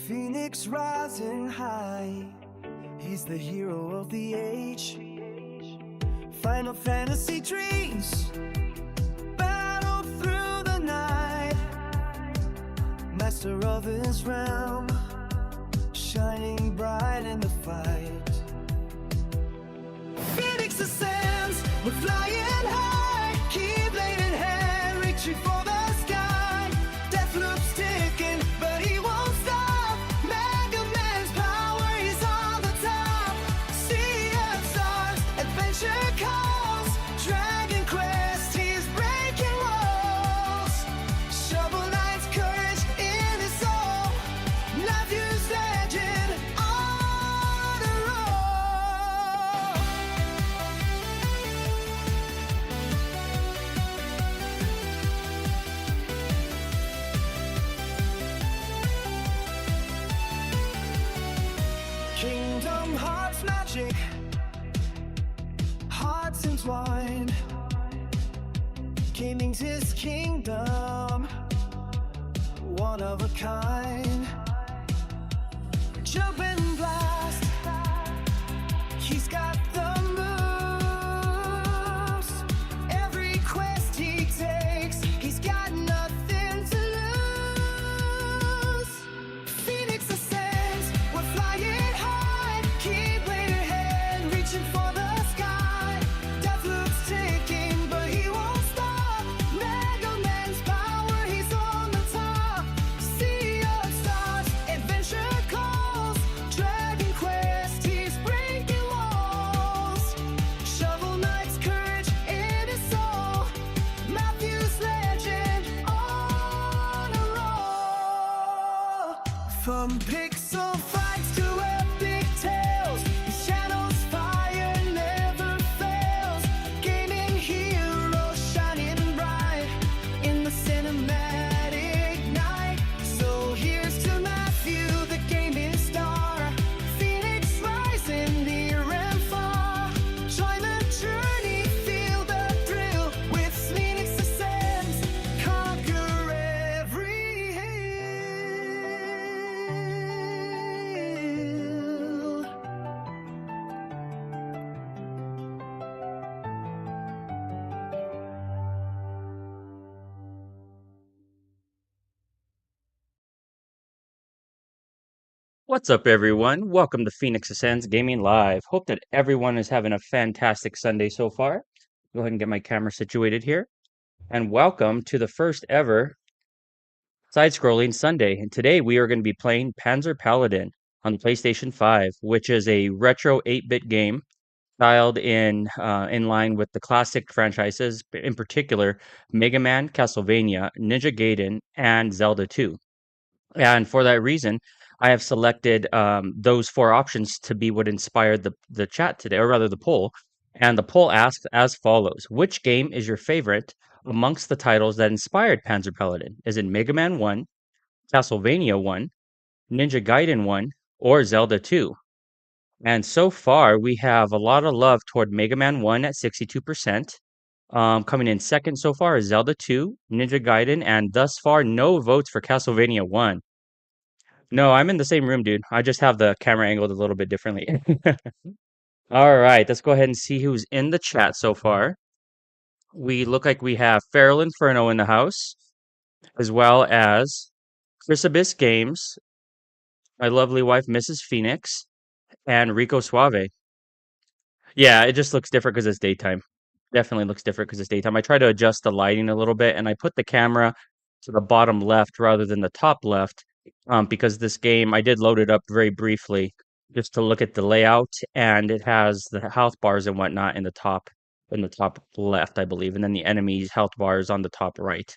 Phoenix rising high, he's the hero of the age. Final Fantasy dreams battle through the night, master of his realm, shining bright in the fight. Phoenix ascends, we're flying high, keyblade in hand, reaching for the sky. Death loops ticking, but he won't stop. Mega Man's power, he's on the top. Sea of stars, adventure calls, Dragon Quest, he's breaking walls. Shovel Knight's courage in his soul, Matthew's legend on a roll. Kingdom Hearts magic, hearts entwined. Gaming's his kingdom, one of a kind. Jump and blast, he's got the moves. Every quest he takes, he's got nothing to lose. Phoenix ascends, we're flying high, keyblade in hand, reaching for the sky. Death loops ticking, but he won't stop. Mega Man's power, he's on the top. Sea of stars, adventure calls, Dragon Quest, he's breaking walls. Shovel Knight's courage in his soul, Matthew's legend on a roll. From pixel fights to epic tales, his shadow's fire never fails. Gaming heroes shining bright in the cinematic night. So here's to Matthew, the gaming star. Phoenix rising near and far. Join the journey, feel the thrill. With Phoenix ascends, conquer every hill. What's up, everyone? Welcome to Phoenix Ascends Gaming Live. Hope that everyone is having a fantastic Sunday so far. Go ahead and get my camera situated here. And welcome to the first ever side-scrolling Sunday. And today we are going to be playing Panzer Paladin on the PlayStation 5, which is a retro 8-bit game styled in line with the classic franchises, in particular Mega Man, Castlevania, Ninja Gaiden, and Zelda 2. And for that reason, I have selected those four options to be what inspired the chat today, or rather the poll. And the poll asks as follows: which game is your favorite amongst the titles that inspired Panzer Paladin? Is it Mega Man 1, Castlevania 1, Ninja Gaiden 1, or Zelda 2? And so far, we have a lot of love toward Mega Man 1 at 62%. Coming in second so far is Zelda 2, Ninja Gaiden, and thus far, no votes for Castlevania 1. No, I'm in the same room, dude. I just have the camera angled a little bit differently. All right, let's go ahead and see who's in the chat so far. We look like we have Feral Inferno in the house, as well as Chrysibis Games, my lovely wife, Mrs. Phoenix, and Rico Suave. Yeah, it just looks different because it's daytime. Definitely looks different because it's daytime. I try to adjust the lighting a little bit, and I put the camera to the bottom left rather than the top left, because this game, I did load it up very briefly just to look at the layout, and it has the health bars and whatnot in the top left, I believe, and then the enemy's health bars on the top right.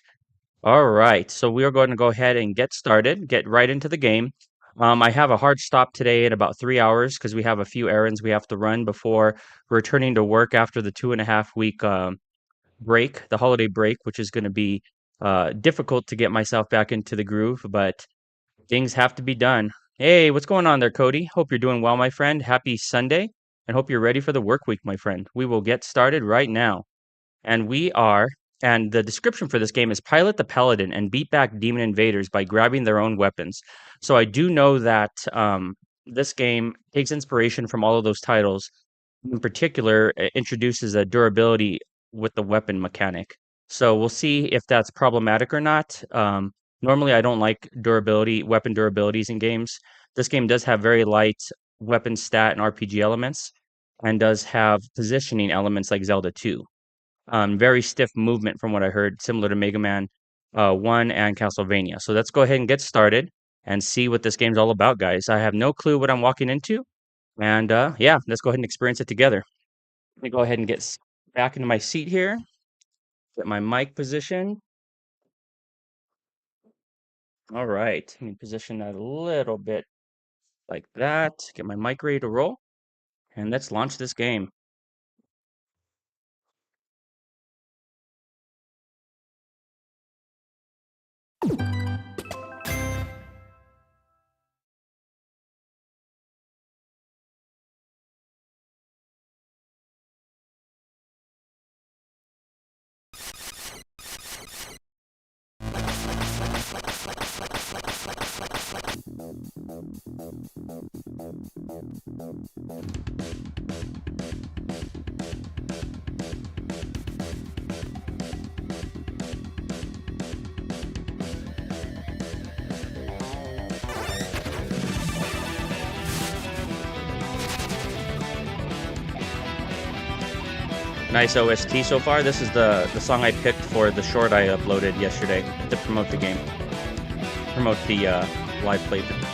All right, so we are going to go ahead and get started, get right into the game. I have a hard stop today in about 3 hours because we have a few errands we have to run before returning to work after the 2.5 week break, the holiday break, which is going to be difficult to get myself back into the groove, but things have to be done. Hey, what's going on there, Cody? Hope you're doing well, my friend. Happy Sunday, and hope you're ready for the work week, my friend. We will get started right now. And we are And the description for this game is pilot the Paladin and beat back demon invaders by grabbing their own weapons. So I do know that this game takes inspiration from all of those titles. In particular, it introduces a durability with the weapon mechanic. So we'll see if that's problematic or not. Normally, I don't like weapon durabilities in games. This game does have very light weapon stat and RPG elements, and does have positioning elements like Zelda 2. Very stiff movement from what I heard, similar to Mega Man 1 and Castlevania. So let's go ahead and get started and see what this game's all about, guys. I have no clue what I'm walking into. And yeah, let's go ahead and experience it together. Let me go ahead and get back into my seat here, get my mic position. All right, let me position that a little bit like that, get my mic ready to roll, and let's launch this game. Nice OST so far. This is the song I picked for the short I uploaded yesterday to promote the game, promote the live playthrough.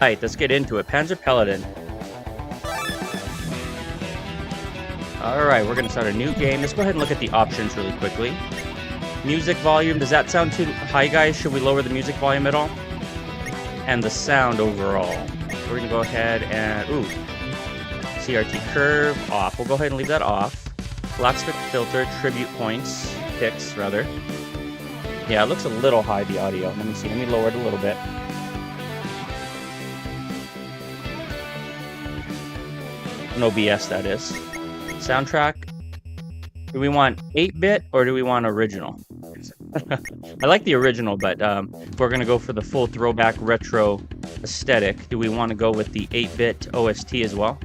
Alright, let's get into it. Panzer Paladin. Alright, we're going to start a new game. Let's go ahead and look at the options really quickly. Music volume, does that sound too high, guys? Should we lower the music volume at all? And the sound overall. We're going to go ahead and, ooh, CRT curve off. We'll go ahead and leave that off. Blacksmith filter, tribute points, picks rather. Yeah, it looks a little high, the audio. Let me see, let me lower it a little bit. No BS, that is. Soundtrack. Do we want 8-bit or do we want original? I like the original, but if we're going to go for the full throwback retro aesthetic, do we want to go with the 8-bit OST as well?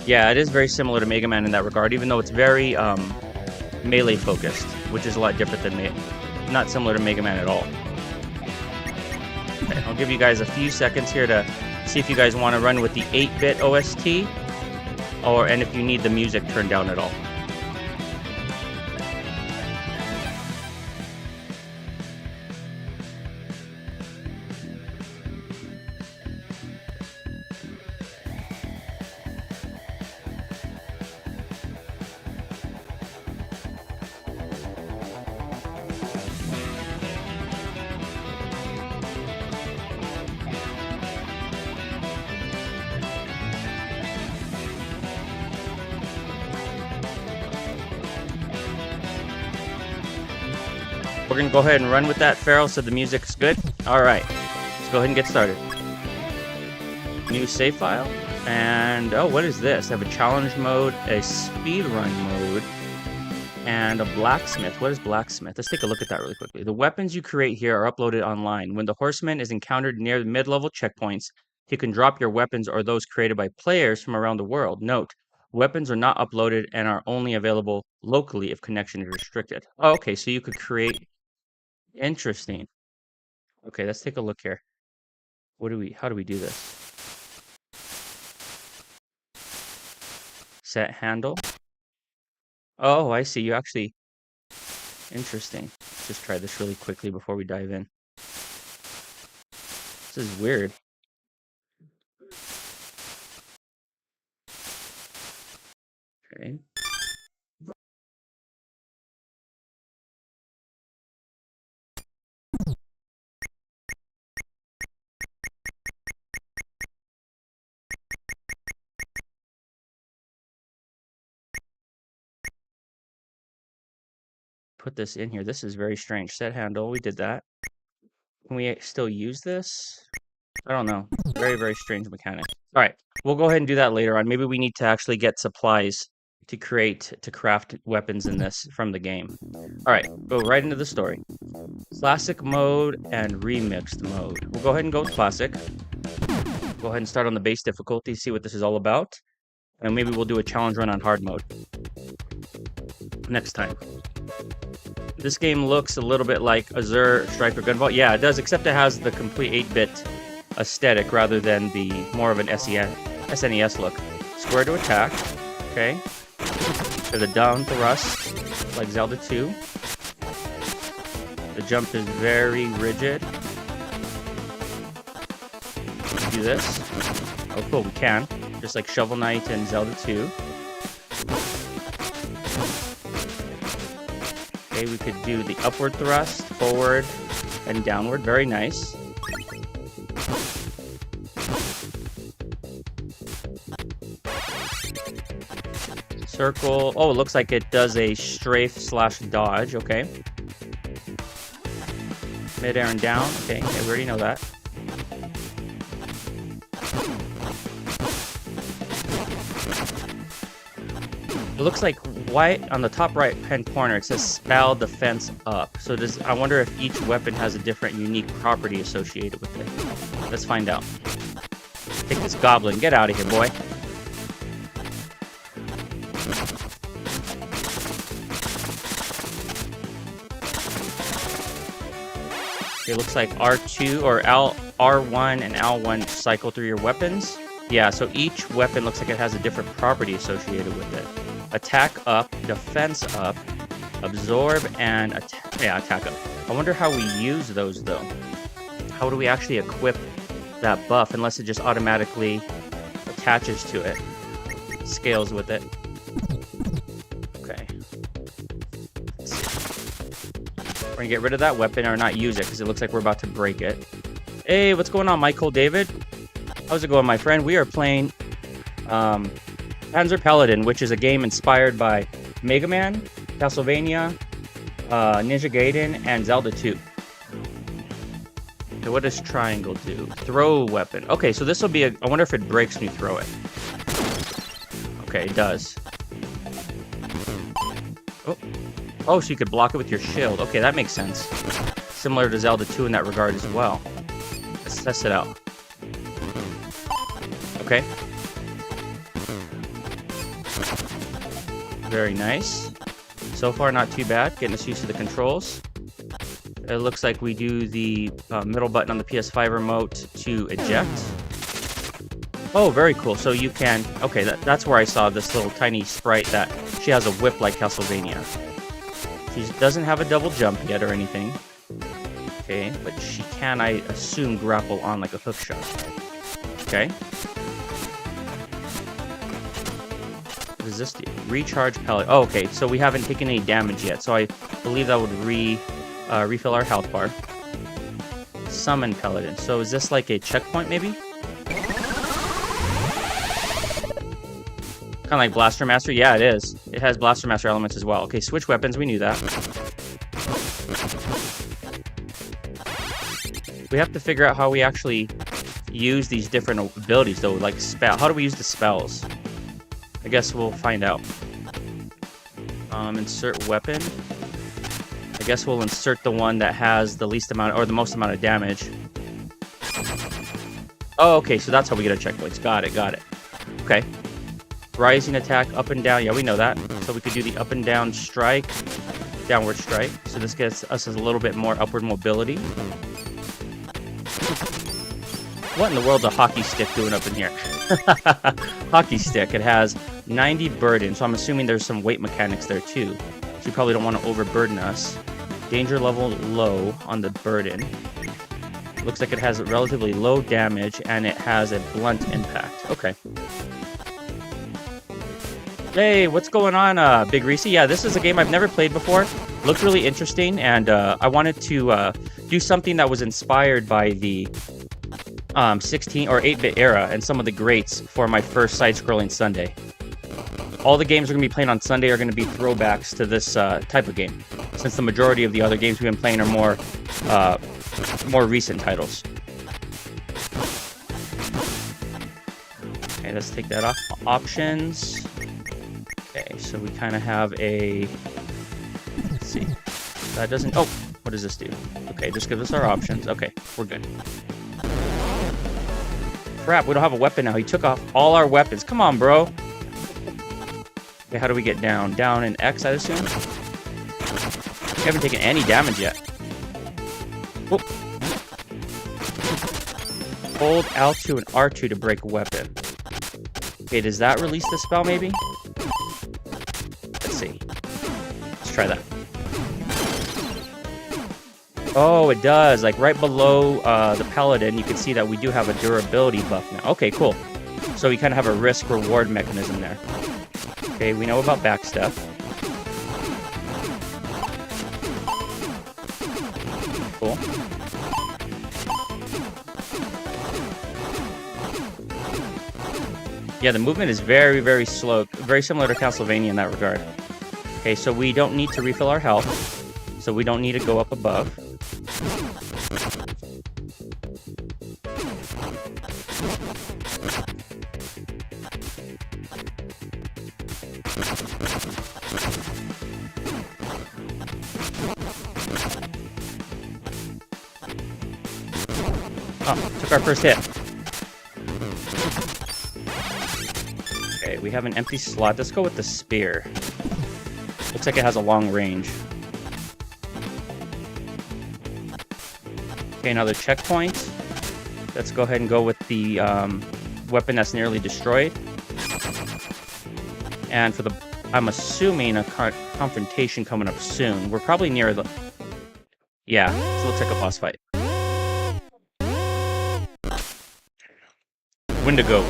Yeah, it is very similar to Mega Man in that regard, even though it's very melee focused, which is a lot different than not similar to Mega Man at all. Okay, I'll give you guys a few seconds here to see if you guys want to run with the 8-bit OST, and if you need the music turned down at all. We're going to go ahead and run with that. Farrell said the music's good. All right, let's go ahead and get started. New save file. And, oh, what is this? I have a challenge mode, a speed run mode, and a blacksmith. What is blacksmith? Let's take a look at that really quickly. The weapons you create here are uploaded online. When the horseman is encountered near the mid-level checkpoints, you can drop your weapons or those created by players from around the world. Note, weapons are not uploaded and are only available locally if connection is restricted. Oh, okay, so you could create... Interesting. Okay, let's take a look here. How do we do this? Set handle. Oh, I see. You actually... Interesting. Let's just try this really quickly before we dive in. This is weird. Okay. put this in here? This is very strange. Set handle, we did that. Can we still use this? I don't know. Very, very strange mechanic. All right, we'll go ahead and do that later on. Maybe we need to actually get supplies to craft weapons in this from the game. All right, go right into the story. Classic mode and remixed mode. We'll go ahead and go with classic. Go ahead and start on the base difficulty, see what this is all about. And maybe we'll do a challenge run on hard mode next time. This game looks a little bit like Azure Striker Gunvolt. Yeah, it does, except it has the complete 8-bit aesthetic rather than the more of an SNES look. Square to attack. Okay. To the down thrust, like Zelda 2. The jump is very rigid. Do this. Oh, cool, we can. Just like Shovel Knight and Zelda 2. Okay, we could do the upward thrust, forward, and downward. Very nice. Circle. Oh, it looks like it does a strafe slash dodge. Okay. Mid-air and down. Okay, we already know that. It looks like white on the top right hand corner. It says spell defense up. So I wonder if each weapon has a different unique property associated with it. Let's find out. Take this goblin. Get out of here, boy. It looks like R2 or R1 and L1 cycle through your weapons. Yeah, so each weapon looks like it has a different property associated with it. Attack up, defense up, absorb, and attack up. I wonder how we use those though. How do we actually equip that buff unless it just automatically attaches to it? Scales with it. Okay. Let's see. We're gonna get rid of that weapon or not use it because it looks like we're about to break it. Hey, what's going on, Michael David? How's it going, my friend? We are playing Panzer Paladin, which is a game inspired by Mega Man, Castlevania, Ninja Gaiden, and Zelda 2. Okay, what does triangle do? Throw weapon. Okay, so this will be I wonder if it breaks when you throw it. Okay, it does. Oh, so you could block it with your shield. Okay, that makes sense. Similar to Zelda 2 in that regard as well. Let's test it out. Okay. Very nice. So far, not too bad. Getting us used to the controls. It looks like we do the middle button on the PS5 remote to eject. Oh, very cool. So you can... Okay, that's where I saw this little tiny sprite that she has a whip like Castlevania. She doesn't have a double jump yet or anything. Okay, but she can, I assume, grapple on like a hook shot. Okay. What does this do? Recharge pellet. Oh, okay, so we haven't taken any damage yet, so I believe that would refill our health bar. Summon Paladin. So is this like a checkpoint, maybe? Kind of like Blaster Master? Yeah, it is. It has Blaster Master elements as well. Okay, switch weapons. We knew that. We have to figure out how we actually use these different abilities, though, like spell. How do we use the spells? I guess we'll find out. Insert weapon. I guess we'll insert the one that has the least amount or the most amount of damage. Oh, okay, so that's how we get our checkpoints. Got it, got it. Okay. Rising attack, up and down. Yeah, we know that. So we could do the up and down strike, downward strike. So this gets us a little bit more upward mobility. What in the world's a hockey stick doing up in here? Hockey stick. It has 90 burden, so I'm assuming there's some weight mechanics there too. So you probably don't want to overburden us. Danger level low on the burden. Looks like it has relatively low damage and it has a blunt impact. Okay. Hey, what's going on, Big Reese? Yeah, this is a game I've never played before. Looked really interesting, and I wanted to do something that was inspired by the 16 or 8-bit era and some of the greats for my first side-scrolling Sunday. all the games we're going to be playing on Sunday are going to be throwbacks to this type of game, since the majority of the other games we've been playing are more recent titles. Okay, let's take that off. Options. Okay, so we kind of have a... Let's see. That doesn't... Oh, what does this do? Okay, just give us our options. Okay, we're good. Crap, we don't have a weapon now. He took off all our weapons. Come on, bro. Okay, how do we get down? Down in X, I assume? We haven't taken any damage yet. Whoop. Hold L2 and R2 to break a weapon. Okay, does that release the spell, maybe? Let's see. Let's try that. Oh, it does. Like, right below the Paladin, you can see that we do have a durability buff now. Okay, cool. So we kind of have a risk-reward mechanism there. Okay, we know about backstep. Cool. Yeah, the movement is very, very slow. Very similar to Castlevania in that regard. Okay, so we don't need to refill our health. So we don't need to go up above. Oh, took our first hit. Okay, we have an empty slot. Let's go with the spear. Looks like it has a long range. Okay, another checkpoint. Let's go ahead and go with the weapon that's nearly destroyed. And for the... I'm assuming a confrontation coming up soon. We're probably near the... Yeah, this looks like a boss fight. Wendigo.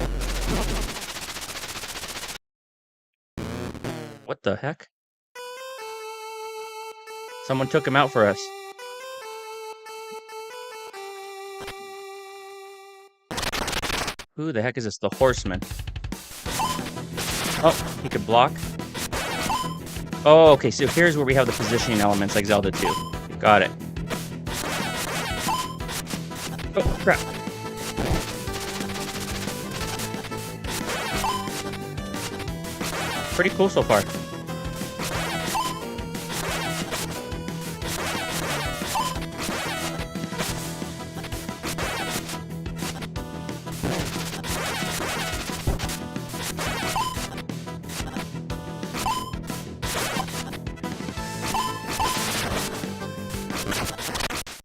What the heck? Someone took him out for us. Who the heck is this? The Horseman. Oh, he could block. Oh, okay, so here's where we have the positioning elements like Zelda 2. Got it. Oh, crap. Pretty cool so far.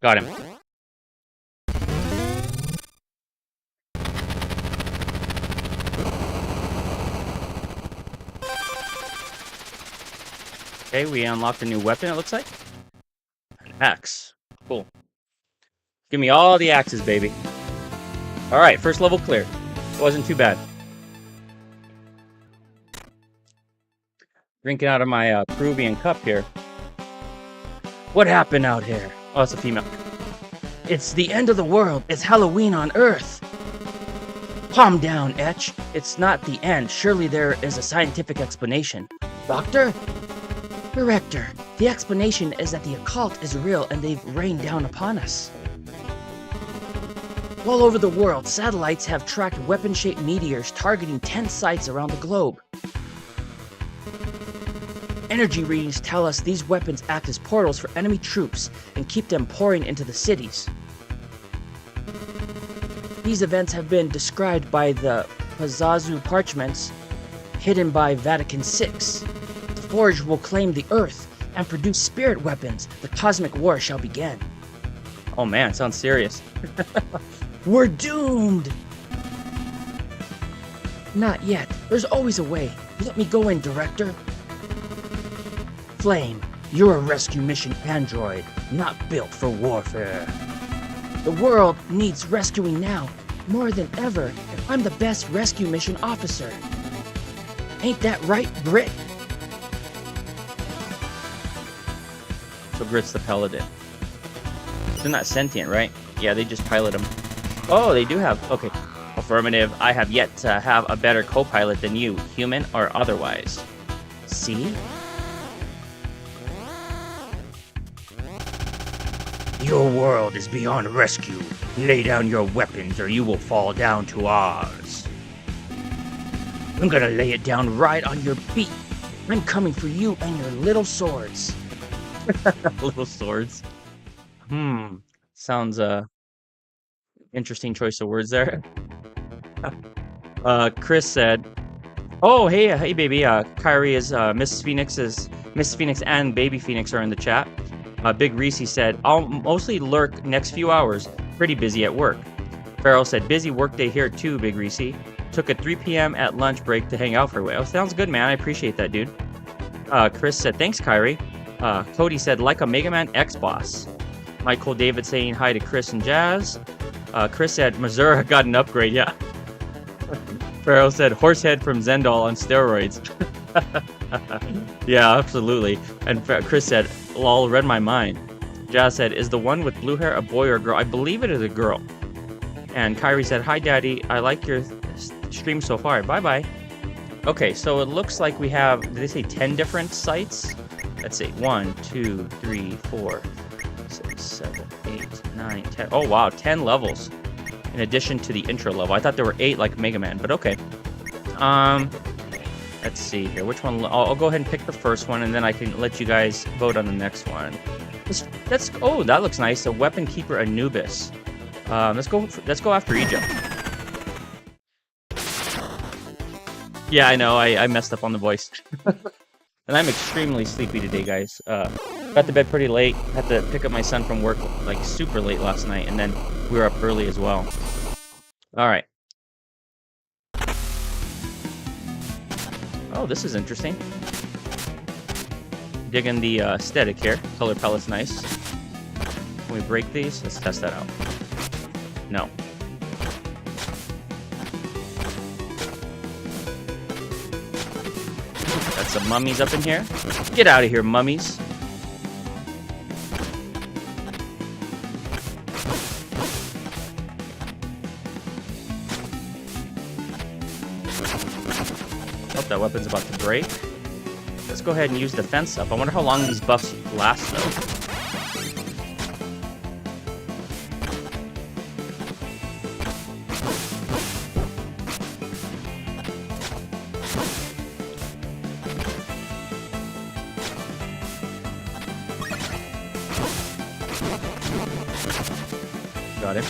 Got him. Okay, we unlocked a new weapon, it looks like. An axe. Cool. Give me all the axes, baby. Alright, first level clear. Wasn't too bad. Drinking out of my Peruvian cup here. What happened out here? Oh, it's a female. It's the end of the world. It's Halloween on Earth. Calm down, Etch. It's not the end. Surely there is a scientific explanation. Doctor? Director, the explanation is that the occult is real and they've rained down upon us. All over the world, satellites have tracked weapon-shaped meteors targeting 10 sites around the globe. Energy readings tell us these weapons act as portals for enemy troops and keep them pouring into the cities. These events have been described by the Pazazu parchments hidden by Vatican VI. The Forge will claim the Earth and produce spirit weapons. The cosmic war shall begin. Oh man, sounds serious. We're doomed! Not yet. There's always a way. Let me go in, Director. Flame, you're a rescue mission android, not built for warfare. The world needs rescuing now, more than ever. I'm the best rescue mission officer. Ain't that right, Grit? So Grit's the Paladin. They're not sentient, right? Yeah, they just pilot them. Oh, they do have... Okay, I'll Affirmative. I have yet to have a better co-pilot than you, human or otherwise. See? Your world is beyond rescue. Lay down your weapons or you will fall down to ours. I'm gonna lay it down right on your beak. I'm coming for you and your little swords. Little swords. Sounds interesting choice of words there. Chris said, "Oh, hey, baby. Kyrie is Miss Phoenix and Baby Phoenix are in the chat." Big Reese said, "I'll mostly lurk next few hours. Pretty busy at work." Farrell said, "Busy workday here too, Big Reese. Took a 3 p.m. at lunch break to hang out for a while." Oh, sounds good, man. I appreciate that, dude. Chris said, "Thanks, Kyrie." Cody said, "Like a Mega Man X boss." Michael David saying hi to Chris and Jazz. Chris said, "Missouri got an upgrade, yeah." Farrell said, "Horsehead from Zendal on steroids." Yeah, absolutely. And Chris said, "Lol, read my mind." Jazz said, "Is the one with blue hair a boy or a girl?" I believe it is a girl. And Kyrie said, "Hi, Daddy. I like your stream so far. Bye-bye." Okay, so it looks like we have, did they say 10 different sites? Let's see. 1, 2, 3, 4, 6, 7, 8, 9, 10. Oh, wow. 10 levels in addition to the intro level. I thought there were 8 like Mega Man, but okay. Let's see here. Which one? I'll go ahead and pick the first one, and then I can let you guys vote on the next one. Oh, that looks nice. A Weapon Keeper Anubis. Let's go after Egypt. Yeah, I know. I messed up on the voice. And I'm extremely sleepy today, guys. Got to bed pretty late. Had to pick up my son from work like super late last night, and then we were up early as well. All right. Oh, this is interesting. Digging the aesthetic here. Color palette's nice. Can we break these? Let's test that out. No. Got some mummies up in here. Get out of here, mummies. Oh, that weapon's about to break. Let's go ahead and use defense up. I wonder how long these buffs last, though. Got it.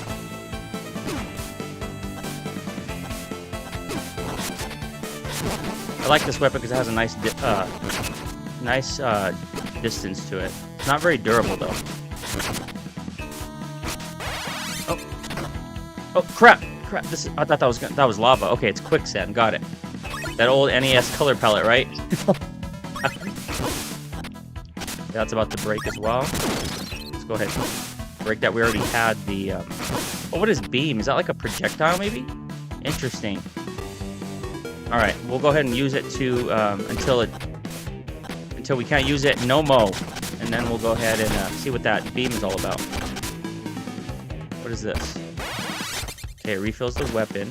I like this weapon because it has a nice distance to it. It's not very durable though. Oh crap! I thought that was lava. Okay, it's quicksand. Got it. That old NES color palette, right? That's about to break as well. Let's go ahead and break that. We already had the. Oh, what is beam? Is that like a projectile, maybe? Interesting. All right, we'll go ahead and use it to until we can't use it no mo, and then we'll go ahead and see what that beam is all about. What is this? Okay, it refills the weapon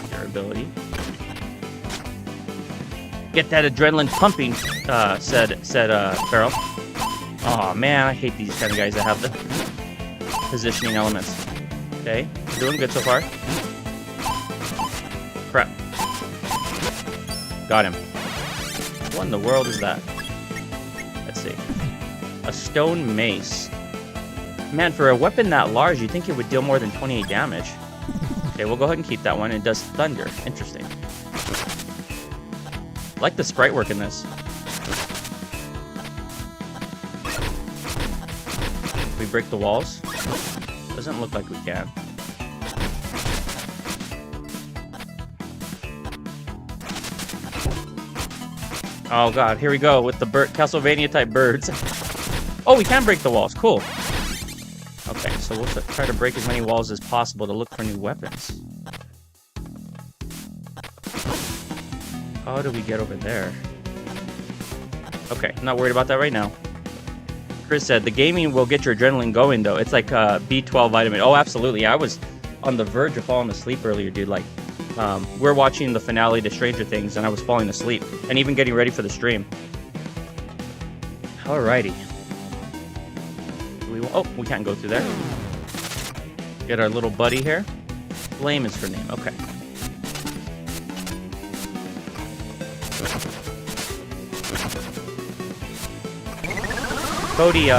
durability. Get that adrenaline pumping, said Farrell. Oh man, I hate these kind of guys that have the positioning elements. Okay, doing good so far. Crap. Got him. What in the world is that? Let's see. A stone mace. Man, for a weapon that large, you'd think it would deal more than 28 damage. Okay, we'll go ahead and keep that one. It does thunder. Interesting. I like the sprite work in this. We break the walls? Doesn't look like we can. Oh god, here we go with the Castlevania type birds. Oh, we can break the walls. Cool. Okay, so we'll try to break as many walls as possible to look for new weapons. How do we get over there? Okay, I'm not worried about that right now. Chris said, the gaming will get your adrenaline going, though. It's like a B12 vitamin. Oh, absolutely. I was on the verge of falling asleep earlier, dude. Like, we're watching the finale to Stranger Things, and I was falling asleep, and even getting ready for the stream. Alrighty. We can't go through there. Get our little buddy here. Flame is her name. Okay. Cody,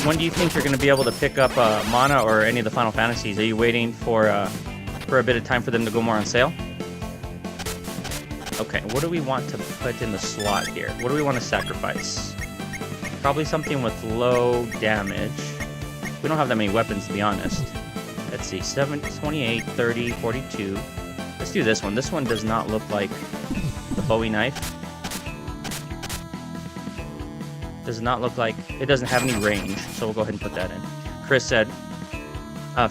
when do you think you're going to be able to pick up Mana or any of the Final Fantasies? Are you waiting for a bit of time for them to go more on sale? Okay, what do we want to put in the slot here? What do we want to sacrifice? Probably something with low damage. We don't have that many weapons, to be honest. Let's see, 7, 28, 30, 42. Let's do this one. This one does not look like the Bowie knife. Does not look like... It doesn't have any range, so we'll go ahead and put that in. Chris said,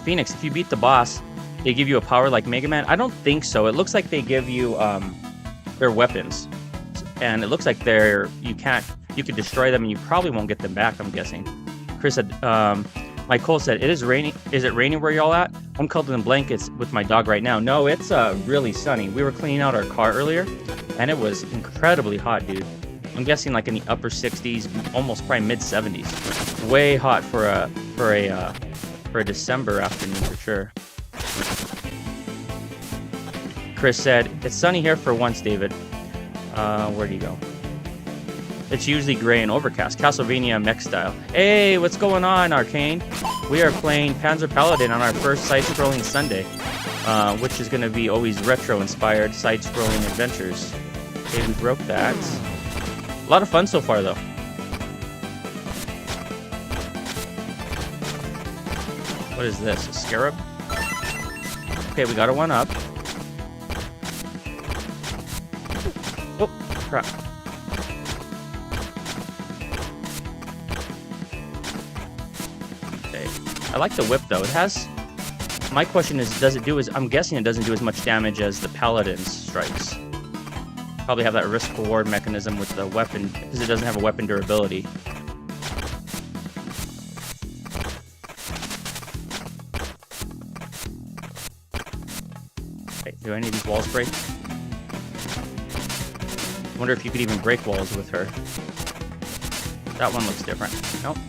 Phoenix, if you beat the boss, they give you a power like Mega Man? I don't think so. It looks like they give you their weapons. And it looks like you could destroy them and you probably won't get them back, I'm guessing. Chris said, Mike Cole said, Is it raining where y'all at? I'm cuddled in blankets with my dog right now. No, it's really sunny. We were cleaning out our car earlier, and it was incredibly hot, dude. I'm guessing like in the upper 60s, almost probably mid 70s. Way hot for a December afternoon for sure. Chris said, it's sunny here for once, David. Where'd he go? It's usually gray and overcast. Castlevania mech style. Hey, what's going on, Arcane? We are playing Panzer Paladin on our first side-scrolling Sunday, which is going to be always retro-inspired side-scrolling adventures. Okay, we broke that. A lot of fun so far, though. What is this? A scarab? Okay, we got a one up. Oh, crap. Okay. I like the whip, though. It has... My question is, does it do as... I'm guessing it doesn't do as much damage as the Paladin's strikes. Probably have that risk-reward mechanism with the weapon, because it doesn't have a weapon durability. Okay, do any of these walls break? I wonder if you could even break walls with her. That one looks different. Nope.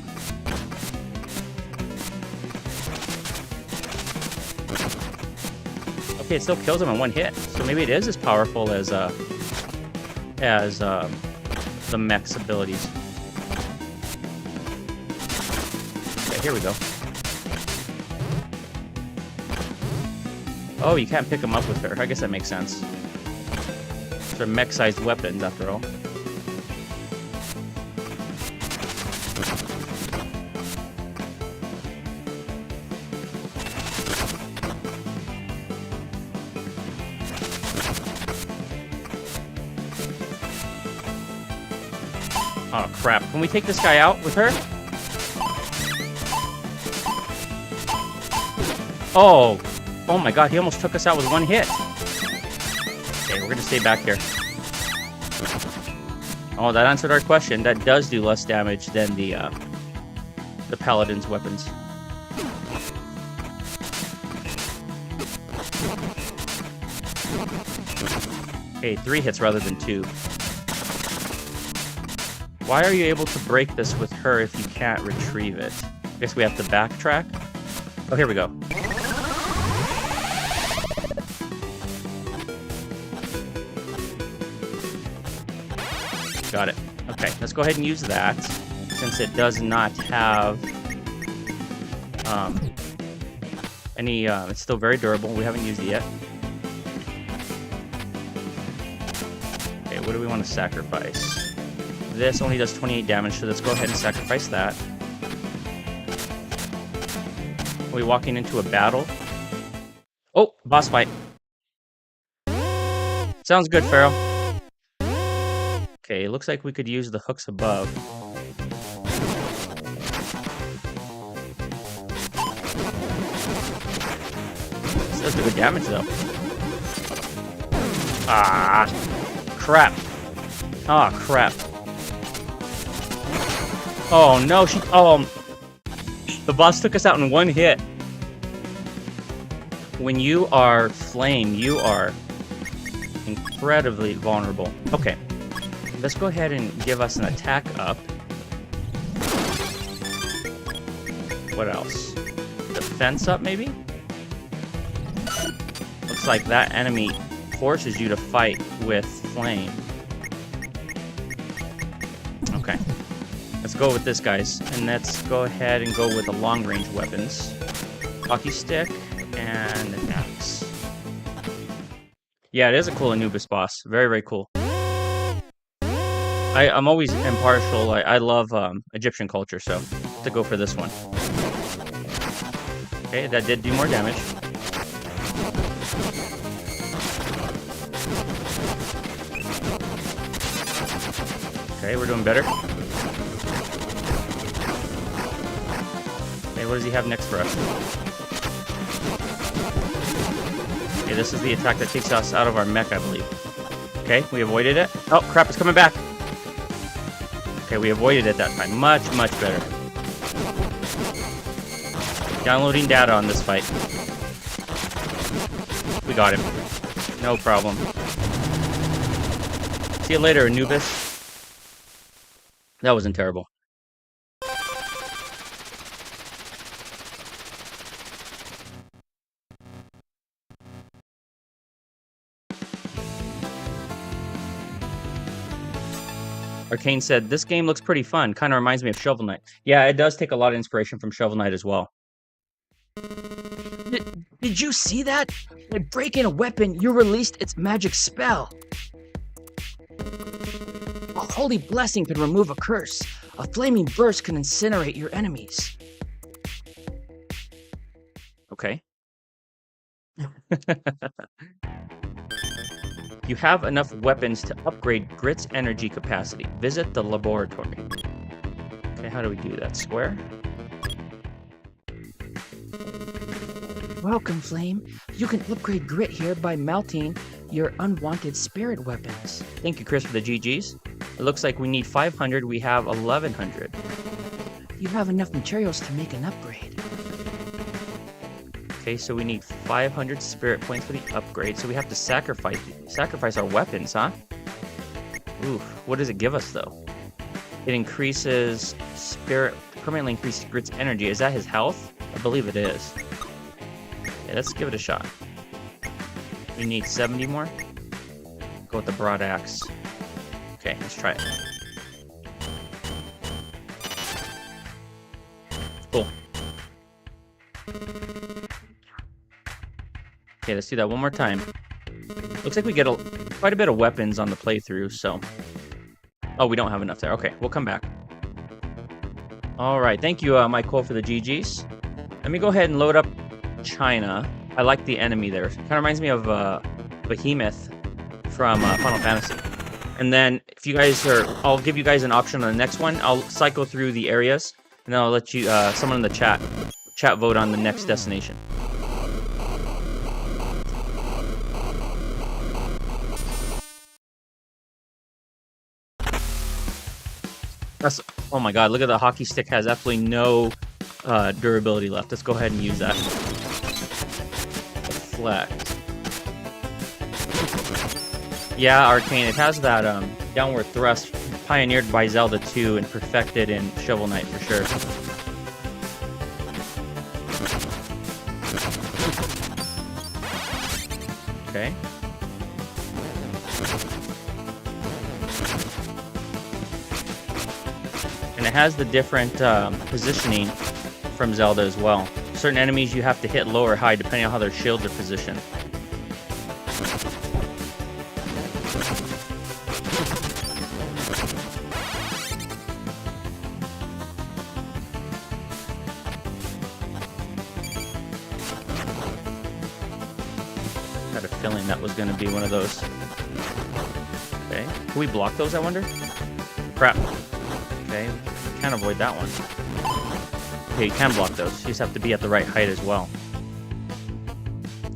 Okay, it still kills him in one hit, so maybe it is as powerful as the mech's abilities. Okay, here we go. Oh, you can't pick them up with her. I guess that makes sense. They're mech-sized weapons, after all. Oh, crap. Can we take this guy out with her? Oh. Oh my god, he almost took us out with one hit. Okay, we're gonna stay back here. Oh, that answered our question. That does do less damage than the Paladin's weapons. Okay, 3 hits rather than 2. Why are you able to break this with her if you can't retrieve it? I guess we have to backtrack. Oh, here we go. Got it. Okay, let's go ahead and use that, since it does not have any, it's still very durable. We haven't used it yet. Okay, what do we want to sacrifice? This only does 28 damage, so let's go ahead and sacrifice that. Are we walking into a battle? Oh, boss fight. Sounds good, Pharaoh. Okay, it looks like we could use the hooks above. This does do good damage, though. Ah, crap. Ah, crap. Oh, no, the boss took us out in one hit. When you are flame, you are incredibly vulnerable. Okay, let's go ahead and give us an attack up. What else? Defense up, maybe? Looks like that enemy forces you to fight with flame. Okay. Let's go with this, guys. And let's go ahead and go with the long-range weapons. Hockey stick and an axe. Yeah, it is a cool Anubis boss. Very, very cool. I'm always impartial. I love Egyptian culture, so to go for this one. Okay, that did do more damage. Okay, we're doing better. Okay, what does he have next for us? Okay, this is the attack that takes us out of our mech, I believe. Okay, we avoided it. Oh, crap, it's coming back. Okay, we avoided it that time. Much, much better. Downloading data on this fight. We got him. No problem. See you later, Anubis. That wasn't terrible. Arcane said, this game looks pretty fun. Kind of reminds me of Shovel Knight. Yeah, it does take a lot of inspiration from Shovel Knight as well. Did you see that? By breaking a weapon, you released its magic spell. A holy blessing can remove a curse. A flaming burst can incinerate your enemies. Okay. You have enough weapons to upgrade Grit's energy capacity. Visit the laboratory. Okay, how do we do that? Square? Welcome, Flame. You can upgrade Grit here by melting your unwanted spirit weapons. Thank you, Chris, for the GGs. It looks like we need 500. We have 1,100. You have enough materials to make an upgrade. Okay, so we need 500 spirit points for the upgrade, so we have to sacrifice our weapons, huh? Ooh, what does it give us, though? It increases permanently increases Grit's energy. Is that his health? I believe it is. Yeah, let's give it a shot. We need 70 more. Go with the broad axe. Okay, let's try it. Cool. Okay, let's do that one more time. Looks like we get quite a bit of weapons on the playthrough, so... Oh, we don't have enough there. Okay, we'll come back. Alright, thank you, Michael, for the GGs. Let me go ahead and load up China. I like the enemy there. Kind of reminds me of Behemoth from Final Fantasy. And then, if you guys are... I'll give you guys an option on the next one. I'll cycle through the areas, and then I'll let you... someone in the chat vote on the next destination. Oh my god, look at the hockey stick has absolutely no durability left. Let's go ahead and use that. Deflect. Yeah, Arcane, it has that downward thrust pioneered by Zelda 2 and perfected in Shovel Knight for sure. Okay. And it has the different positioning from Zelda as well. Certain enemies you have to hit low or high depending on how their shields are positioned. I had a feeling that was going to be one of those. Okay. Can we block those, I wonder? Crap. Okay. Can't avoid that one. Okay, you can block those. You just have to be at the right height as well.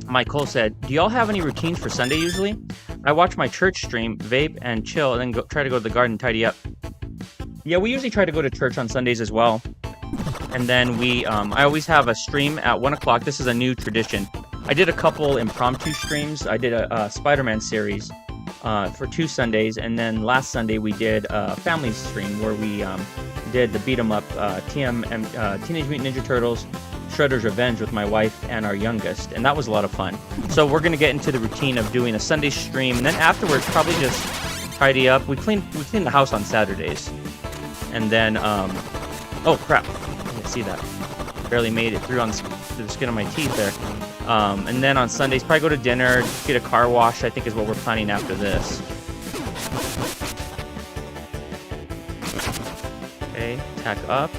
Michael said, do y'all have any routines for Sunday usually? I watch my church stream, vape, and chill, and then try to go to the garden and tidy up. Yeah, we usually try to go to church on Sundays as well. And then I always have a stream at 1 o'clock. This is a new tradition. I did a couple impromptu streams. I did a Spider-Man series for 2 Sundays, and then last Sunday we did a family stream where we did the beat 'em up Teenage Mutant Ninja Turtles Shredder's Revenge with my wife and our youngest, and that was a lot of fun. So we're gonna get into the routine of doing a Sunday stream, and then afterwards probably just tidy up. We clean the house on Saturdays, and then oh crap, I didn't see that. Barely made it through the skin of my teeth there. And then on Sundays probably go to dinner, get a car wash. I think is what we're planning after this. Okay, tack up.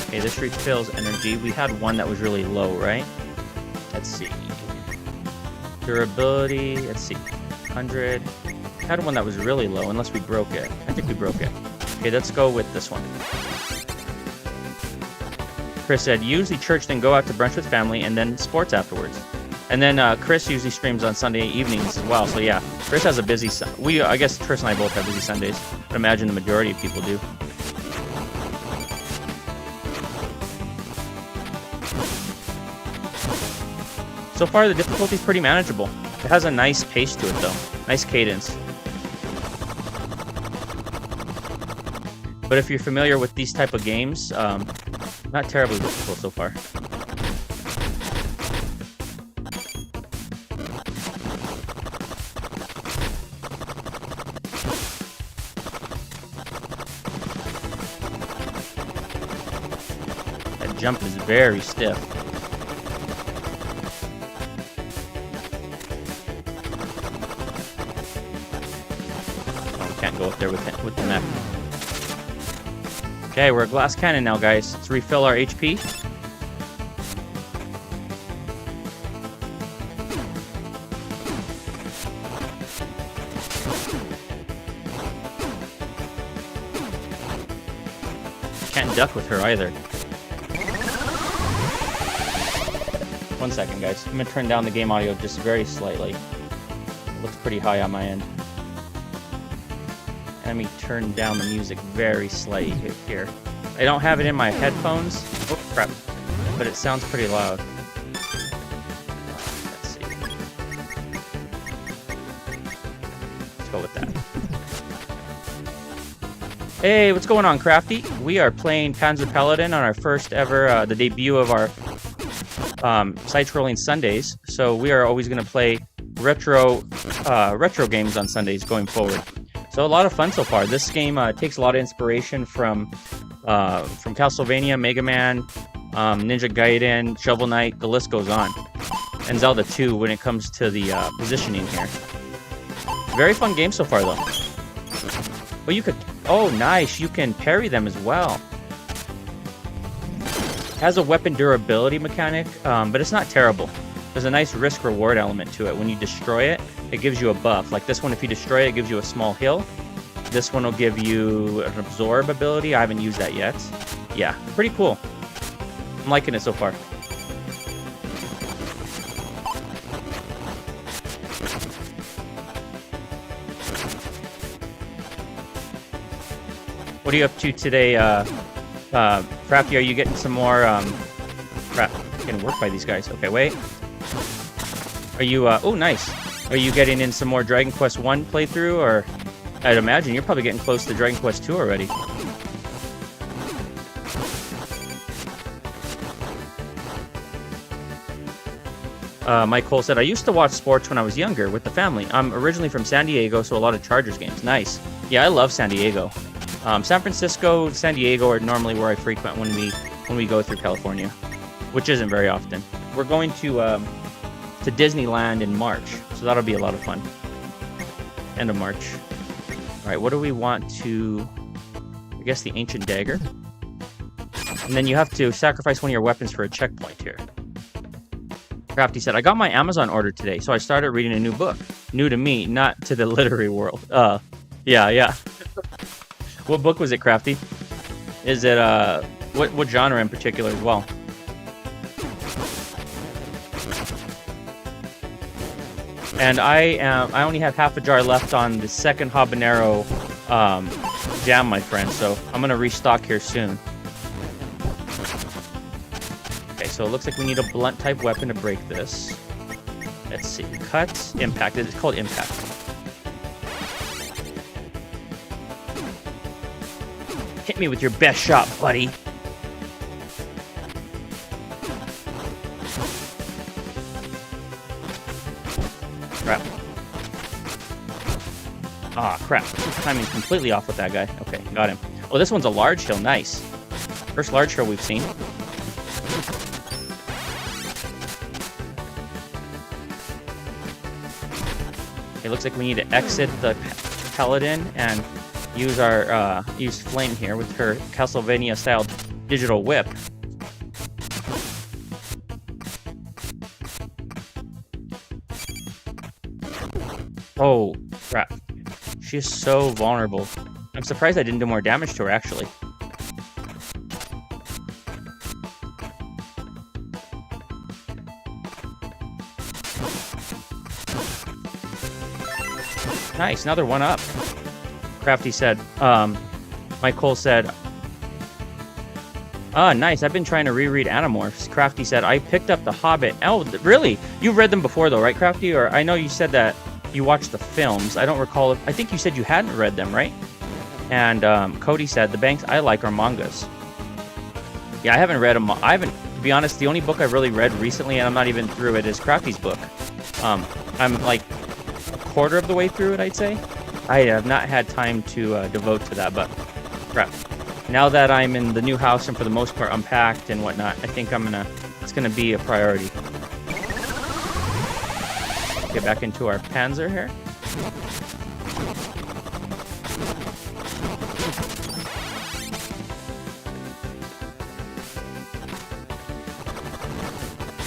Okay, this refills energy. We had one that was really low, right? Let's see. Durability, let's see. 100. Had one that was really low, unless we broke it. I think we broke it. Okay, let's go with this one. Chris said, usually church, then go out to brunch with family, and then sports afterwards. And then Chris usually streams on Sunday evenings as well. So yeah, Chris has a busy... I guess Chris and I both have busy Sundays. I'd imagine the majority of people do. So far, the difficulty is pretty manageable. It has a nice pace to it, though. Nice cadence. But if you're familiar with these type of games, not terribly difficult so far. That jump is very stiff. Can't go up there with the mech. Okay, we're a glass cannon now, guys. Let's refill our HP. Can't duck with her either. 1 second, guys. I'm gonna turn down the game audio just very slightly. It looks pretty high on my end. Let me turn down the music very slightly here. I don't have it in my headphones. Oh, crap. But it sounds pretty loud. Let's see. Let's go with that. Hey, what's going on, Crafty? We are playing Panzer Paladin on our first ever, the debut of our side-scrolling Sundays. So we are always going to play retro games on Sundays going forward. So a lot of fun so far. This game takes a lot of inspiration from Castlevania, Mega Man, Ninja Gaiden, Shovel Knight, the list goes on. And Zelda 2 when it comes to the positioning here. Very fun game so far, though. Well, you could... Oh, nice. You can parry them as well. It has a weapon durability mechanic, but it's not terrible. There's a nice risk-reward element to it. When you destroy it, it gives you a buff. Like this one, if you destroy it, it gives you a small heal. This one will give you an absorb ability. I haven't used that yet. Yeah, pretty cool. I'm liking it so far. What are you up to today, Crafty? Are you getting some more, crap, getting worked by these guys. Okay, wait. Are you, oh, nice. Are you getting in some more Dragon Quest 1 playthrough, or... I'd imagine you're probably getting close to Dragon Quest 2 already. Mike Cole said, I used to watch sports when I was younger with the family. I'm originally from San Diego, so a lot of Chargers games. Nice. Yeah, I love San Diego. San Francisco, San Diego are normally where I frequent when we go through California, which isn't very often. We're going to Disneyland in March, so that'll be a lot of fun. End of March. All right, what do we want to... I guess the Ancient Dagger. And then you have to sacrifice one of your weapons for a checkpoint here. Crafty said, I got my Amazon order today, so I started reading a new book. New to me, not to the literary world. Yeah. What book was it, Crafty? Is it, what genre in particular as well? And I only have half a jar left on the second habanero jam, my friend. So I'm gonna restock here soon. so it looks like we need a blunt type weapon to break this. Let's see. Cut, impact. It's called impact. Hit me with your best shot, buddy. Crap. Ah, crap. Timing's completely off with that guy. Okay, got him. Oh, this one's a large hill. Nice. First large hill we've seen. It looks like we need to exit the Paladin and use our use Flame here with her Castlevania-style digital whip. Oh, crap. She is so vulnerable. I'm surprised I didn't do more damage to her, actually. Nice, another one up. Crafty said, Cole said, nice, I've been trying to reread Animorphs. Crafty said, I picked up The Hobbit. Oh, really? You've read them before, though, right, Crafty? Or I know you said that you watched the films. I don't recall if, I think you said you hadn't read them, right? And Cody said, the banks I like are mangas. Yeah, I haven't read them. I haven't, to be honest, the only book I've really read recently, and I'm not even through it, is Crafty's book. I'm like a quarter of the way through it, I'd say. I have not had time to devote to that, but crap. Now that I'm in the new house and for the most part unpacked and whatnot, I think it's gonna be a priority. Get back into our Panzer here.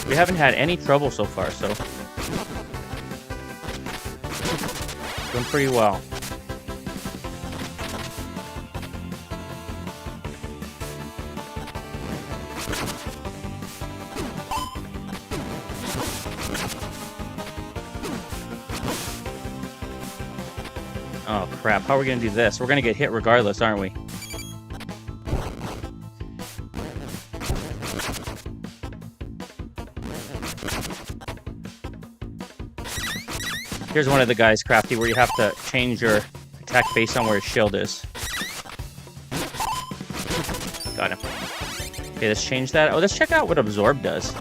We haven't had any trouble so far, so doing pretty well. Oh crap, how are we gonna do this? We're gonna get hit regardless, aren't we? Here's one of the guys, Crafty, where you have to change your attack based on where his shield is. Got him. Okay, let's change that. Oh, let's check out what Absorb does.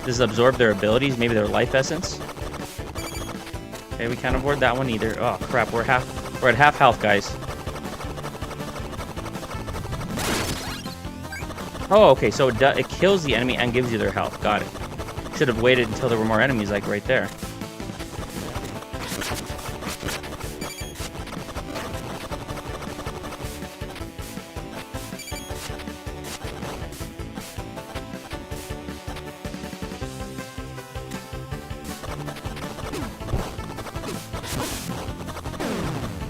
Does it absorb their abilities, maybe their life essence? Okay, we can't avoid that one either. Oh crap, we're at half health, guys. Oh, okay, so it kills the enemy and gives you their health. Got it. Should have waited until there were more enemies, like right there.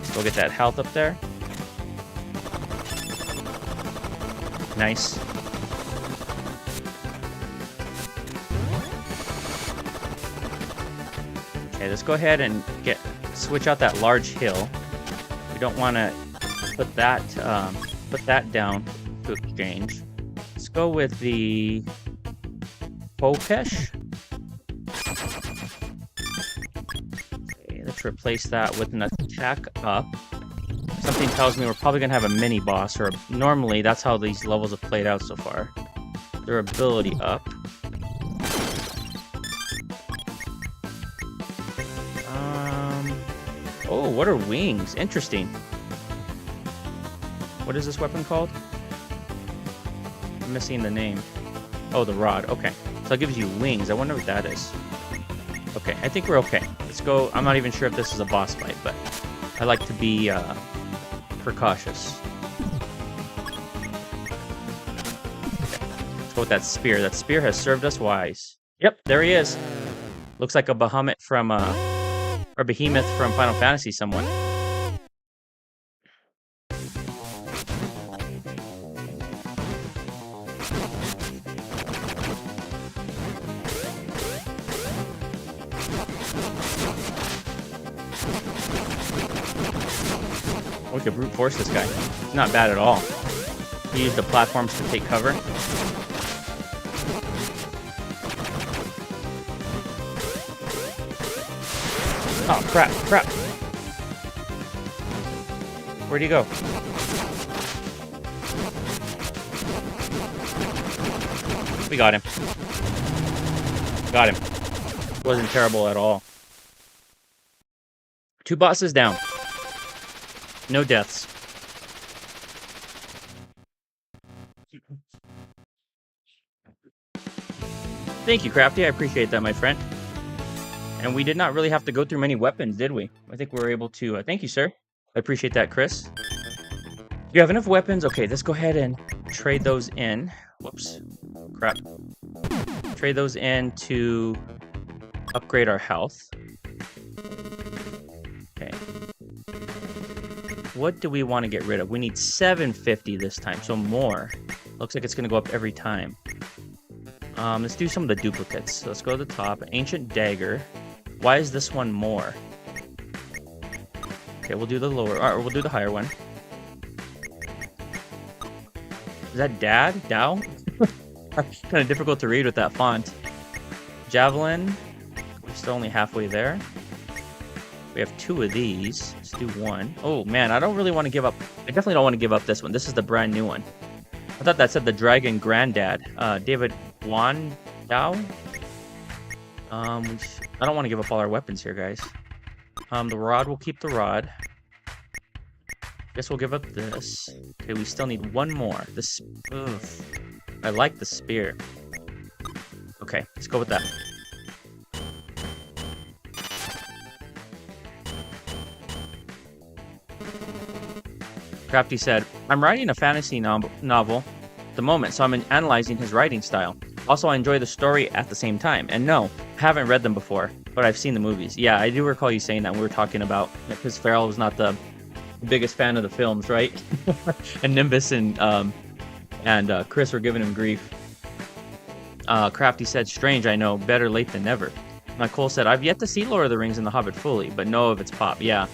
Still get that health up there. Nice. Okay, let's go ahead and switch out that large hill. We don't want to put that down to exchange. Let's go with the Popesh. Okay, let's replace that with an attack up. Something tells me we're probably gonna have a mini boss, or normally that's how these levels have played out so far. Their ability up. Oh, what are wings? Interesting. What is this weapon called? I'm missing the name. Oh, the rod. Okay. So it gives you wings. I wonder what that is. Okay, I think we're okay. Let's go. I'm not even sure if this is a boss fight, but I like to be precautious. Okay. Let's go with that spear. That spear has served us wise. Yep, there he is. Looks like a behemoth from Final Fantasy, someone. We could brute force this guy. It's not bad at all. He used the platforms to take cover. Oh, crap, crap. Where'd he go? We got him. Got him. Wasn't terrible at all. 2 bosses down. No deaths. Thank you, Crafty. I appreciate that, my friend. And we did not really have to go through many weapons, did we? I think we were able to... thank you, sir. I appreciate that, Chris. You have enough weapons? Okay, let's go ahead and trade those in. Whoops. Crap. Trade those in to upgrade our health. Okay. What do we want to get rid of? We need 750 this time, so more. Looks like it's going to go up every time. Let's do some of the duplicates. So let's go to the top. Ancient Dagger. Why is this one more? Okay, we'll do the lower, or we'll do the higher one. Is that Dad? Dow? Kind of difficult to read with that font. Javelin. We're still only halfway there. We have 2 of these. Let's do 1. Oh, man, I don't really want to give up. I definitely don't want to give up this one. This is the brand new one. I thought that said the Dragon Granddad. David Wan Dow? I don't want to give up all our weapons here, guys. The rod, we'll keep the rod. Guess we'll give up this. Okay, we still need 1 more. This. Ugh. I like the spear. Okay, let's go with that. Crafty said, I'm writing a fantasy novel at the moment, so I'm analyzing his writing style. Also, I enjoy the story at the same time. And no, I haven't read them before, but I've seen the movies. Yeah, I do recall you saying that when we were talking about, because Farrell was not the biggest fan of the films, right? And Nimbus and Chris were giving him grief. Crafty said, strange, I know, better late than never. Nicole said, I've yet to see Lord of the Rings and The Hobbit fully, but know of its pop. Yeah,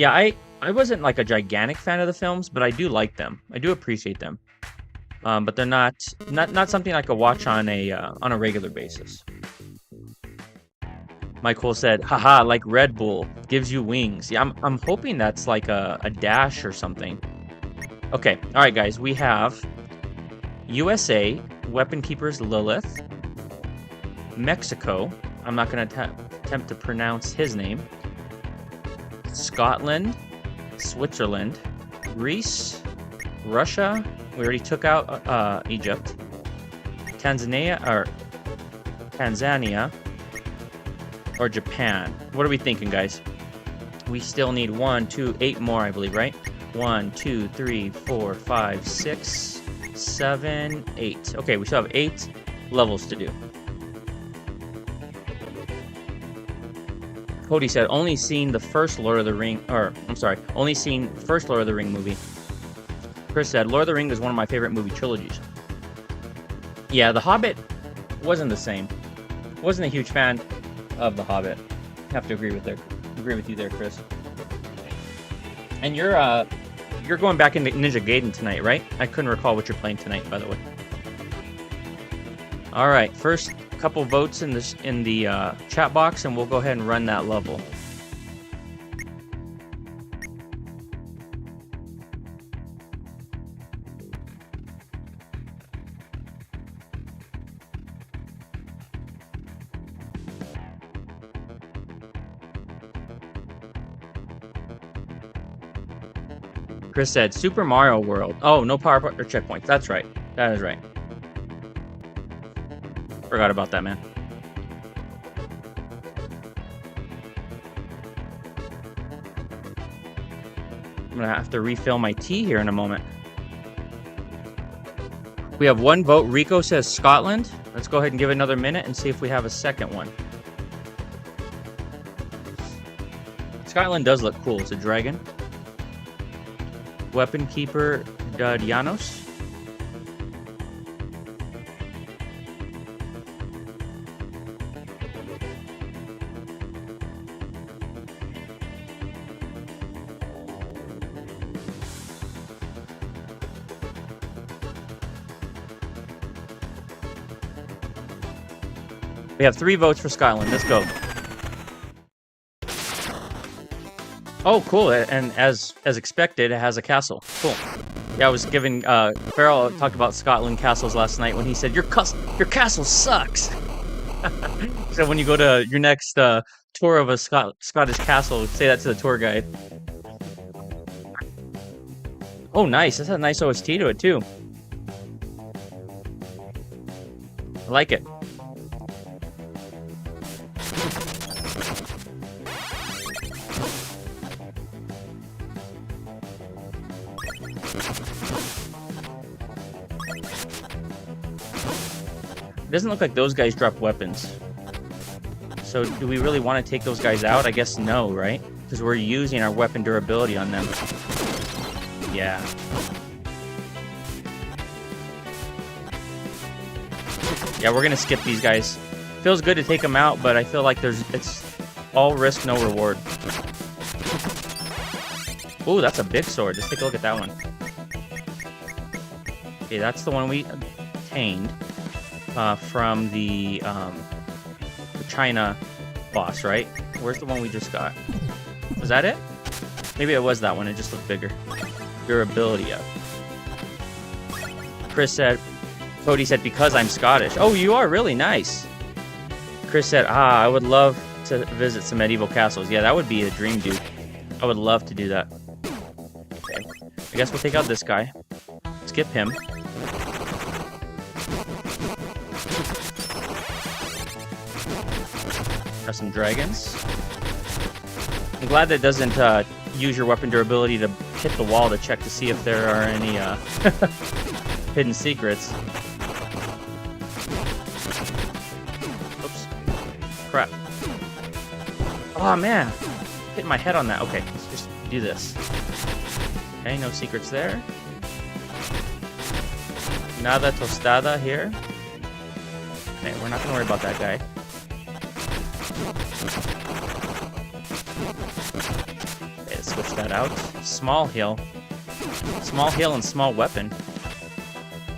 I wasn't like a gigantic fan of the films, but I do like them. I do appreciate them. But they're not something I could watch on a regular basis. Michael said, haha, like Red Bull, gives you wings. Yeah, I'm hoping that's like a dash or something. Okay, alright guys, we have USA, Weapon Keepers Lilith, Mexico, I'm not going to attempt to pronounce his name, Scotland, Switzerland, Greece, Russia, we already took out Egypt, Tanzania, or Japan. What are we thinking, guys? We still need 1, 2, 8 more, I believe, right? 1, 2, 3, 4, 5, 6, 7, 8. Okay, we still have 8 levels to do. Cody said, only seen the first Lord of the Ring, only seen first Lord of the Ring movie. Chris said, Lord of the Ring is one of my favorite movie trilogies. Yeah, The Hobbit wasn't the same. Wasn't a huge fan of The Hobbit. Have to agree with you there, Chris. And you're going back into Ninja Gaiden tonight, right? I couldn't recall what you're playing tonight, by the way. All right, first couple votes in the chat box, and we'll go ahead and run that level. Chris said, Super Mario World. Oh, no power or checkpoints. That's right. That is right. Forgot about that, man. I'm going to have to refill my tea here in a moment. We have 1 vote. Rico says Scotland. Let's go ahead and give it another minute and see if we have a second one. Scotland does look cool. It's a dragon. Weapon Keeper Dadianos. We have 3 votes for Scotland. Let's go. Oh, cool. And as expected, it has a castle. Cool. Yeah, I was giving Farrell talked about Scotland castles last night when he said your castle sucks. So when you go to your next tour of a Scottish castle, say that to the tour guide. Oh, nice. That's a nice OST to it too. I like it. It doesn't look like those guys drop weapons. So do we really want to take those guys out? I guess no, right? Because we're using our weapon durability on them. Yeah. Yeah, we're gonna skip these guys. Feels good to take them out, but I feel like it's all risk, no reward. Ooh, that's a big sword. Let's take a look at that one. Okay, that's the one we obtained from the China boss, right? Where's the one we just got? Was that it? Maybe it was that one. It just looked bigger. Durability up. Cody said, because I'm Scottish. Oh, you are really nice. Chris said, I would love to visit some medieval castles. Yeah, that would be a dream, dude. I would love to do that. Okay. I guess we'll take out this guy. Skip him. Got some dragons. I'm glad that doesn't use your weapon durability to hit the wall to check to see if there are any hidden secrets. Oops. Crap. Oh man. Hit my head on that. Okay, let's just do this. Okay, no secrets there. Nada tostada here. Okay, we're not gonna worry about that guy. Okay, let's switch that out. Small heal. Small heal and small weapon.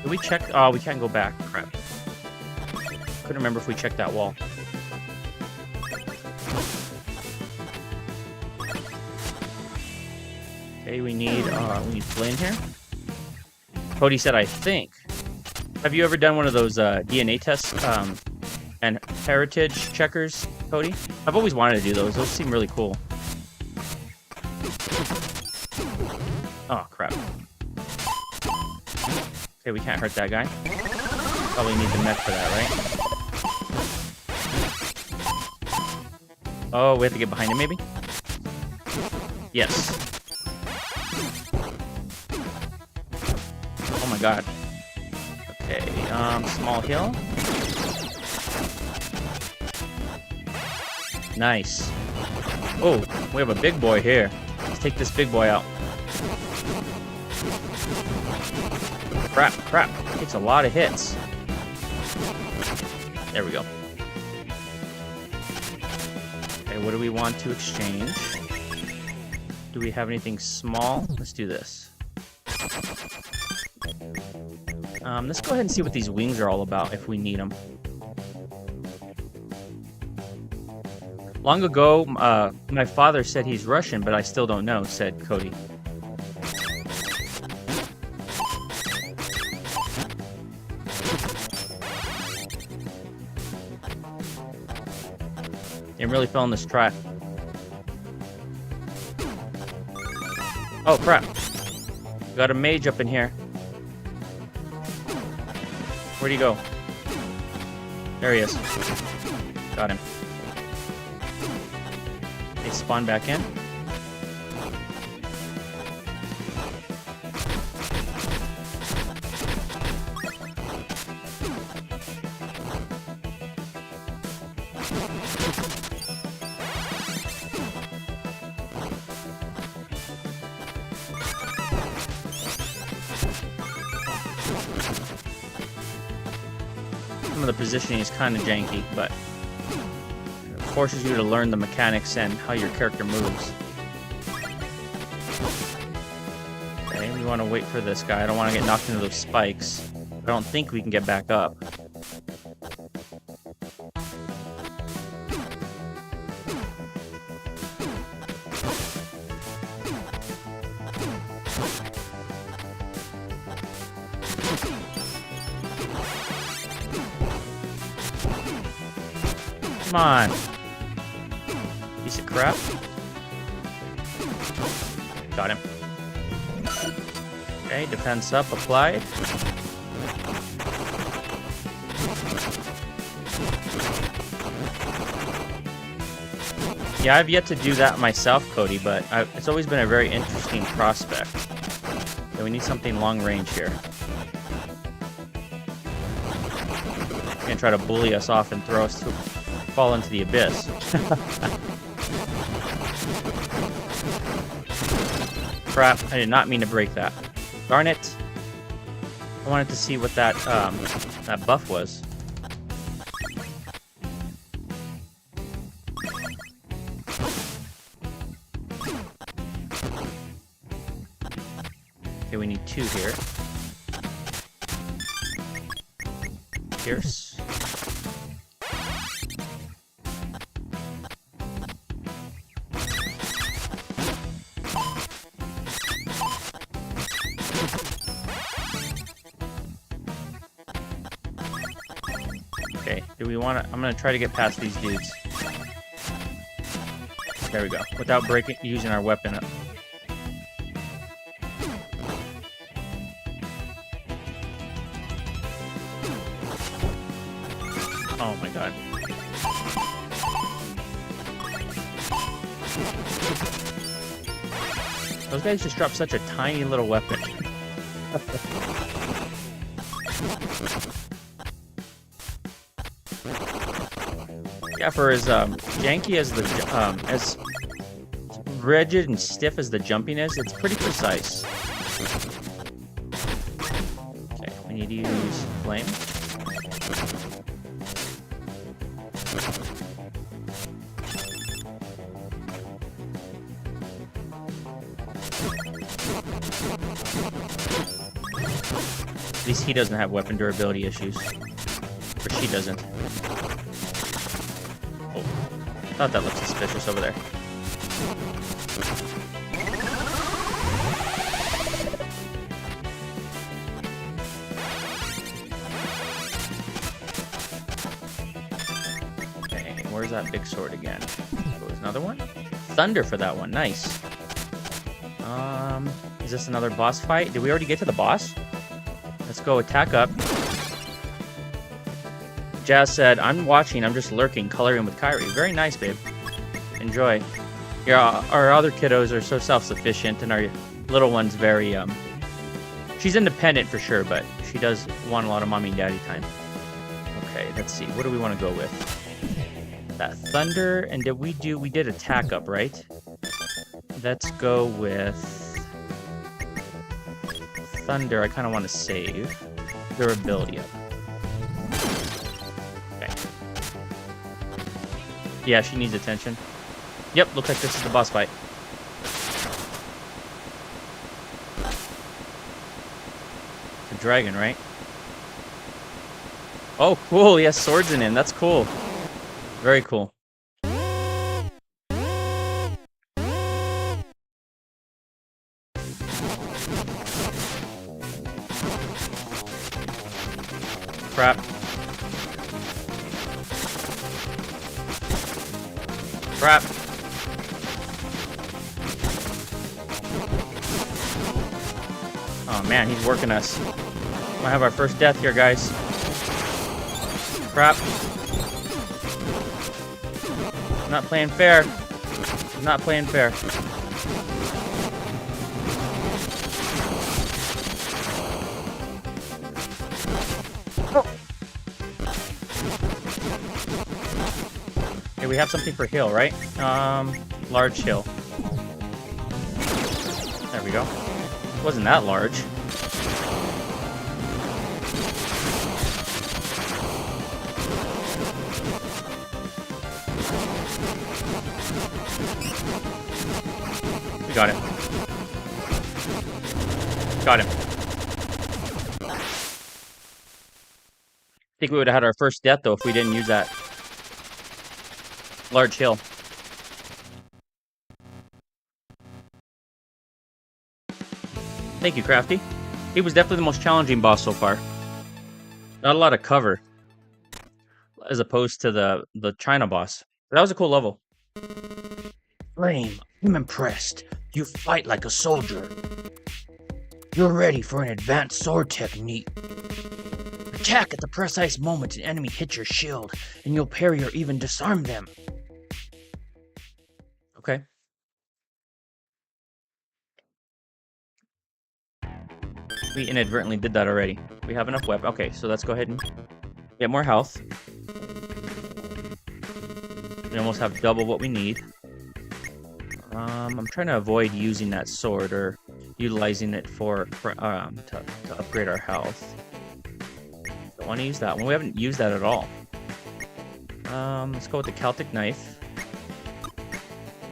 Did we check? Oh, we can't go back. Crap. Couldn't remember if we checked that wall. Okay, we need Flynn here. Cody said, I think. Have you ever done one of those DNA tests and heritage checkers, Cody? I've always wanted to do those. Those seem really cool. Oh, crap. Okay, we can't hurt that guy. Probably need the mech for that, right? Oh, we have to get behind him, maybe? Yes. Oh my god. Okay, small heal. Nice. Oh, we have a big boy here. Let's take this big boy out. Crap, crap. Takes a lot of hits. There we go. Okay, what do we want to exchange? Do we have anything small? Let's do this. Let's go ahead and see what these wings are all about if we need them. Long ago, my father said he's Russian, but I still don't know, said Cody. It really fell in this trap. Oh, crap. Got a mage up in here. Where'd he go? There he is. Got him. They spawn back in. Some of the positioning is kind of janky, but it forces you to learn the mechanics and how your character moves. Okay, we want to wait for this guy. I don't want to get knocked into those spikes. I don't think we can get back up. Come on. Piece of crap. Got him. Okay, defense up, applied. Yeah, I've yet to do that myself, Cody, but it's always been a very interesting prospect. So we need something long range here. And try to bully us off and throw us to fall into the abyss. Crap, I did not mean to break that. Darn it. I wanted to see what that that buff was. Okay, we need 2 here. Pierce. Okay, do we want to... I'm going to try to get past these dudes. There we go. Without using our weapon up. Oh my god. Those guys just dropped such a tiny little weapon. Yeah, for as janky as the as rigid and stiff as the jumping is, it's pretty precise. Okay, we need to use flame. At least he doesn't have weapon durability issues. Or she doesn't. Oh, I thought that looked suspicious over there. Okay, where's that big sword again? Oh, there's another one? Thunder for that one, nice. Is this another boss fight? Did we already get to the boss? Let's go attack up. Jazz said, I'm watching, I'm just lurking, coloring with Kyrie. Very nice, babe. Enjoy. Yeah, our other kiddos are so self-sufficient, and our little one's very, she's independent for sure, but she does want a lot of mommy and daddy time. Okay, let's see. What do we want to go with? That thunder, and we did attack up, right? Let's go with thunder. I kind of want to save durability up. Okay. Yeah, she needs attention. Yep, looks like this is the boss fight. The dragon, right? Oh, cool. He has swords in him. That's cool. Very cool. Crap. Crap. Oh man, he's working us. Might have our first death here, guys. Crap. Not playing fair. Not playing fair. Okay, we have something for heal, right? Large heal. There we go. It wasn't that large. We got him. Got him. I think we would have had our first death, though, if we didn't use that large hill. Thank you, Crafty. He was definitely the most challenging boss so far. Not a lot of cover. as opposed to the China boss. That was a cool level. Flame, I'm impressed. You fight like a soldier. You're ready for an advanced sword technique. Attack at the precise moment an enemy hits your shield, and you'll parry or even disarm them. Okay. We inadvertently did that already. We have enough weapon. Okay, so let's go ahead and get more health. We almost have double what we need. I'm trying to avoid using that sword or utilizing it to upgrade our health. Don't want to use that one. We haven't used that at all. Let's go with the Celtic knife.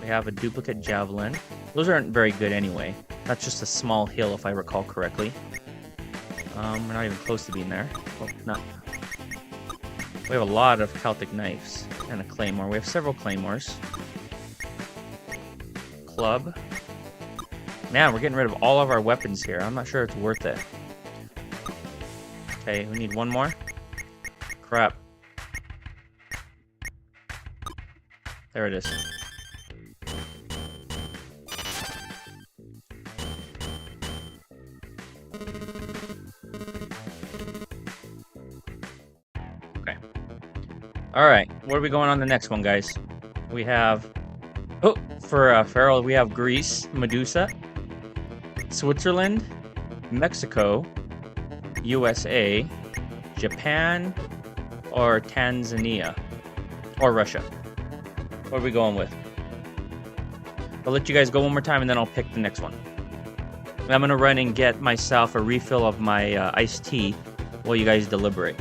We have a duplicate javelin. Those aren't very good anyway. That's just a small hill, if I recall correctly. We're not even close to being there. Oh, no. We have a lot of Celtic knives and a claymore. We have several claymores. Club. Man, we're getting rid of all of our weapons here. I'm not sure it's worth it. Okay, we need one more. Crap. There it is. Okay. Alright, what are we going on the next one, guys? We have... Oh, for Feral, we have Greece, Medusa, Switzerland, Mexico, USA, Japan, or Tanzania, or Russia. What are we going with? I'll let you guys go one more time and then I'll pick the next one. I'm gonna run and get myself a refill of my iced tea while you guys deliberate.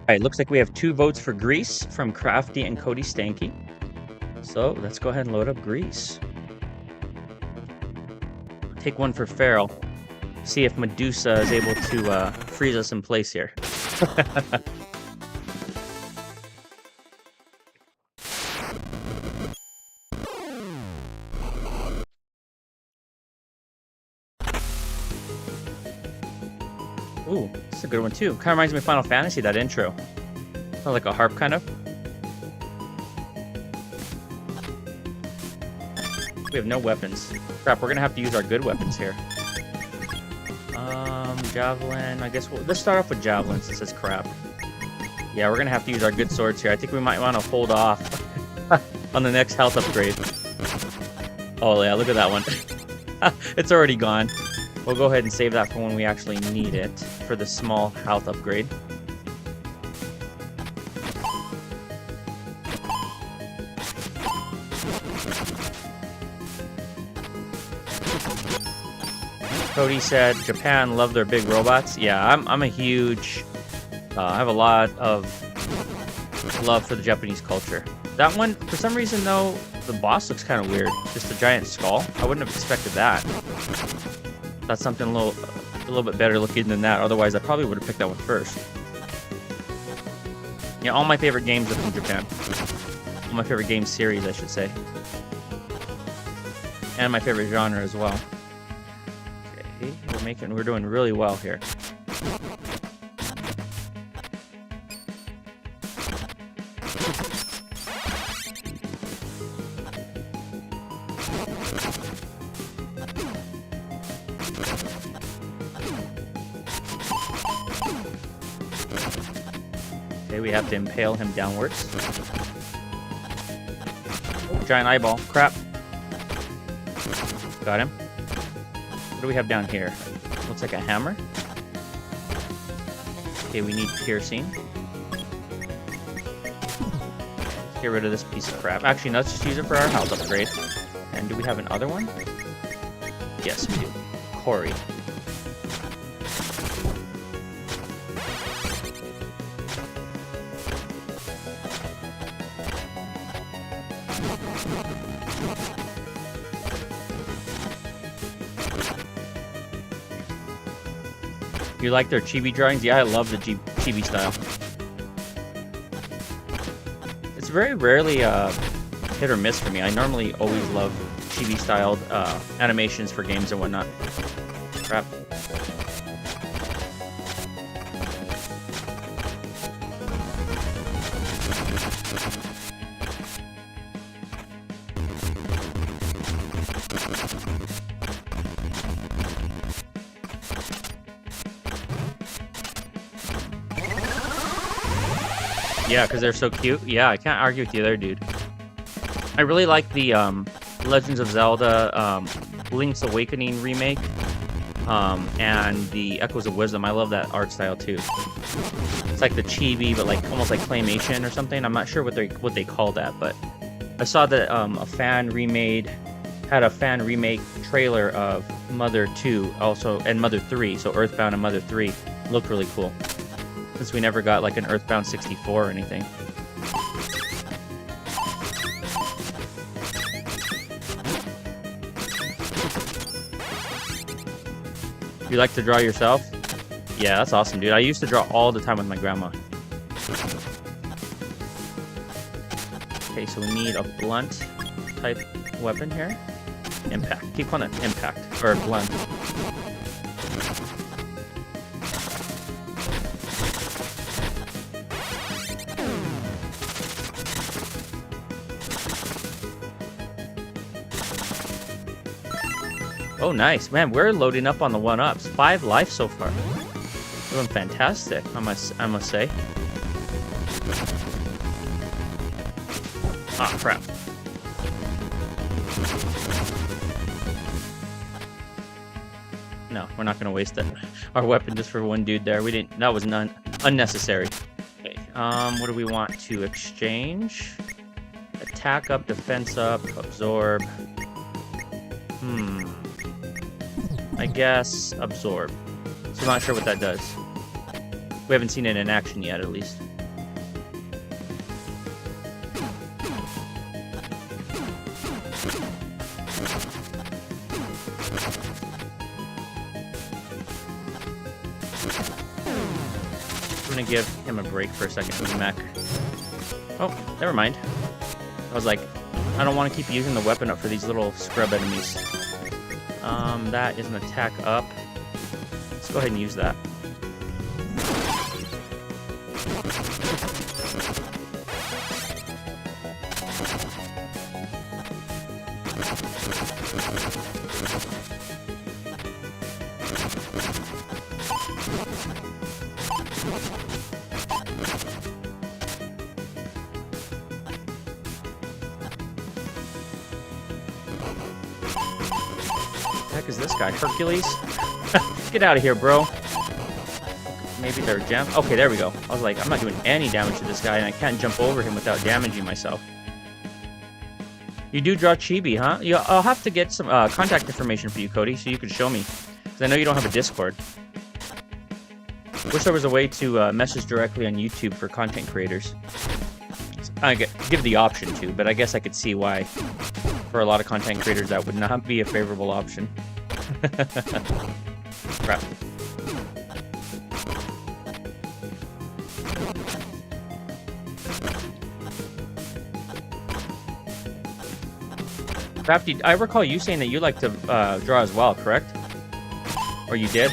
Alright, looks like we have 2 votes for Greece from Crafty and Cody Stanky. So let's go ahead and load up Greece. Take one for Feral. See if Medusa is able to freeze us in place here. Ooh, this is a good one too. Kind of reminds me of Final Fantasy, that intro. Sounds like a harp, kind of. We have no weapons. Crap, we're gonna have to use our good weapons here. Javelin. I guess let's start off with javelin since it's crap. Yeah, we're gonna have to use our good swords here. I think we might want to hold off on the next health upgrade. Oh yeah, look at that one. It's already gone. We'll go ahead and save that for when we actually need it for the small health upgrade. Cody said Japan love their big robots. Yeah, I'm a huge... I have a lot of love for the Japanese culture. That one, for some reason though, the boss looks kind of weird. Just a giant skull. I wouldn't have expected that. That's something a little bit better looking than that. Otherwise, I probably would have picked that one first. Yeah, all my favorite games are from Japan. All my favorite game series, I should say. And my favorite genre as well. Okay, we're doing really well here. Okay, we have to impale him downwards. Giant eyeball. Crap. Got him. What do we have down here? Looks like a hammer. Okay, we need piercing. Get rid of this piece of crap. Actually, no, let's just use it for our health upgrade. And do we have another one? Yes, we do. Corey. You like their chibi drawings? Yeah, I love the chibi style. It's very rarely hit or miss for me. I normally always love chibi styled animations for games and whatnot. Crap. Yeah, because they're so cute. Yeah, I can't argue with you there, dude. I really like the Legends of Zelda Link's Awakening remake and the Echoes of Wisdom. I love that art style too. It's like the chibi, but like almost like claymation or something. I'm not sure what they call that, but I saw that a fan had a fan remake trailer of Mother 2 also, and Mother 3, so Earthbound and Mother 3 looked really cool. Since we never got like an Earthbound 64 or anything. You like to draw yourself? Yeah, that's awesome, dude. I used to draw all the time with my grandma. Okay, so we need a blunt type weapon here. Impact. Keep on it. Impact. Or blunt. Oh, nice. Man, we're loading up on the 1-ups. 5 life so far. Doing fantastic, I must say. Ah, crap. No, we're not going to waste our weapon just for one dude there. That was unnecessary. Okay, what do we want to exchange? Attack up, defense up, absorb. I guess absorb. So I'm not sure what that does. We haven't seen it in action yet, at least. I'm gonna give him a break for a second with the mech. Oh, never mind. I was like, I don't want to keep using the weapon up for these little scrub enemies. That is an attack up. Let's go ahead and use that. Heck is this guy? Hercules? Get out of here, bro. Maybe they're gem. Okay, there we go. I was like, I'm not doing any damage to this guy, and I can't jump over him without damaging myself. You do draw chibi, huh? Yeah, I'll have to get some contact information for you, Cody, so you can show me. Because I know you don't have a Discord. Wish there was a way to message directly on YouTube for content creators. I give the option to, but I guess I could see why. For a lot of content creators, that would not be a favorable option. Crap. Crafty, I recall you saying that you like to draw as well, correct? Or you did?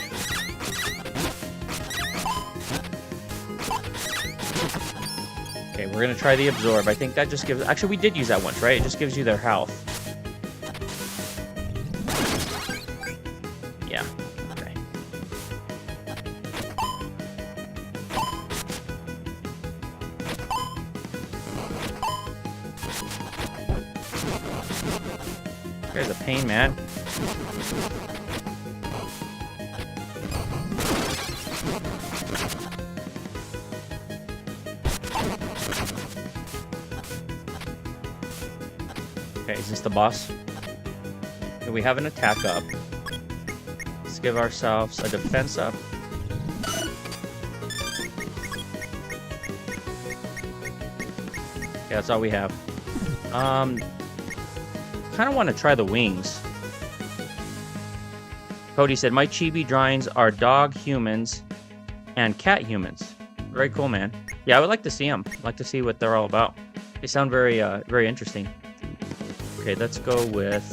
Okay, we're gonna try the absorb. I think that just gives... Actually, we did use that once, right? It just gives you their health. Yeah. Okay. There's a pain, man. Okay, is this the boss? Okay, we have an attack up. Let's give ourselves a defense up. Yeah, that's all we have. Kind of want to try the wings. Cody said, my chibi drawings are dog humans and cat humans. Very cool, man. Yeah, I would like to see them. I'd like to see what they're all about. They sound very, very interesting. Okay, let's go with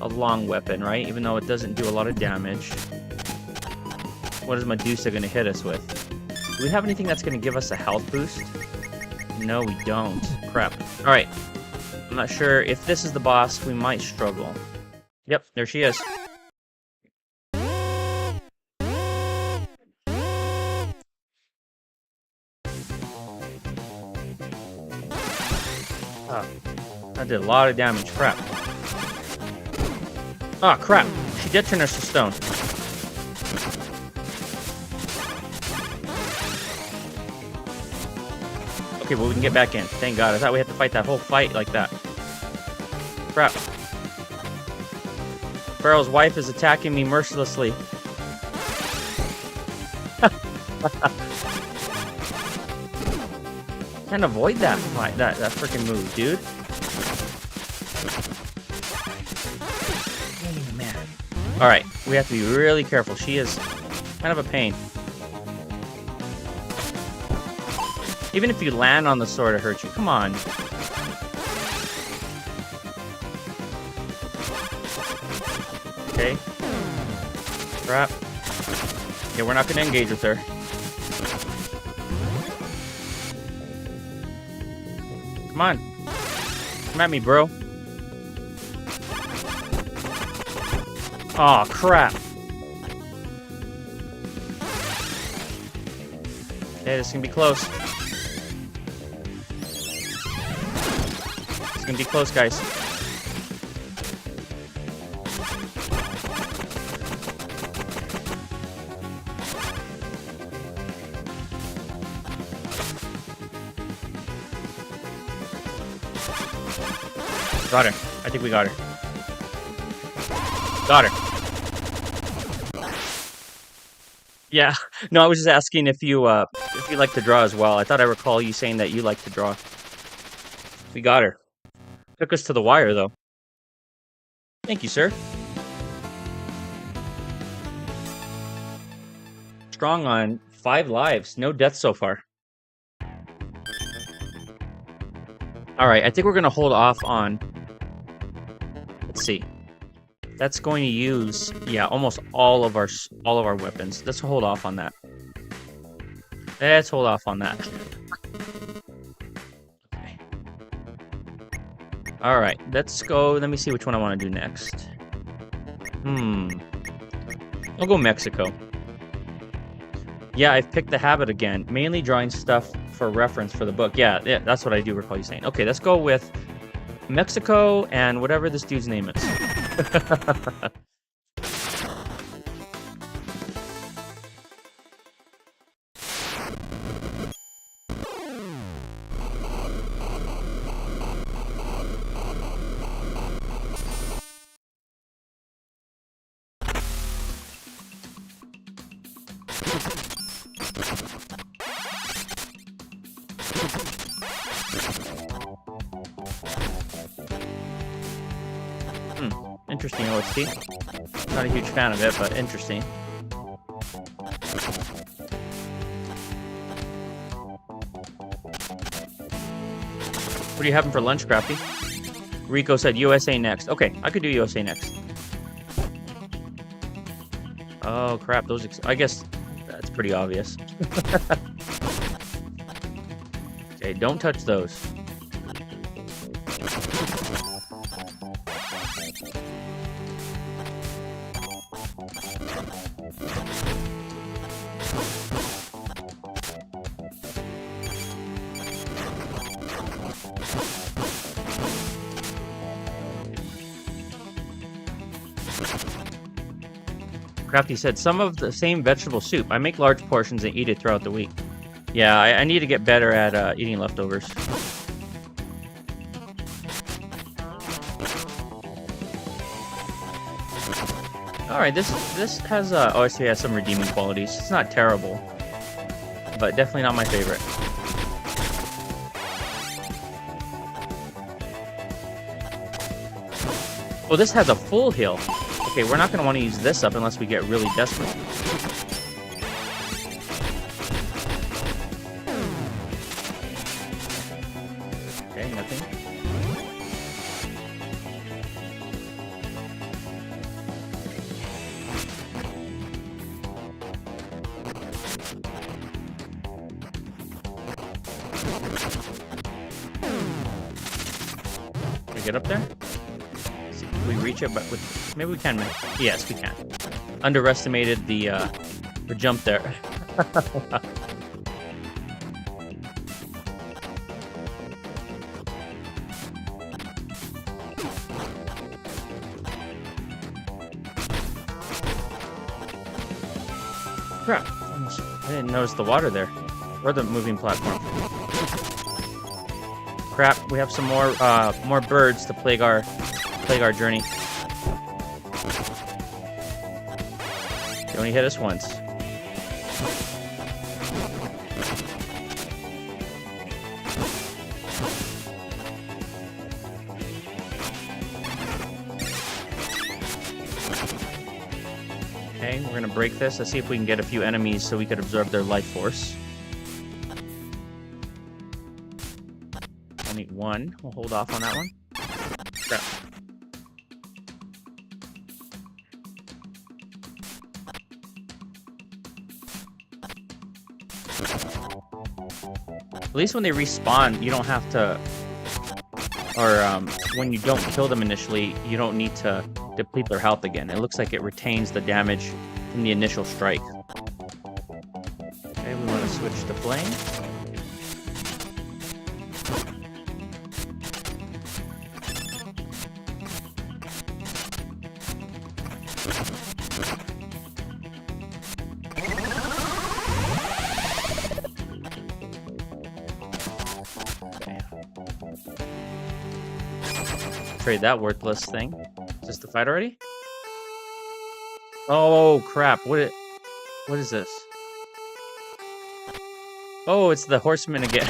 a long weapon, right? Even though it doesn't do a lot of damage. What is Medusa going to hit us with? Do we have anything that's going to give us a health boost? No, we don't. Crap. Alright. I'm not sure if this is the boss. We might struggle. Yep, there she is. Oh, that did a lot of damage. Crap. Oh, crap. She did turn us to stone. Okay, well, we can get back in. Thank God. I thought we had to fight that whole fight like that. Crap. Pharaoh's wife is attacking me mercilessly. Can't avoid that freaking move, dude. Oh, man. Alright, we have to be really careful. She is kind of a pain. Even if you land on the sword, it hurts you. Come on. Okay. Crap. Yeah, we're not going to engage with her. Come on. Come at me, bro. Aw, crap. Okay, this is going to be close. It's going to be close, guys. Got her. I think we got her. Got her. Yeah. No, I was just asking if you like to draw as well. I thought I recall you saying that you like to draw. We got her. Took us to the wire, though. Thank you, sir. Strong on 5 lives. No deaths so far. Alright, I think we're going to hold off on... Let's see. That's going to use, yeah, almost all of our weapons. Let's hold off on that. Let's hold off on that. Okay. Alright, let's go. Let me see which one I want to do next. I'll go Mexico. Yeah, I've picked the habit again. Mainly drawing stuff for reference for the book. Yeah, that's what I do recall you saying. Okay, let's go with Mexico and whatever this dude's name is. Interesting OST. Not a huge fan of it, but interesting. What are you having for lunch, Crafty? Rico said USA next. Okay, I could do USA next. Oh, crap. Those... I guess that's pretty obvious. Okay, don't touch those. Crafty said, some of the same vegetable soup. I make large portions and eat it throughout the week. Yeah, I need to get better at eating leftovers. Alright, this has, oh, I see it has some redeeming qualities. It's not terrible, but definitely not my favorite. Oh, this has a full heal. Okay, we're not going to want to use this up unless we get really desperate. Okay, nothing. Can we get up there? We reach it, but with, maybe we can. Yes, we can. Underestimated the jump there. Crap! I didn't notice the water there, or the moving platform. Crap! We have some more birds to plague our journey. They only hit us once. Okay, we're gonna break this. Let's see if we can get a few enemies so we could absorb their life force. Only one. We'll hold off on that one. Crap. At least when they respawn, you don't have to, or when you don't kill them initially, you don't need to deplete their health again. It looks like it retains the damage from the initial strike. Okay, we want to switch to flame. Trade that worthless thing. Is this the fight already? Oh crap! What is this? Oh, it's the horseman again.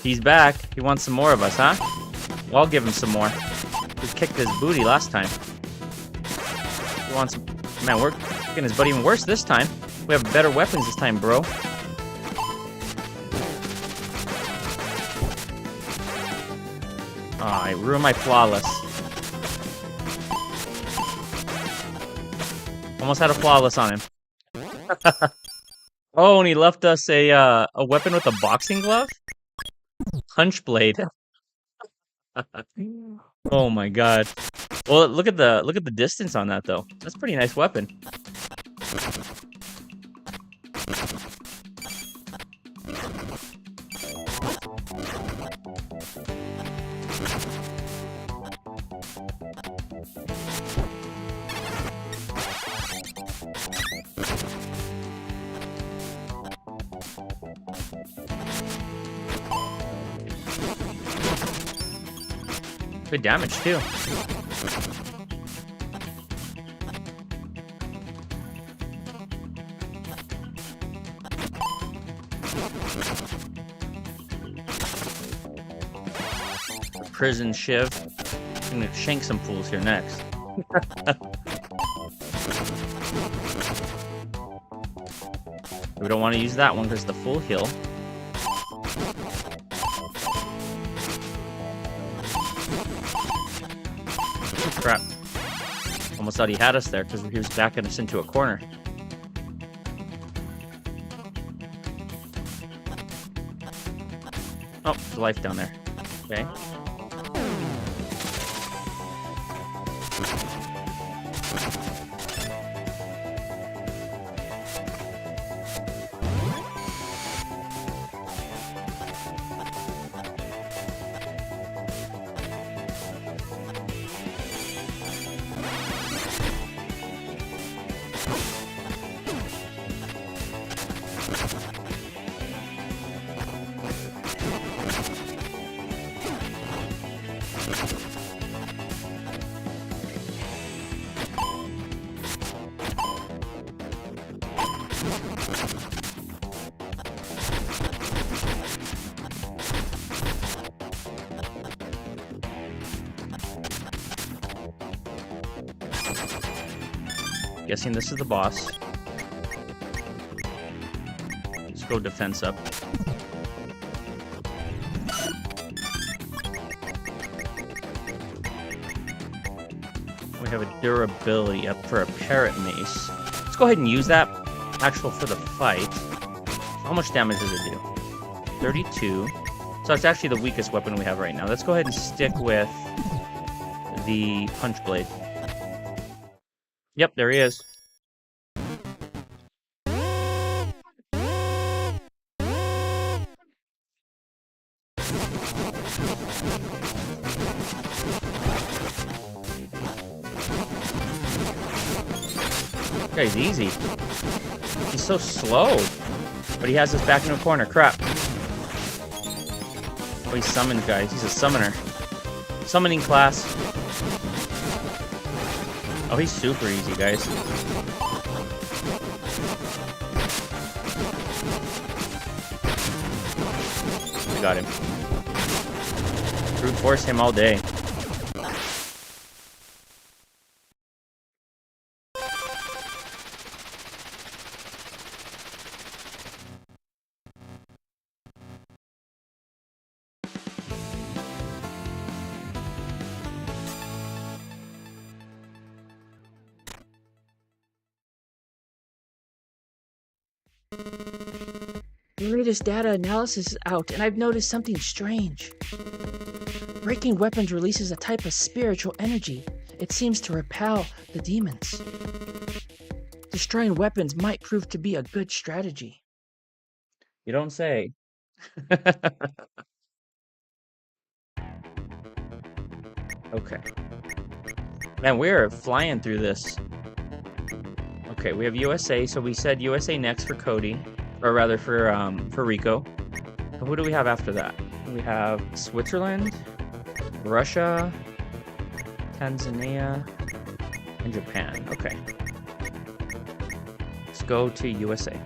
He's back. He wants some more of us, huh? Well, I'll give him some more. We kicked his booty last time. He wants some. Man, we're kicking his butt even worse this time. We have better weapons this time, bro. Oh, I ruined my flawless. Almost had a flawless on him. Oh, and he left us a weapon with a boxing glove? Punch blade. Oh my god. Well, look at the distance on that though. That's a pretty nice weapon. Good damage too. The prison shiv. I'm gonna shank some fools here next. We don't want to use that one because the full heal. Crap. Almost thought he had us there because he was backing us into a corner. Oh, there's life down there. Okay. Guessing this is the boss. Let's go defense up. We have a durability up for a parrot mace. Let's go ahead and use that for the fight. How much damage does it do? 32. So it's actually the weakest weapon we have right now. Let's go ahead and stick with the punch blade. Yep, there he is. Guy's easy. He's so slow. But he has us back in a corner. Crap. Oh, he's summoned, guys. He's a summoner. Summoning class. Oh, he's super easy, guys. We got him. Brute force him all day. The latest data analysis is out, and I've noticed something strange. Breaking weapons releases a type of spiritual energy. It seems to repel the demons. Destroying weapons might prove to be a good strategy. You don't say. Okay. Man, we're flying through this. Okay, we have USA, so we said USA next for Cody. Or rather for Rico. So who do we have after that? We have Switzerland, Russia, Tanzania, and Japan. Okay. Let's go to USA.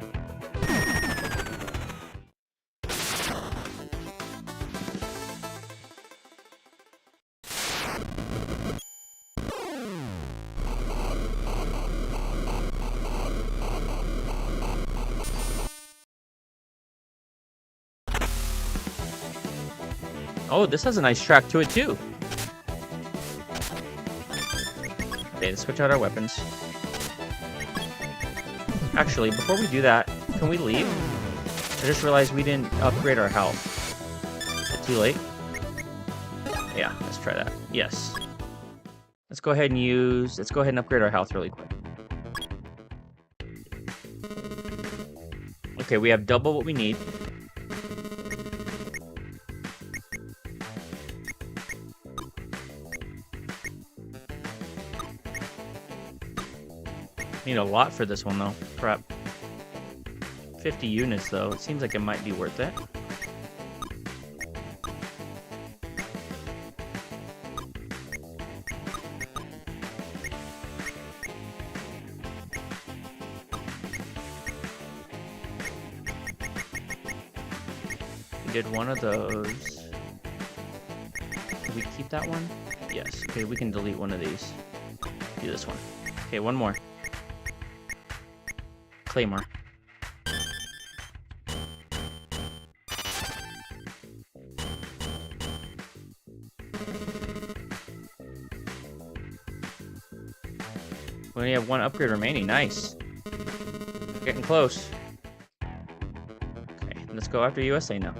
Oh, this has a nice track to it too. Okay, let's switch out our weapons. Actually, before we do that, can we leave? I just realized we didn't upgrade our health. Is it too late? Yeah, let's try that. Yes. Let's go ahead and upgrade our health really quick. Okay, we have double what we need. Need a lot for this one though. Crap. 50 units though. It seems like it might be worth it. We did one of those. Did we keep that one? Yes. Okay, we can delete one of these. Do this one. Okay, one more. Claymore. We only have one upgrade remaining. Nice. Getting close. Okay, let's go after USA now.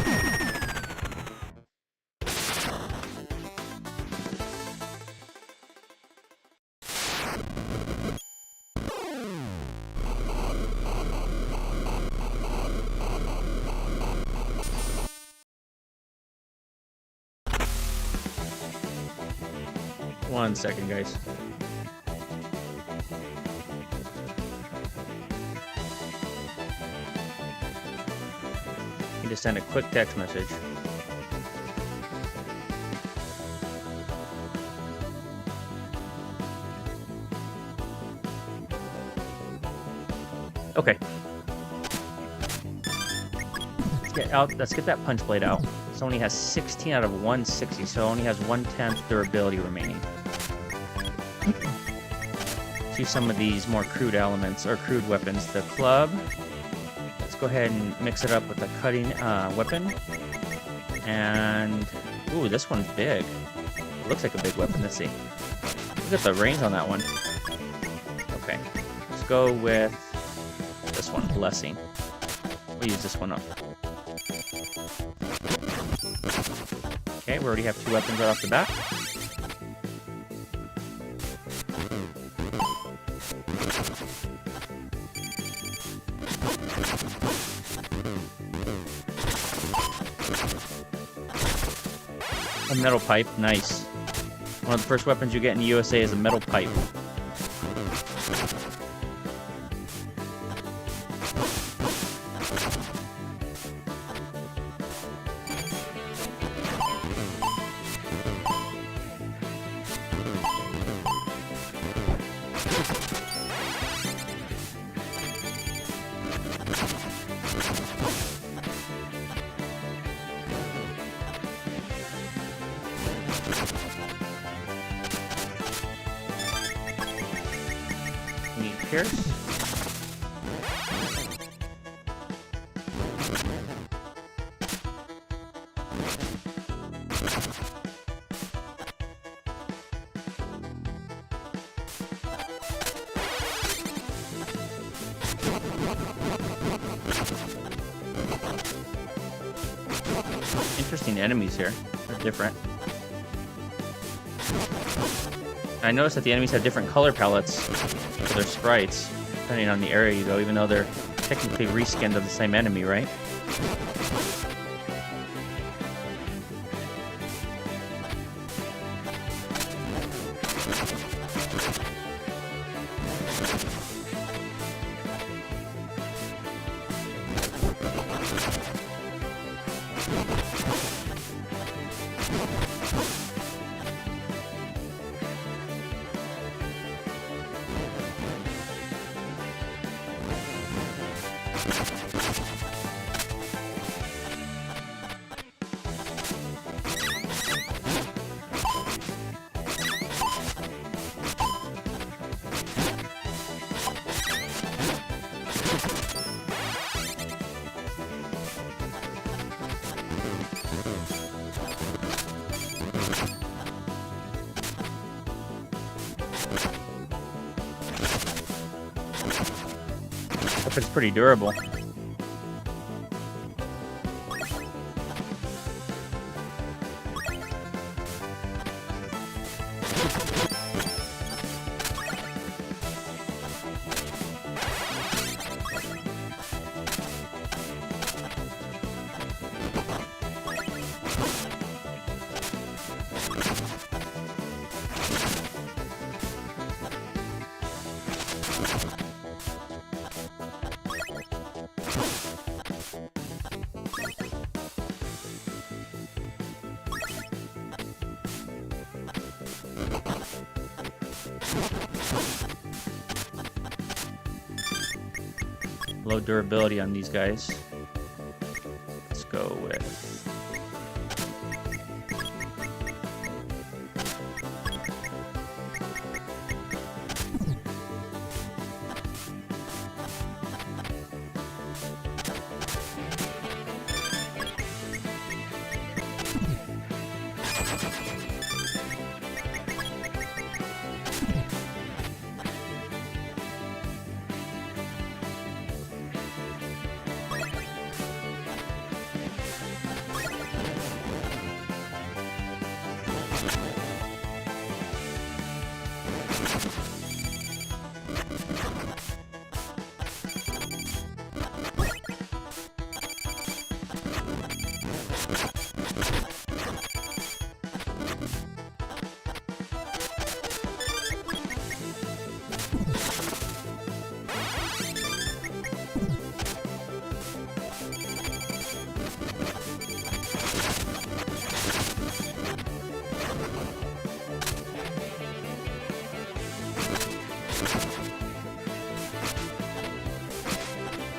One second, guys. Need to send a quick text message. Okay. Let's get that punch blade out. It only has 16 out of 160, so it only has 1/10 durability remaining. Let's use some of these more crude elements, or crude weapons. The club. Let's go ahead and mix it up with the cutting weapon. And, ooh, this one's big. It looks like a big weapon. Let's see. Look at the range on that one. Okay. Let's go with this one, Blessing. We'll use this one up. Okay, we already have 2 weapons right off the bat. A metal pipe, nice. One of the first weapons you get in the USA is a metal pipe. Need Pierce. Interesting enemies here. They're different. I noticed that the enemies have different color palettes for their sprites, depending on the area you go, even though they're technically reskinned of the same enemy, right? It's pretty durable. Low durability on these guys. Let's go with...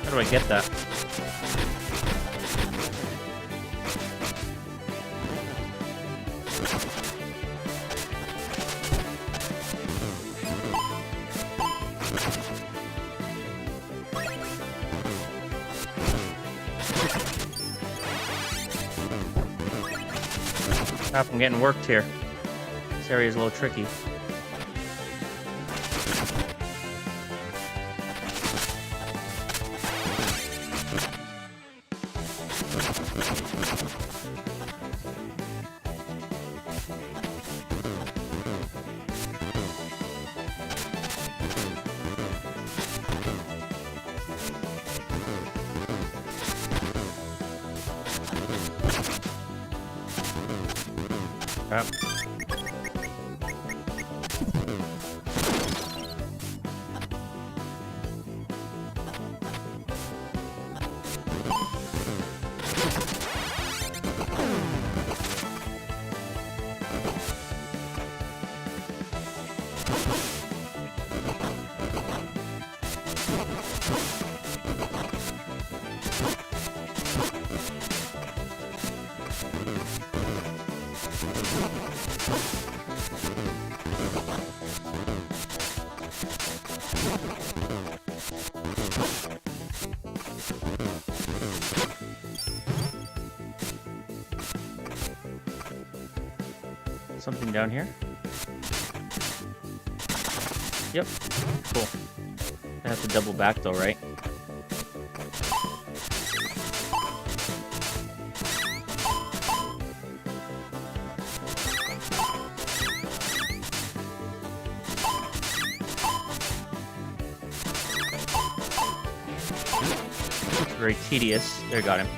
How do I get that? Crap, I'm getting worked here. This area is a little tricky. Crap. Something down here? Yep. Cool. I have to double back though, right? It's very tedious. There, got him.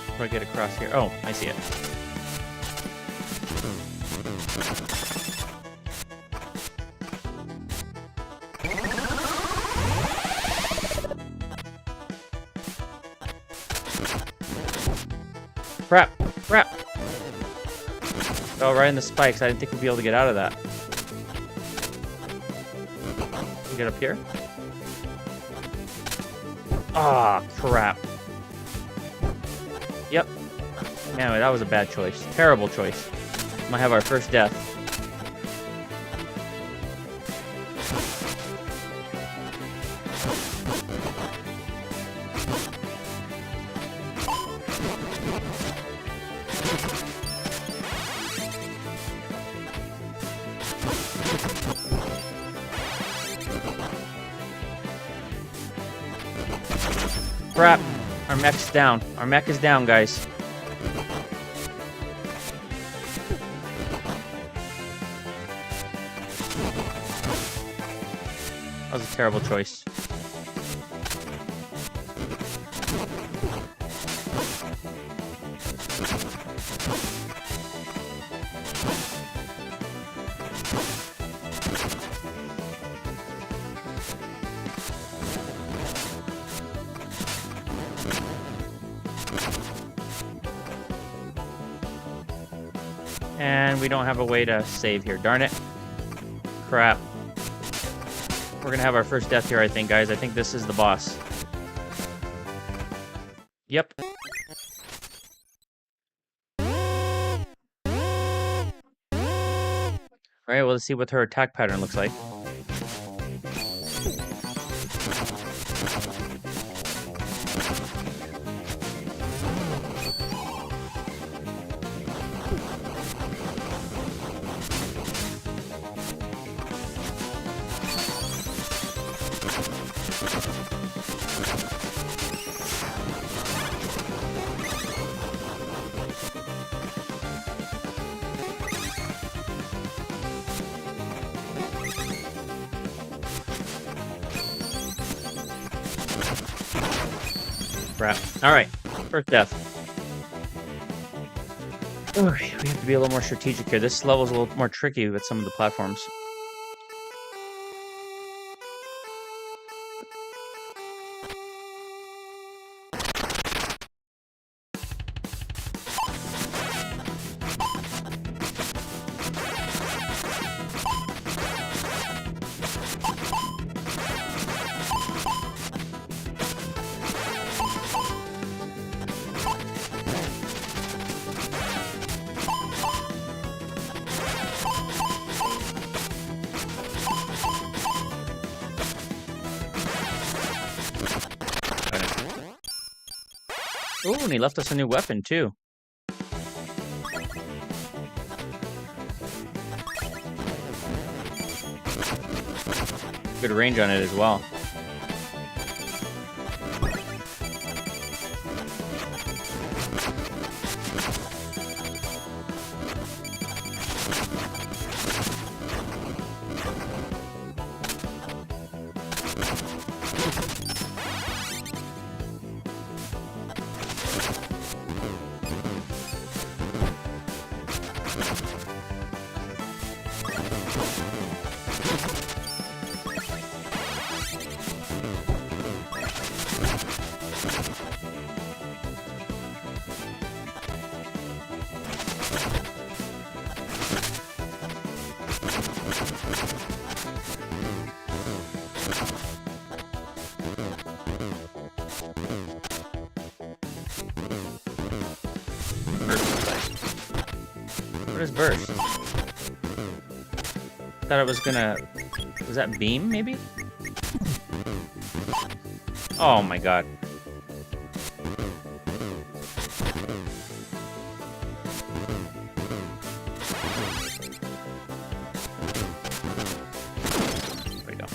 Before I get across here. Oh, I see it. Crap! Crap! Oh, right in the spikes. I didn't think we'd be able to get out of that. Can we get up here? Ah, crap. Yep. Man, that was a bad choice. Terrible choice. Might have our first death. Crap. Our mech's down. Our mech is down, guys. That was a terrible choice. And we don't have a way to save here. Darn it. Crap. We're gonna have our first death here, I think, guys. I think this is the boss. Yep. Alright, well, let's see what her attack pattern looks like. Crap. Alright, first death. Alright, we have to be a little more strategic here. This level's a little more tricky with some of the platforms. Oh, and he left us a new weapon, too. Good range on it as well. What is burst? Thought it was gonna... Was that beam, maybe? Oh my god. There we go.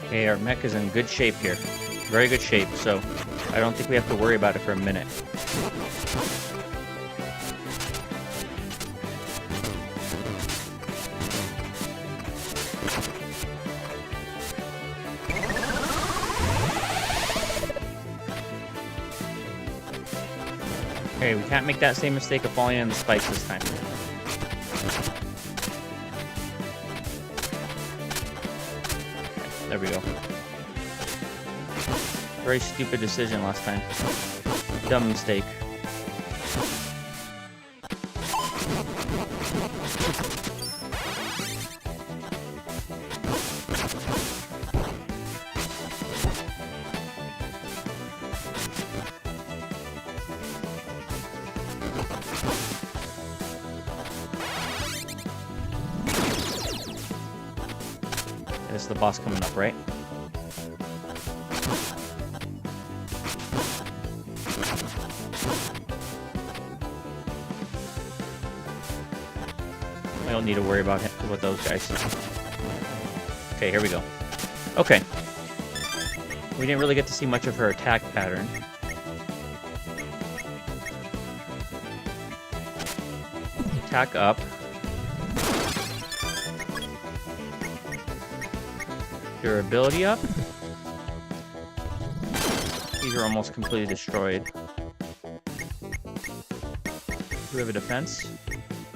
Okay, our mech is in good shape here. Very good shape, so I don't think we have to worry about it for a minute. Okay, we can't make that same mistake of falling in the spikes this time. There we go. Very stupid decision last time. Dumb mistake. This is the boss coming up, right? I don't need to worry about those guys. Okay, here we go. Okay. We didn't really get to see much of her attack pattern. Attack up. Durability up. These are almost completely destroyed. Do we have a defense?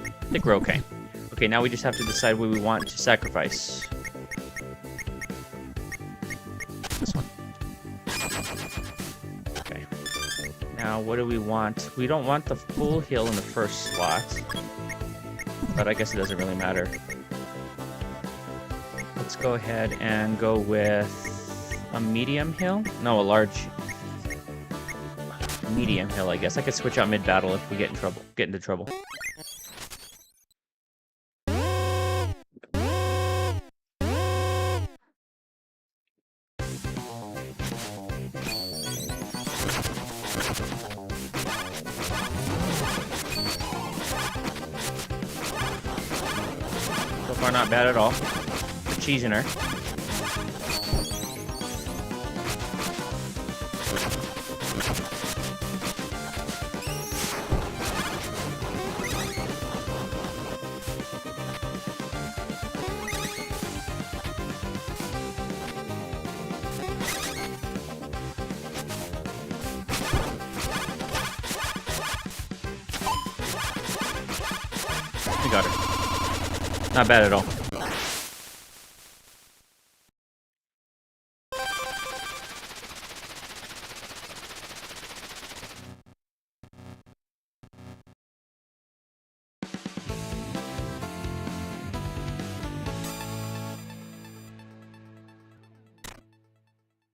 I think we're okay. Okay, now we just have to decide what we want to sacrifice. This one. Okay. Now, what do we want? We don't want the full heal in the first slot. But I guess it doesn't really matter. Let's go ahead and go with a medium heal. No, a large medium heal, I guess. I could switch out mid-battle if we get into trouble. So far, not bad at all. We're cheesing her. got her. Not bad at all.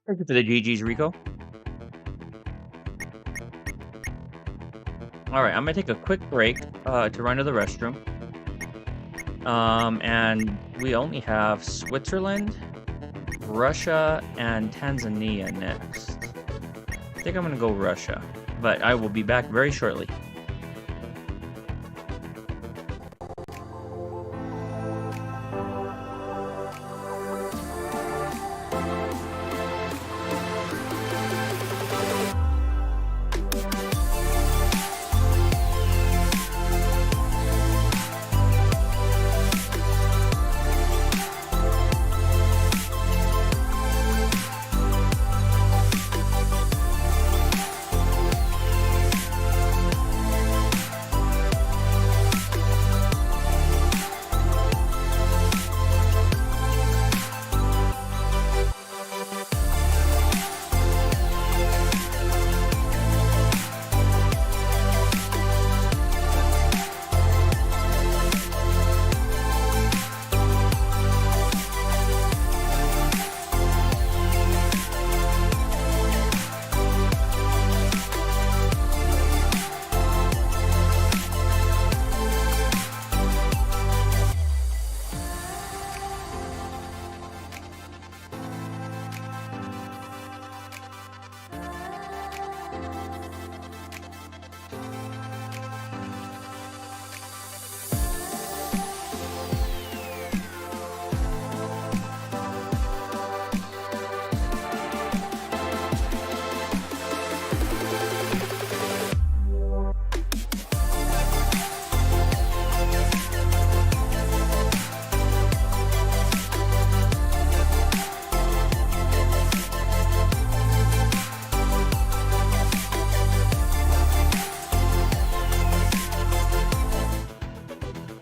Thank you for the GG's, Rico. Alright, I'm gonna take a quick break to run to the restroom. And we only have Switzerland, Russia, and Tanzania next. I think I'm gonna go Russia, but I will be back very shortly.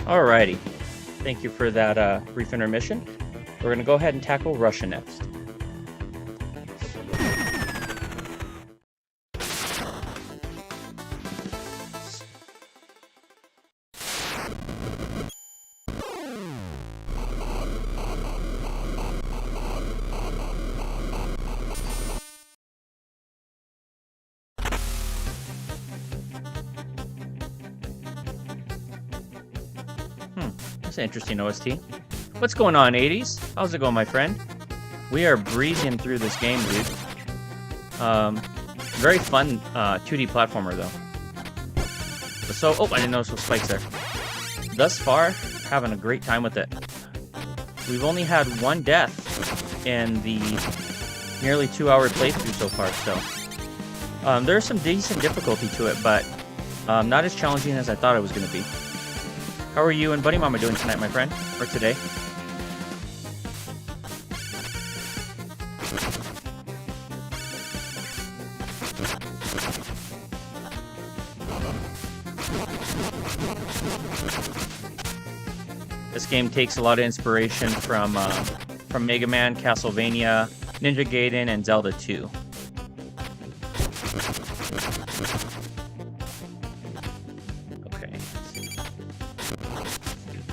Alrighty, thank you for that brief intermission. We're going to go ahead and tackle Russia next. That's an interesting OST. What's going on, 80s? How's it going, my friend? We are breezing through this game, dude. Very fun 2D platformer, though. So, oh, I didn't notice those spikes there. Thus far, having a great time with it. We've only had one death in the nearly 2-hour playthrough so far, so there's some decent difficulty to it, but not as challenging as I thought it was going to be. How are you and Buddy Mama doing tonight, my friend? Or today? This game takes a lot of inspiration from Mega Man, Castlevania, Ninja Gaiden, and Zelda 2.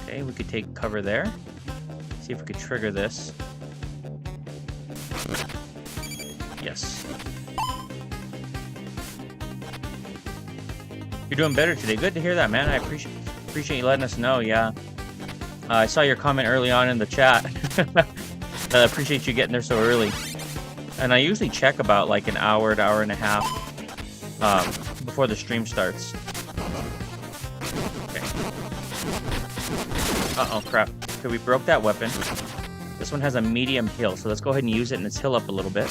Okay, we could take cover there. See if we could trigger this. Yes. You're doing better today. Good to hear that, man. I appreciate you letting us know. Yeah. I saw your comment early on in the chat. I appreciate you getting there so early. And I usually check about like an hour to hour and a half before the stream starts. Okay. Uh-oh, crap. Okay, we broke that weapon. This one has a medium heal, so let's go ahead and use it and let's heal up a little bit.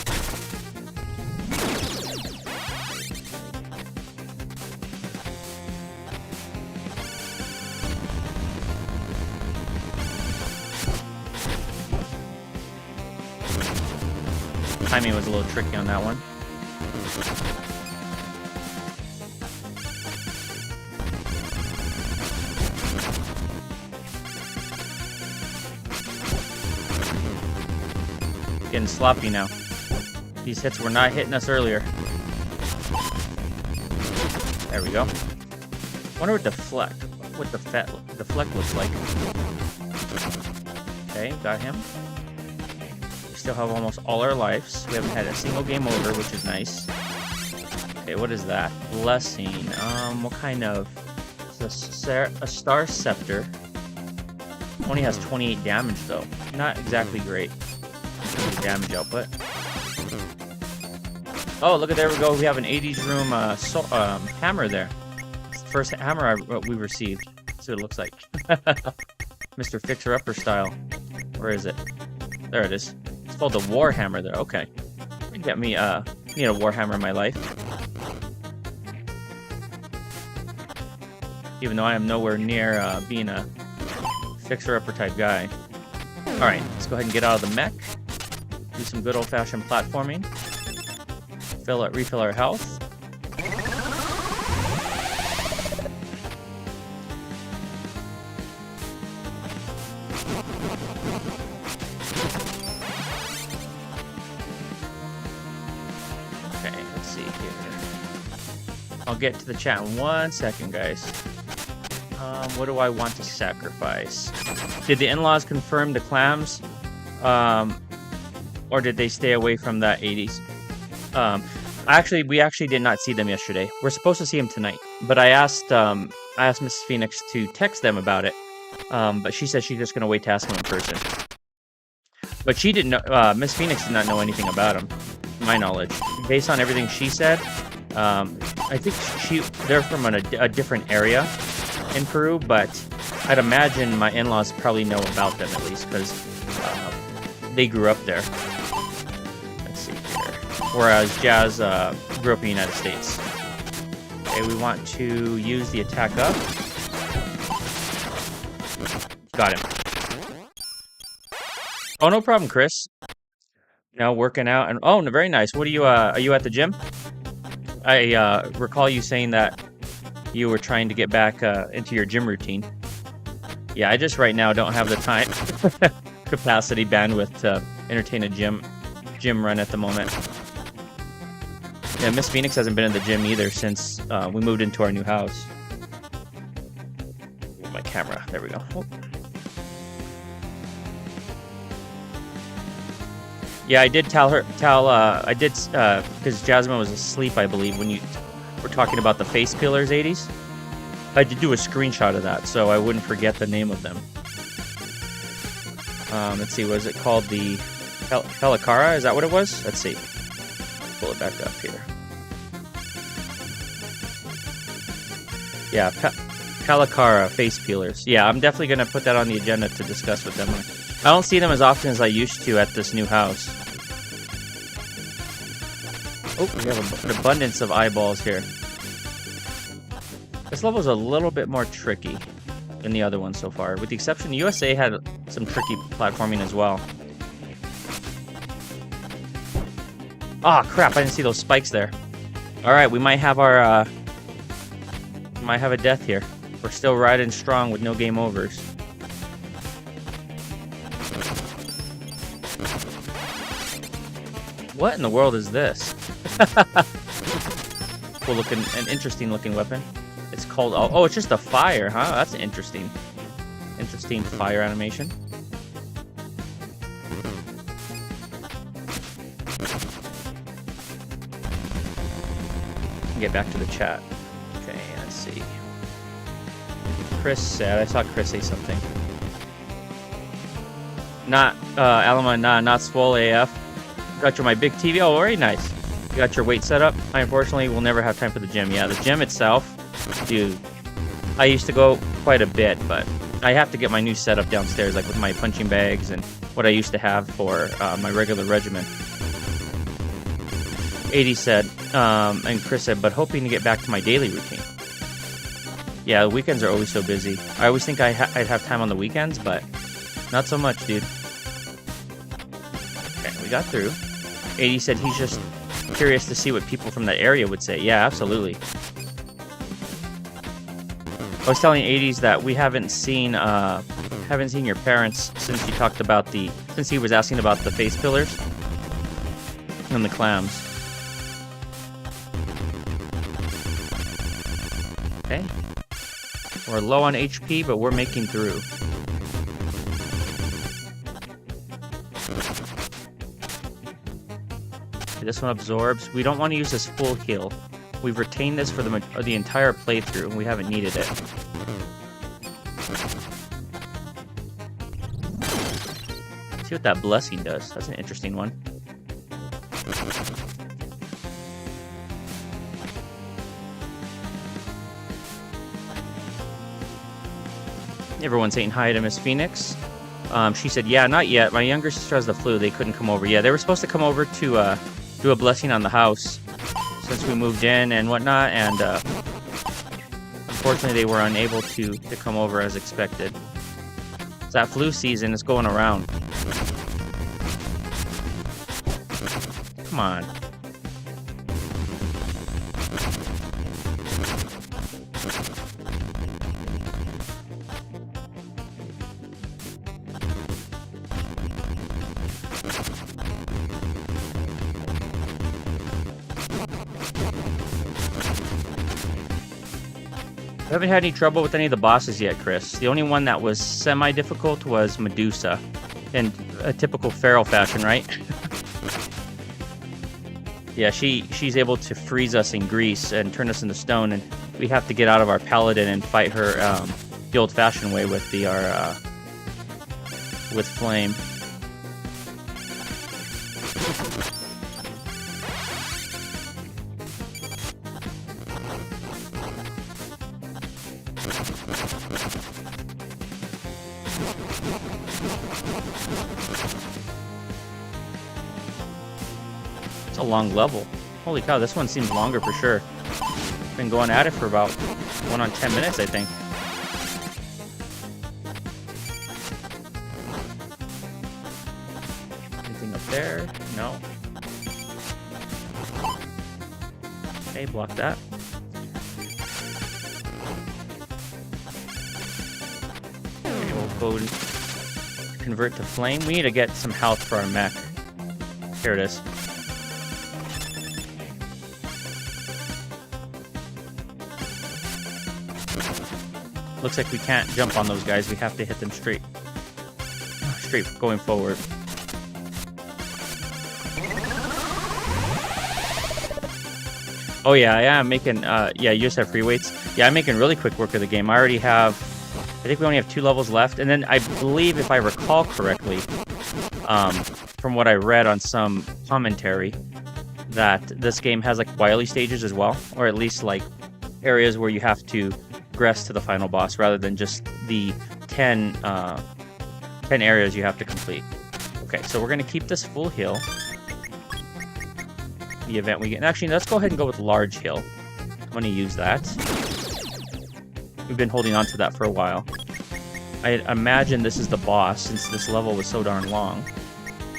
Timing was a little tricky on that one. getting sloppy now. These hits were not hitting us earlier. There we go. Wonder what the deflect looks like. Okay, got him. We still have almost all our lives. We haven't had a single game over, which is nice. Okay, what is that? Blessing. What kind of... It's a Star Scepter. Only has 28 damage, though. Not exactly great. Damage output. Oh, look at there we go. We have an 80s room hammer there. It's the first hammer we received. That's what it looks like. Mr. Fixer-Upper style. Where is it? There it is. It's called the War Hammer there. Okay. Get me need a War Hammer in my life. Even though I am nowhere near being a Fixer-Upper type guy. Alright, let's go ahead and get out of the mech. Do some good old-fashioned platforming. Refill our health. Okay, let's see here. I'll get to the chat in 1 second, guys. What do I want to sacrifice? Did the in-laws confirm the clams? Or did they stay away from that 80s? We actually did not see them yesterday. We're supposed to see them tonight, but I asked Mrs. Phoenix to text them about it. But she said she's just gonna wait to ask them in person. But she didn't know. Miss Phoenix did not know anything about them, to my knowledge. Based on everything she said, I think they're from a different area in Peru, but I'd imagine my in-laws probably know about them at least because they grew up there. Whereas Jazz grew up in the United States. Okay, we want to use the attack up. Got him. Oh, no problem, Chris. Now working out and oh, very nice. What are you at the gym? I recall you saying that you were trying to get back into your gym routine. Yeah, I just right now don't have the time, capacity, bandwidth to entertain a gym run at the moment. Yeah, Miss Phoenix hasn't been in the gym either since we moved into our new house. My camera, there we go. Oh. Yeah, I did because Jasmine was asleep, I believe, when you were talking about the face peelers 80s. I did do a screenshot of that, so I wouldn't forget the name of them. Let's see, was it called the Calacara? Is that what it was? Let's see. Pull it back up here. Yeah, Calacara face peelers. Yeah, I'm definitely going to put that on the agenda to discuss with them. I don't see them as often as I used to at this new house. Oh, we have an abundance of eyeballs here. This level is a little bit more tricky than the other one so far. With the exception, the USA had some tricky platforming as well. Ah, oh, crap, I didn't see those spikes there. Alright, we might have our, might have a death here. We're still riding strong with no game overs. What in the world is this? Cool looking, an interesting looking weapon. It's called, oh, it's just a fire, huh? That's interesting. Interesting fire animation. Get back to the chat. Okay, let's see. Chris said, I saw Chris say something. Not, Alama, nah, not swole AF. Got your my big TV. Oh, very nice. You got your weight set up. I unfortunately will never have time for the gym. Yeah, the gym itself, dude. I used to go quite a bit, but I have to get my new setup downstairs, like with my punching bags and what I used to have for my regular regimen. 80 said, and Chris said, but hoping to get back to my daily routine. Yeah, the weekends are always so busy. I always think I'd have time on the weekends, but not so much, dude. Okay, we got through. 80 said he's just curious to see what people from that area would say. Yeah, absolutely. I was telling 80s that we haven't seen your parents since you talked about since he was asking about the face pillars. And the clams. Okay. We're low on HP, but we're making through. This one absorbs. We don't want to use this full heal. We've retained this for the entire playthrough, and we haven't needed it. See what that blessing does. That's an interesting one. Everyone's saying hi to Miss Phoenix. She said, yeah, not yet. My younger sister has the flu. They couldn't come over. Yeah, they were supposed to come over to do a blessing on the house since we moved in and whatnot, and unfortunately they were unable to come over as expected. So that flu season is going around. Come on. I haven't had any trouble with any of the bosses yet, Chris. The only one that was semi-difficult was Medusa, in a typical feral fashion, right? Yeah, she's able to freeze us in grease and turn us into stone, and we have to get out of our paladin and fight her the old-fashioned way with with flame. It's a long level. Holy cow, this one seems longer for sure. Been going at it for about 1 on 10 minutes, I think. Anything up there? No. Okay, block that. Okay, we'll go and convert to flame. We need to get some health for our mech. Here it is. Looks like we can't jump on those guys. We have to hit them straight going forward. Oh yeah, I am making, yeah, you just have free weights. Yeah, I'm making really quick work of the game. I already have, I think we only have 2 levels left. And then I believe, if I recall correctly, from what I read on some commentary, that this game has like wily stages as well, or at least like areas where you have to progress to the final boss rather than just the 10 areas you have to complete. Okay, so we're going to keep this full heal. The event we get. Actually, let's go ahead and go with large heal. I'm going to use that. We've been holding on to that for a while. I imagine this is the boss since this level was so darn long.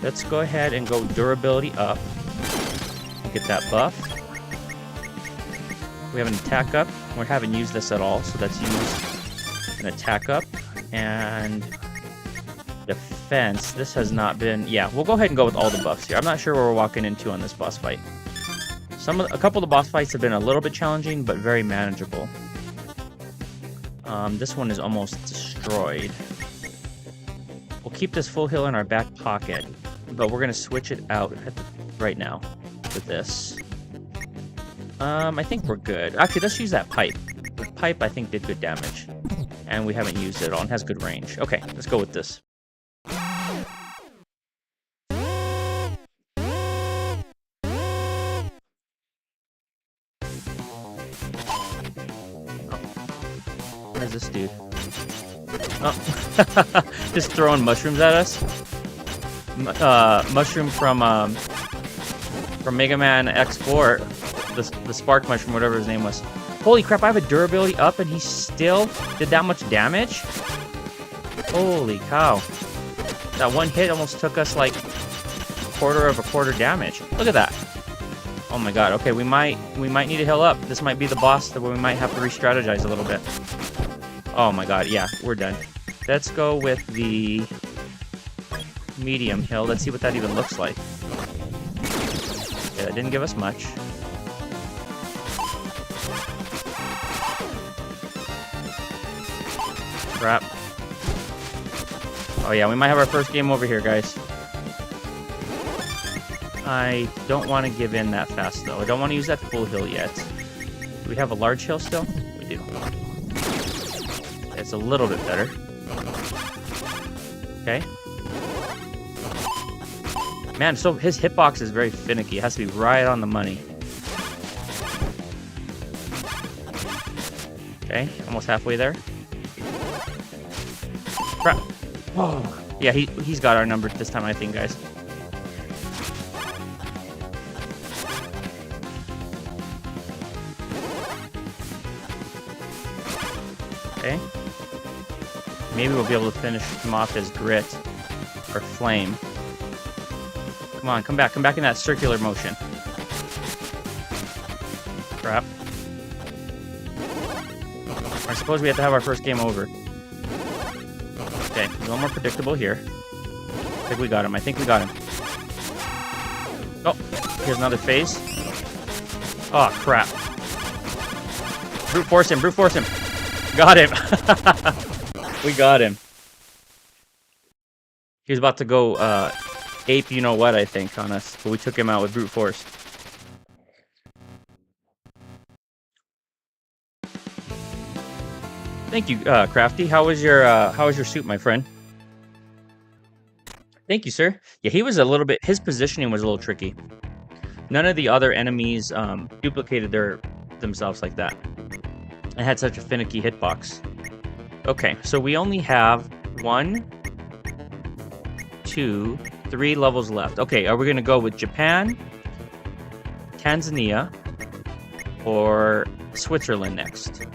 Let's go ahead and go durability up. Get that buff. We have an attack up. We haven't used this at all, so let's use an attack up. And defense. This has not been... Yeah, we'll go ahead and go with all the buffs here. I'm not sure where we're walking into on this boss fight. A couple of the boss fights have been a little bit challenging, but very manageable. This one is almost destroyed. We'll keep this full heal in our back pocket, but we're going to switch it out right now with this. I think we're good. Actually, let's use that pipe. The pipe, I think, did good damage. And we haven't used it at all. It has good range. Okay, let's go with this. What is this dude? Oh, just throwing mushrooms at us. Mushroom from Mega Man X4, the spark mushroom, whatever his name was. Holy crap! I have a durability up, and he still did that much damage. Holy cow! That one hit almost took us like a quarter damage. Look at that! Oh my god! Okay, we might need to heal up. This might be the boss where we might have to re-strategize a little bit. Oh my god! Yeah, we're done. Let's go with the medium heal. Let's see what that even looks like. didn't give us much. Crap. Oh yeah, we might have our first game over here, guys. I don't want to give in that fast, though. I don't want to use that full hill yet. Do we have a large hill still? We do. It's a little bit better. Okay. Man, so his hitbox is very finicky. It has to be right on the money. Okay, almost halfway there. Crap. Oh, yeah, he's got our number this time, I think, guys. Okay. Maybe we'll be able to finish him off as grit or flame. Come on, come back in that circular motion. Crap. I suppose we have to have our first game over. Okay, a little more predictable here. I think we got him. Oh, here's another phase. Oh, crap. Brute force him. Got him. We got him. He was about to go ape you know what, I think, on us, but we took him out with brute force. Thank you, Crafty. How was your suit, my friend? Thank you, sir. Yeah, he was a little bit. His positioning was a little tricky. None of the other enemies duplicated themselves like that. It had such a finicky hitbox. Okay, so we only have 1, 2, 3 levels left. Okay, are we gonna go with Japan, Tanzania, or Switzerland next?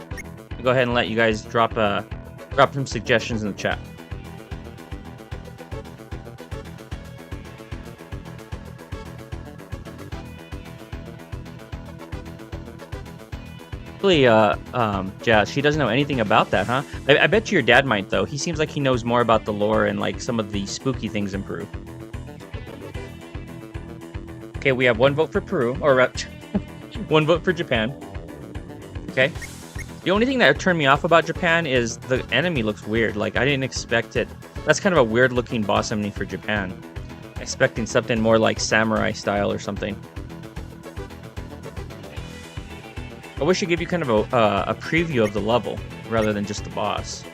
I'll go ahead and let you guys drop some suggestions in the chat. Really, Jazz, she doesn't know anything about that, huh? I bet you your dad might, though. He seems like he knows more about the lore and, like, some of the spooky things in Peru. Okay, we have 1 vote for Peru, or 1 vote for Japan. Okay. The only thing that turned me off about Japan is the enemy looks weird. Like, I didn't expect it. That's kind of a weird-looking boss enemy for Japan. Expecting something more like samurai style or something. I wish it gave you kind of a preview of the level rather than just the boss.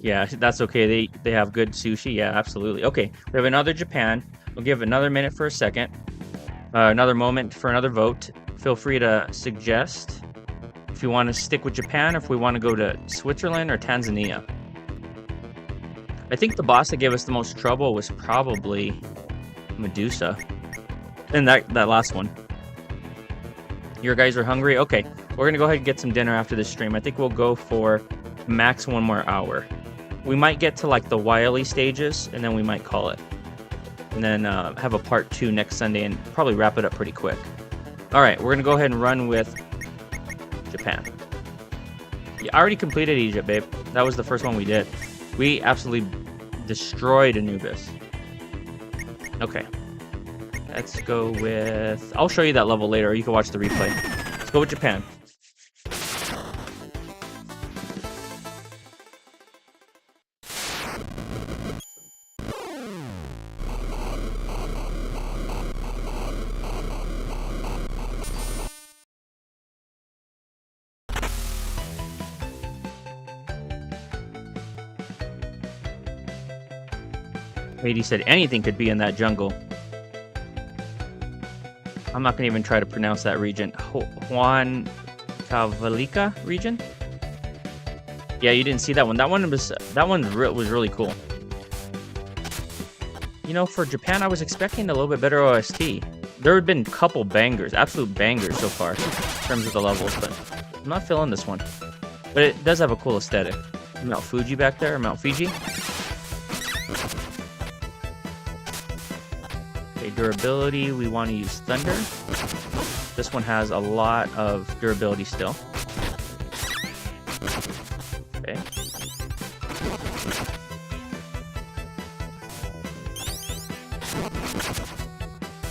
Yeah, that's okay. They have good sushi. Yeah, absolutely. Okay, we have another Japan. We'll give another minute for a second. Another moment for another vote. Feel free to suggest if you want to stick with Japan, or if we want to go to Switzerland or Tanzania. I think the boss that gave us the most trouble was probably Medusa. And that last one. Your guys are hungry? Okay, we're going to go ahead and get some dinner after this stream. I think we'll go for max 1 more hour. We might get to like the wily stages, and then we might call it. And then have a part 2 next Sunday and probably wrap it up pretty quick. Alright, we're going to go ahead and run with Japan. Yeah, I already completed Egypt, babe. That was the first one we did. We absolutely destroyed Anubis. Okay. Let's go with... I'll show you that level later, or you can watch the replay. Let's go with Japan. He said anything could be in that jungle. I'm not going to even try to pronounce that region. Juan Cavalica region? Yeah, you didn't see that one. That one was really cool. You know, for Japan, I was expecting a little bit better OST. There had been a couple bangers, absolute bangers so far in terms of the levels, but I'm not feeling this one. But it does have a cool aesthetic. Mount Fuji back there, Mount Fiji. Durability, we want to use Thunder. This one has a lot of durability still. Okay.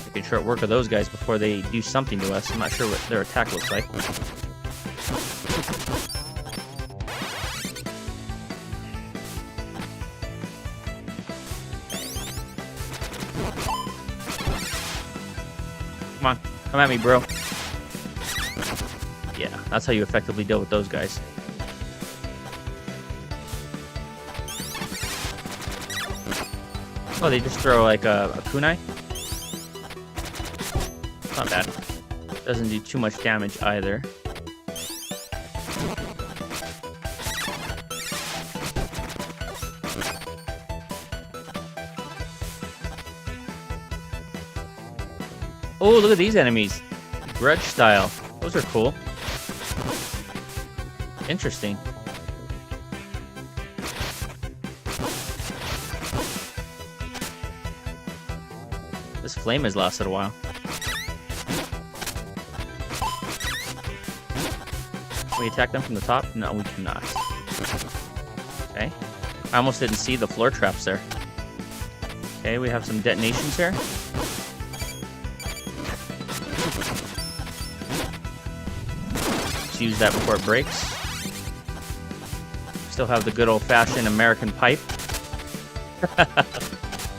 Making short work of those guys before they do something to us. I'm not sure what their attack looks like. Come on, come at me, bro. Yeah, that's how you effectively deal with those guys. Oh, they just throw like a kunai? Not bad. Doesn't do too much damage either. Oh, look at these enemies. Grudge style. Those are cool. Interesting. This flame has lasted a while. Can we attack them from the top? No, we cannot. Okay. I almost didn't see the floor traps there. Okay, we have some detonations here. Use that before it breaks. Still have the good old-fashioned American pipe.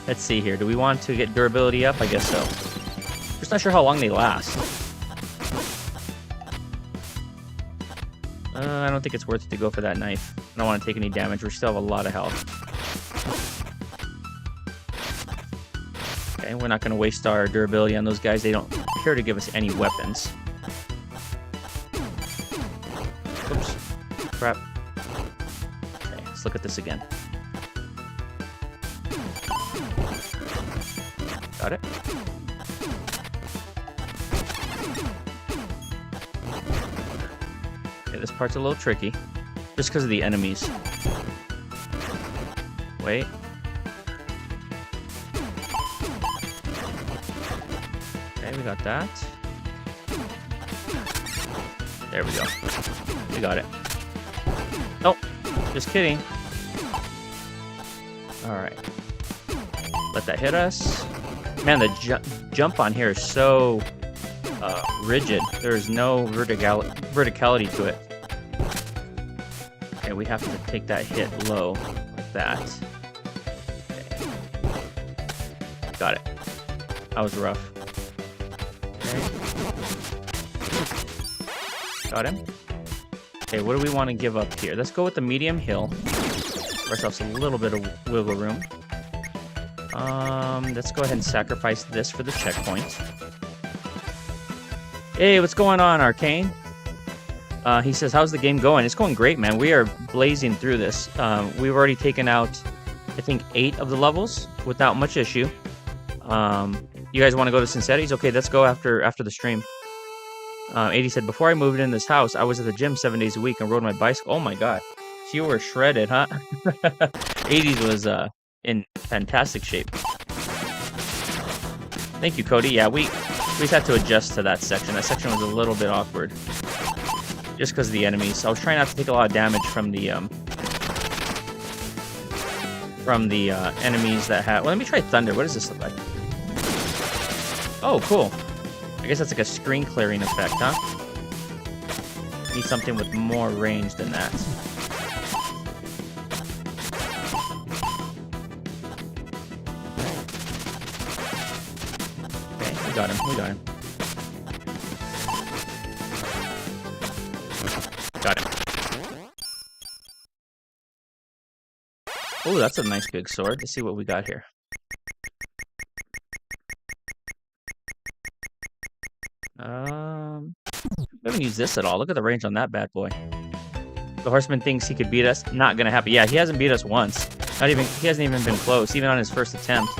Let's see here. Do we want to get durability up? I guess so. Just not sure how long they last. I don't think it's worth it to go for that knife. I don't want to take any damage. We still have a lot of health. Okay, we're not going to waste our durability on those guys. They don't appear to give us any weapons. Oops. Crap. Okay, let's look at this again. Got it. Okay, this part's a little tricky. Just because of the enemies. Wait. Okay, we got that. There we go. We got it. Nope. Just kidding. Alright. Let that hit us. Man, the jump on here is so rigid. There's no verticality to it. Okay, we have to take that hit low like that. Okay. Got it. That was rough. Okay. Got him. Okay, what do we want to give up here? Let's go with the medium hill. Give ourselves a little bit of wiggle room. Let's go ahead and sacrifice this for the checkpoint. Hey, what's going on, Arcane? He says, how's the game going? It's going great, man. We are blazing through this. We've already taken out, I think, 8 of the levels without much issue. You guys want to go to Cincinnati's? Okay, let's go after the stream. 80 said, before I moved in this house, I was at the gym 7 days a week and rode my bicycle. Oh my god. So you were shredded, huh? 80s was in fantastic shape. Thank you, Cody. Yeah, we just had to adjust to that section. That section was a little bit awkward. Just because of the enemies. I was trying not to take a lot of damage from the enemies that have... Well, let me try Thunder. What does this look like? Oh, cool. I guess that's like a screen clearing effect, huh? Need something with more range than that. Okay, we got him. We got him. Got him. Oh, that's a nice big sword. Let's see what we got here. We haven't used this at all. Look at the range on that bad boy. The horseman thinks he could beat us. Not gonna happen. Yeah, he hasn't beat us once. He hasn't even been close, even on his first attempt.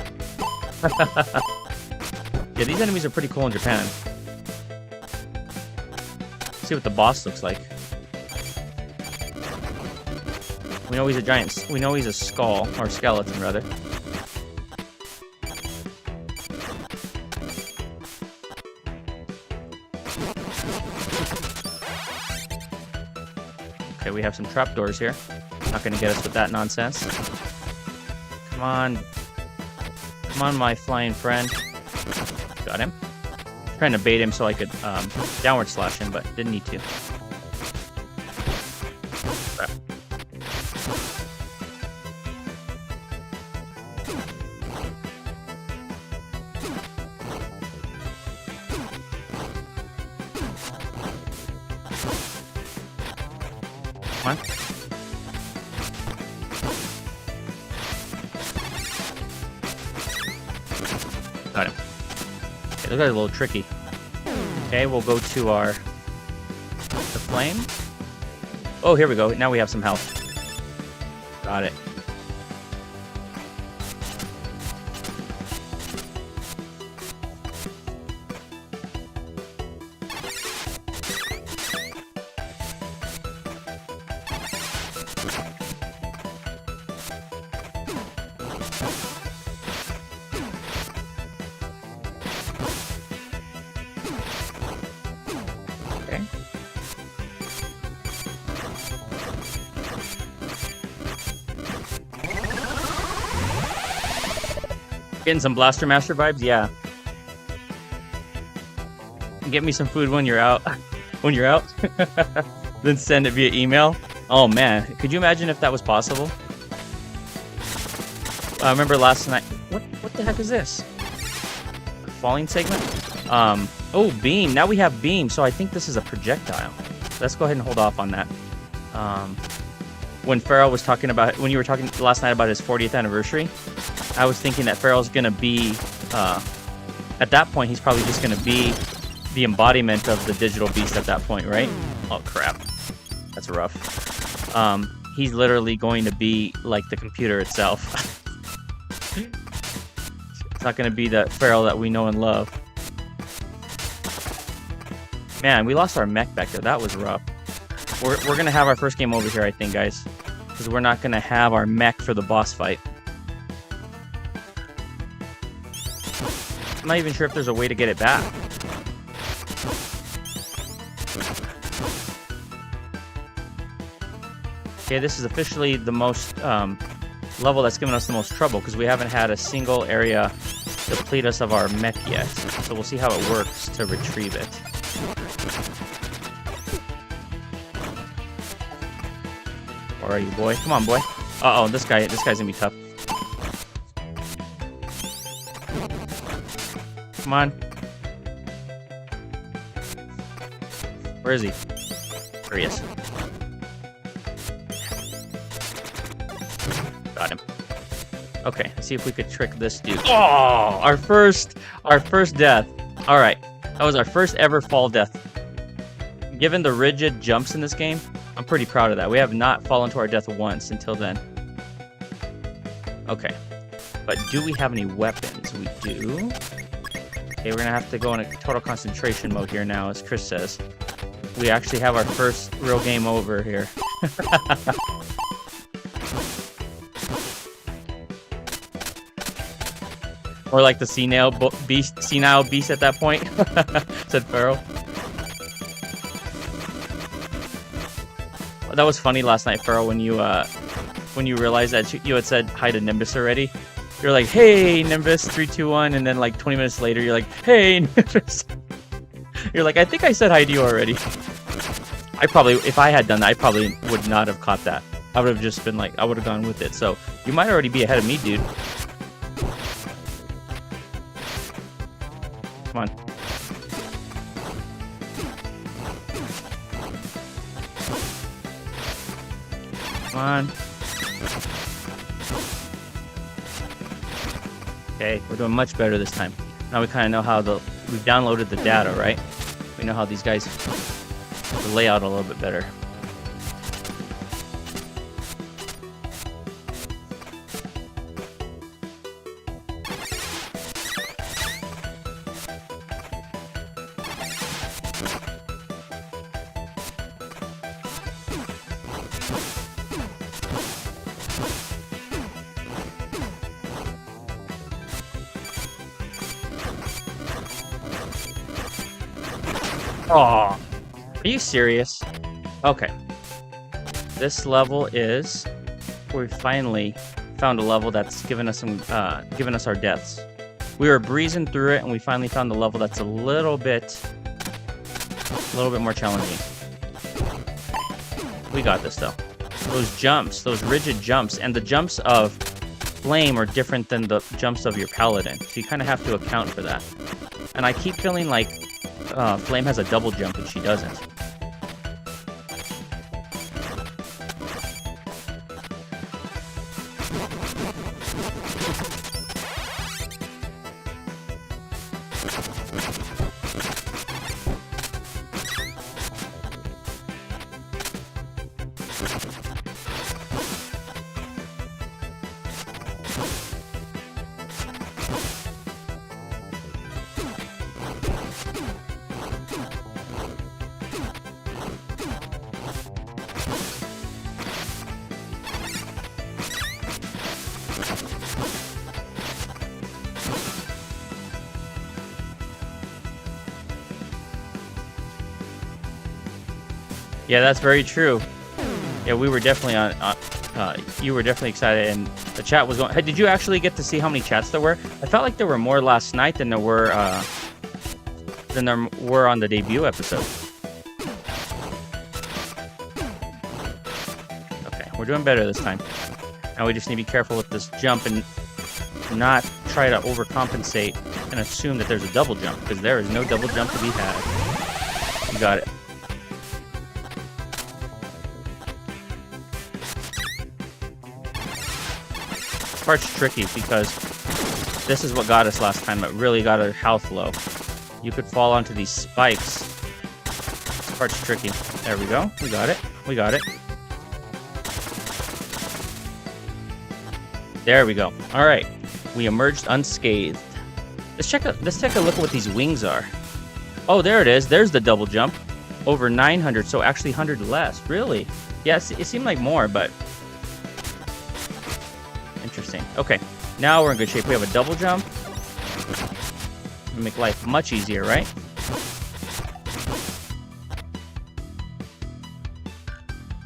Yeah, these enemies are pretty cool in Japan. Let's see what the boss looks like. We know he's a giant. We know he's a skull, or skeleton rather. Okay, we have some trapdoors here. Not gonna get us with that nonsense. Come on. Come on, my flying friend. Got him. Trying to bait him so I could downward slash him, but didn't need to. Okay. Come on. Got him. Okay, those guys are a little tricky. Okay, we'll go to the flame. Oh, here we go. Now we have some health. Got it. Okay. Getting some Blaster Master vibes, yeah. Get me some food when you're out. When you're out. Then send it via email. Oh man, could you imagine if that was possible? I remember last night. What the heck is this? Falling segment? Oh, beam. Now we have beam, so I think this is a projectile. Let's go ahead and hold off on that. When Farrell was talking about, when you were talking last night about his 40th anniversary, I was thinking that Farrell's gonna be, at that point, he's probably just gonna be the embodiment of the digital beast at that point, right? Oh crap, that's rough. He's literally going to be like the computer itself. It's not gonna be the Farrell that we know and love. Man, we lost our mech back there. That was rough. We're gonna have our first game over here, I think, guys, because we're not gonna have our mech for the boss fight. I'm not even sure if there's a way to get it back. Okay, this is officially the most level that's given us the most trouble because we haven't had a single area deplete us of our mech yet. So we'll see how it works to retrieve it. Where are you, boy? Come on, boy. Uh-oh, this guy's gonna be tough. Come on. Where is he? There he is. Got him. Okay, let's see if we could trick this dude. Oh, our first death. All right, that was our first ever fall death. Given the rigid jumps in this game, I'm pretty proud of that. We have not fallen to our death once until then. Okay, but do we have any weapons? We do. Okay, we're gonna have to go in a total concentration mode here now, as Chris says. We actually have our first real game over here. Or like the senile beast at that point, said Pharaoh. That was funny last night, Pharaoh, when you realized that you had said hi to Nimbus already. You're like, hey, Nimbus, 3, 2, 1, and then like 20 minutes later, you're like, hey, Nimbus. You're like, I think I said hi to you already. I probably, if I had done that, I probably would not have caught that. I would have just been like, I would have gone with it. So you might already be ahead of me, dude. Come on. Come on. Okay, we're doing much better this time. Now we kind of know how we've downloaded the data, right? We know how these guys lay out a little bit better. Oh, are you serious? Okay. This level is where we finally found a level that's given us our deaths. We were breezing through it, and we finally found a level that's a little bit more challenging. We got this though. Those jumps, those rigid jumps, and the jumps of Flame are different than the jumps of your Paladin, so you kind of have to account for that. And I keep feeling like Flame has a double jump and she doesn't. Yeah, that's very true. Yeah, we were definitely you were definitely excited, and the chat was going. Hey, did you actually get to see how many chats there were? I felt like there were more last night than there were on the debut episode. Okay, we're doing better this time. Now we just need to be careful with this jump and not try to overcompensate and assume that there's a double jump, because there is no double jump to be had. You got it. This part's tricky because this is what got us last time. It really got our health low. You could fall onto these spikes. This part's tricky. There we go. We got it. We got it. There we go. All right. We emerged unscathed. Let's take a look at what these wings are. Oh, there it is. There's the double jump. Over 900, so actually 100 less. Really? Yes, it seemed like more, but interesting. Okay, now we're in good shape. We have a double jump. Make life much easier, right?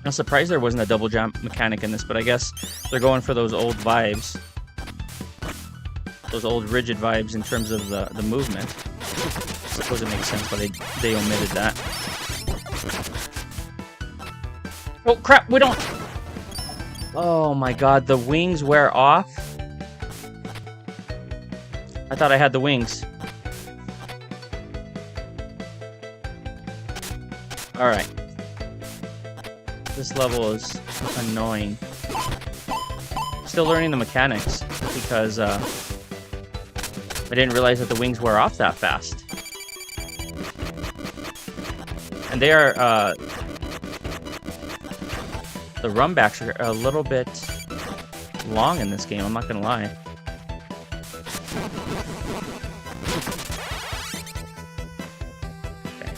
I'm surprised there wasn't a double jump mechanic in this, but I guess they're going for those old vibes. Those old rigid vibes in terms of the movement. I suppose it makes sense why they omitted that. Oh crap, we don't... Oh my god, the wings wear off? I thought I had the wings. Alright. This level is annoying. Still learning the mechanics, because I didn't realize that the wings wear off that fast. And they are, the runbacks are a little bit long in this game, I'm not gonna lie. Okay.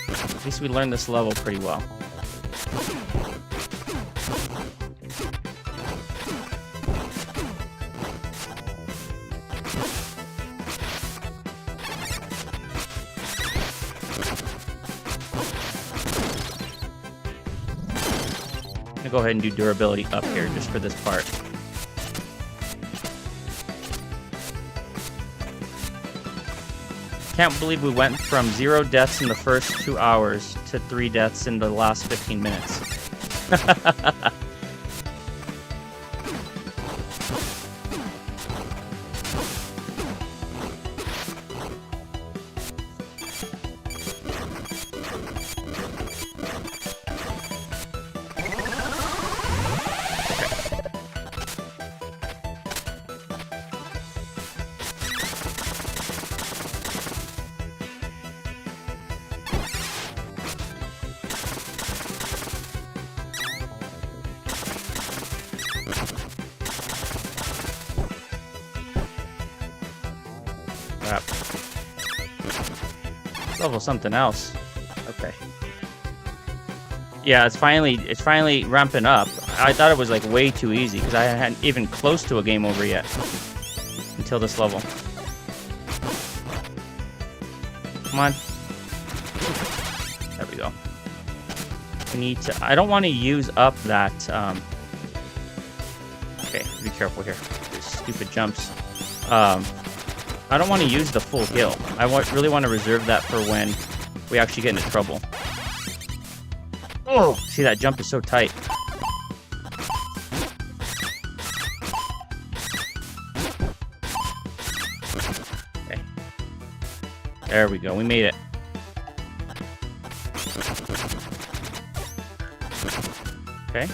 At least we learned this level pretty well. Go ahead and do durability up here just for this part. Can't believe we went from 0 deaths in the first 2 hours to 3 deaths in the last 15 minutes. Crap. Level something else. Okay. Yeah, it's finally ramping up. I thought it was like way too easy because I hadn't even close to a game over yet until this level. Come on. There we go. We need to... I don't want to use up that... Okay, be careful here. These stupid jumps. I don't want to use the full heal. I really want to reserve that for when we actually get into trouble. Oh! See, that jump is so tight. Okay. There we go. We made it. Okay.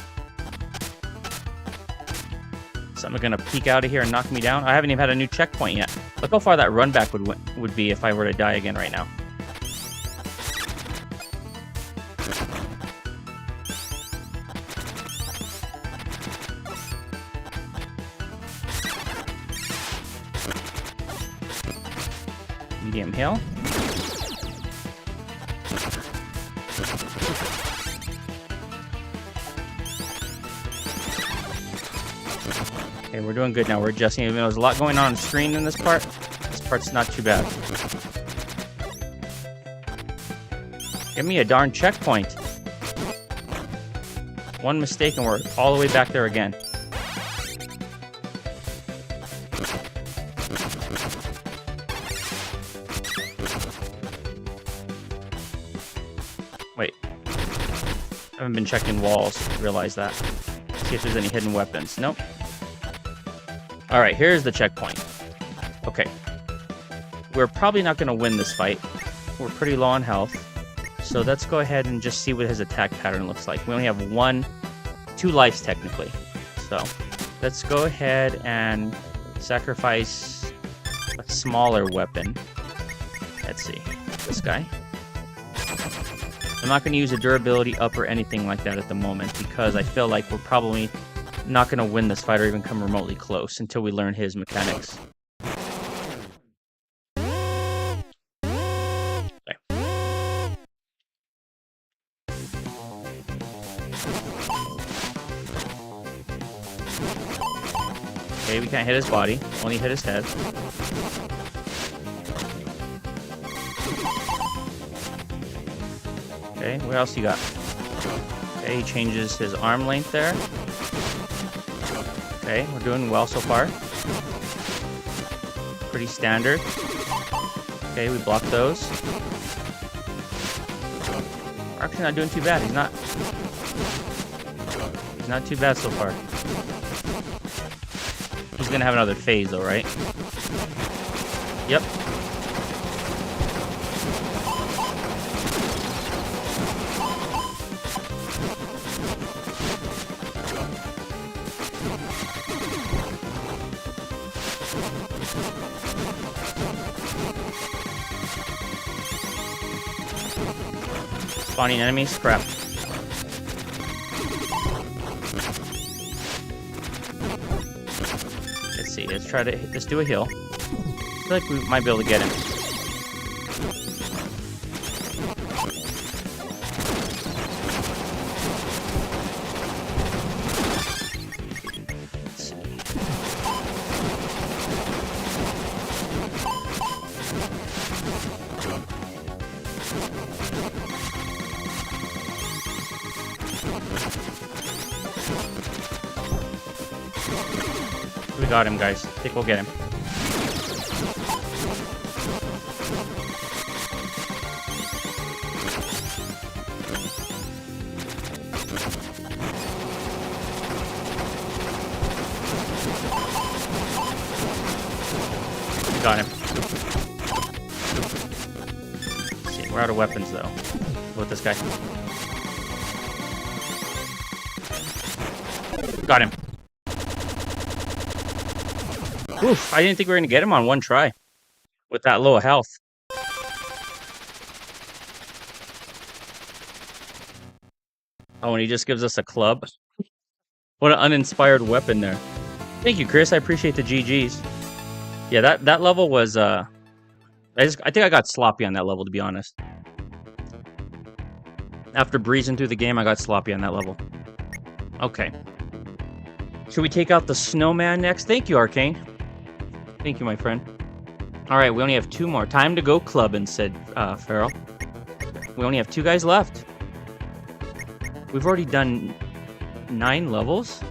Something gonna peek out of here and knock me down. I haven't even had a new checkpoint yet. Look how far that run back would be if I were to die again right now. Medium heal. Okay, we're doing good now. We're adjusting. Even though there's a lot going on the screen in this part's not too bad. Give me a darn checkpoint. One mistake and we're all the way back there again. Wait. I haven't been checking walls. Realize that. See if there's any hidden weapons. Nope. Alright, here's the checkpoint. Okay. We're probably not going to win this fight. We're pretty low on health. So let's go ahead and just see what his attack pattern looks like. We only have 2 lives technically. So let's go ahead and sacrifice a smaller weapon. Let's see. This guy. I'm not going to use a durability up or anything like that at the moment because I feel like we're probably not going to win this fight or even come remotely close until we learn his mechanics. Okay. Okay, we can't hit his body, only hit his head. Okay, what else you got? Okay, he changes his arm length there. Okay, we're doing well so far. Pretty standard. Okay, we blocked those. We're actually not doing too bad. He's not too bad so far. He's gonna have another phase though, right? Yep. Spawning enemies? Crap. Let's see, let's do a heal. I feel like we might be able to get him. We got him, guys. I think we'll get him. We got him. Let's see, we're out of weapons, though. What about this guy? Got him. Oof, I didn't think we were going to get him on one try with that low health. Oh, and he just gives us a club. What an uninspired weapon there. Thank you, Chris. I appreciate the GGs. Yeah, that level was... I think I got sloppy on that level, to be honest. After breezing through the game, I got sloppy on that level. Okay. Should we take out the snowman next? Thank you, Arcane. Thank you, my friend. Alright, we only have 2 more. Time to go clubbing, said Farrell. We only have 2 guys left. We've already done 9 levels.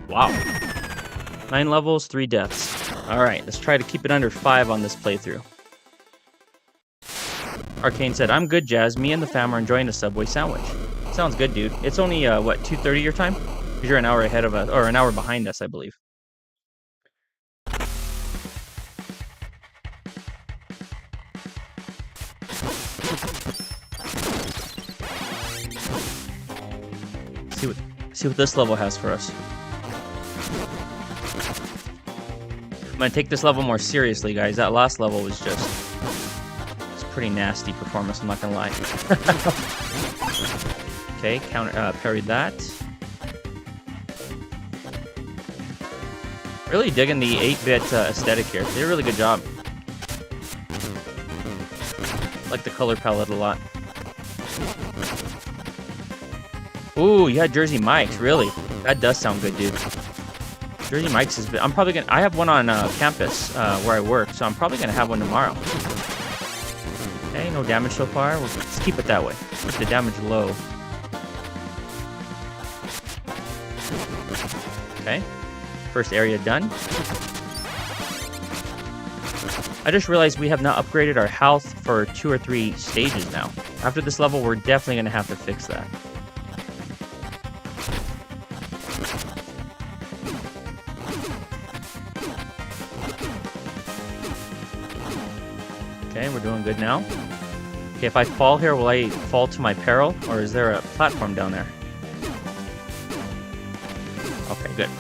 Wow. 9 levels, 3 deaths. Alright, let's try to keep it under 5 on this playthrough. Arcane said, I'm good, Jazz. Me and the fam are enjoying a Subway sandwich. Sounds good, dude. It's only, what, 2:30 your time? Because you're an hour ahead of us, or an hour behind us, I believe. See what this level has for us. I'm gonna take this level more seriously, guys. That last level was just... it's pretty nasty performance, I'm not gonna lie. Okay, parried that. Really digging the 8-bit aesthetic here. They did a really good job. Like the color palette a lot. Ooh, you had Jersey Mike's, really? That does sound good, dude. Jersey Mike's is... I'm probably gonna... I have one on campus where I work, so I'm probably gonna have one tomorrow. Okay, no damage so far. Let's keep it that way. Keep the damage low. Okay. First area done. I just realized we have not upgraded our health for 2 or 3 stages now. After this level, we're definitely gonna have to fix that. Okay, we're doing good now. Okay, if I fall here, will I fall to my peril? Or is there a platform down there? Okay, good.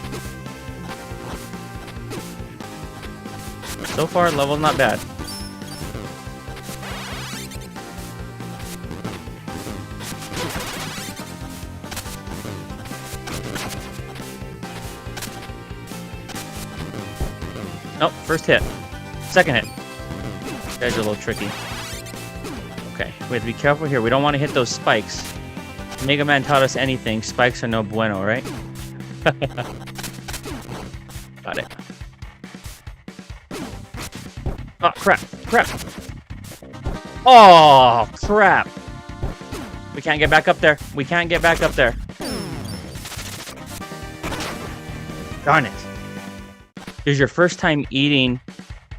So far, level's not bad. Nope, first hit. Second hit. Guys are a little tricky. Okay, we have to be careful here. We don't want to hit those spikes. Mega Man taught us anything. Spikes are no bueno, right? Got it. Oh, crap. Crap. Oh, crap. We can't get back up there. We can't get back up there. Darn it. This is your first time eating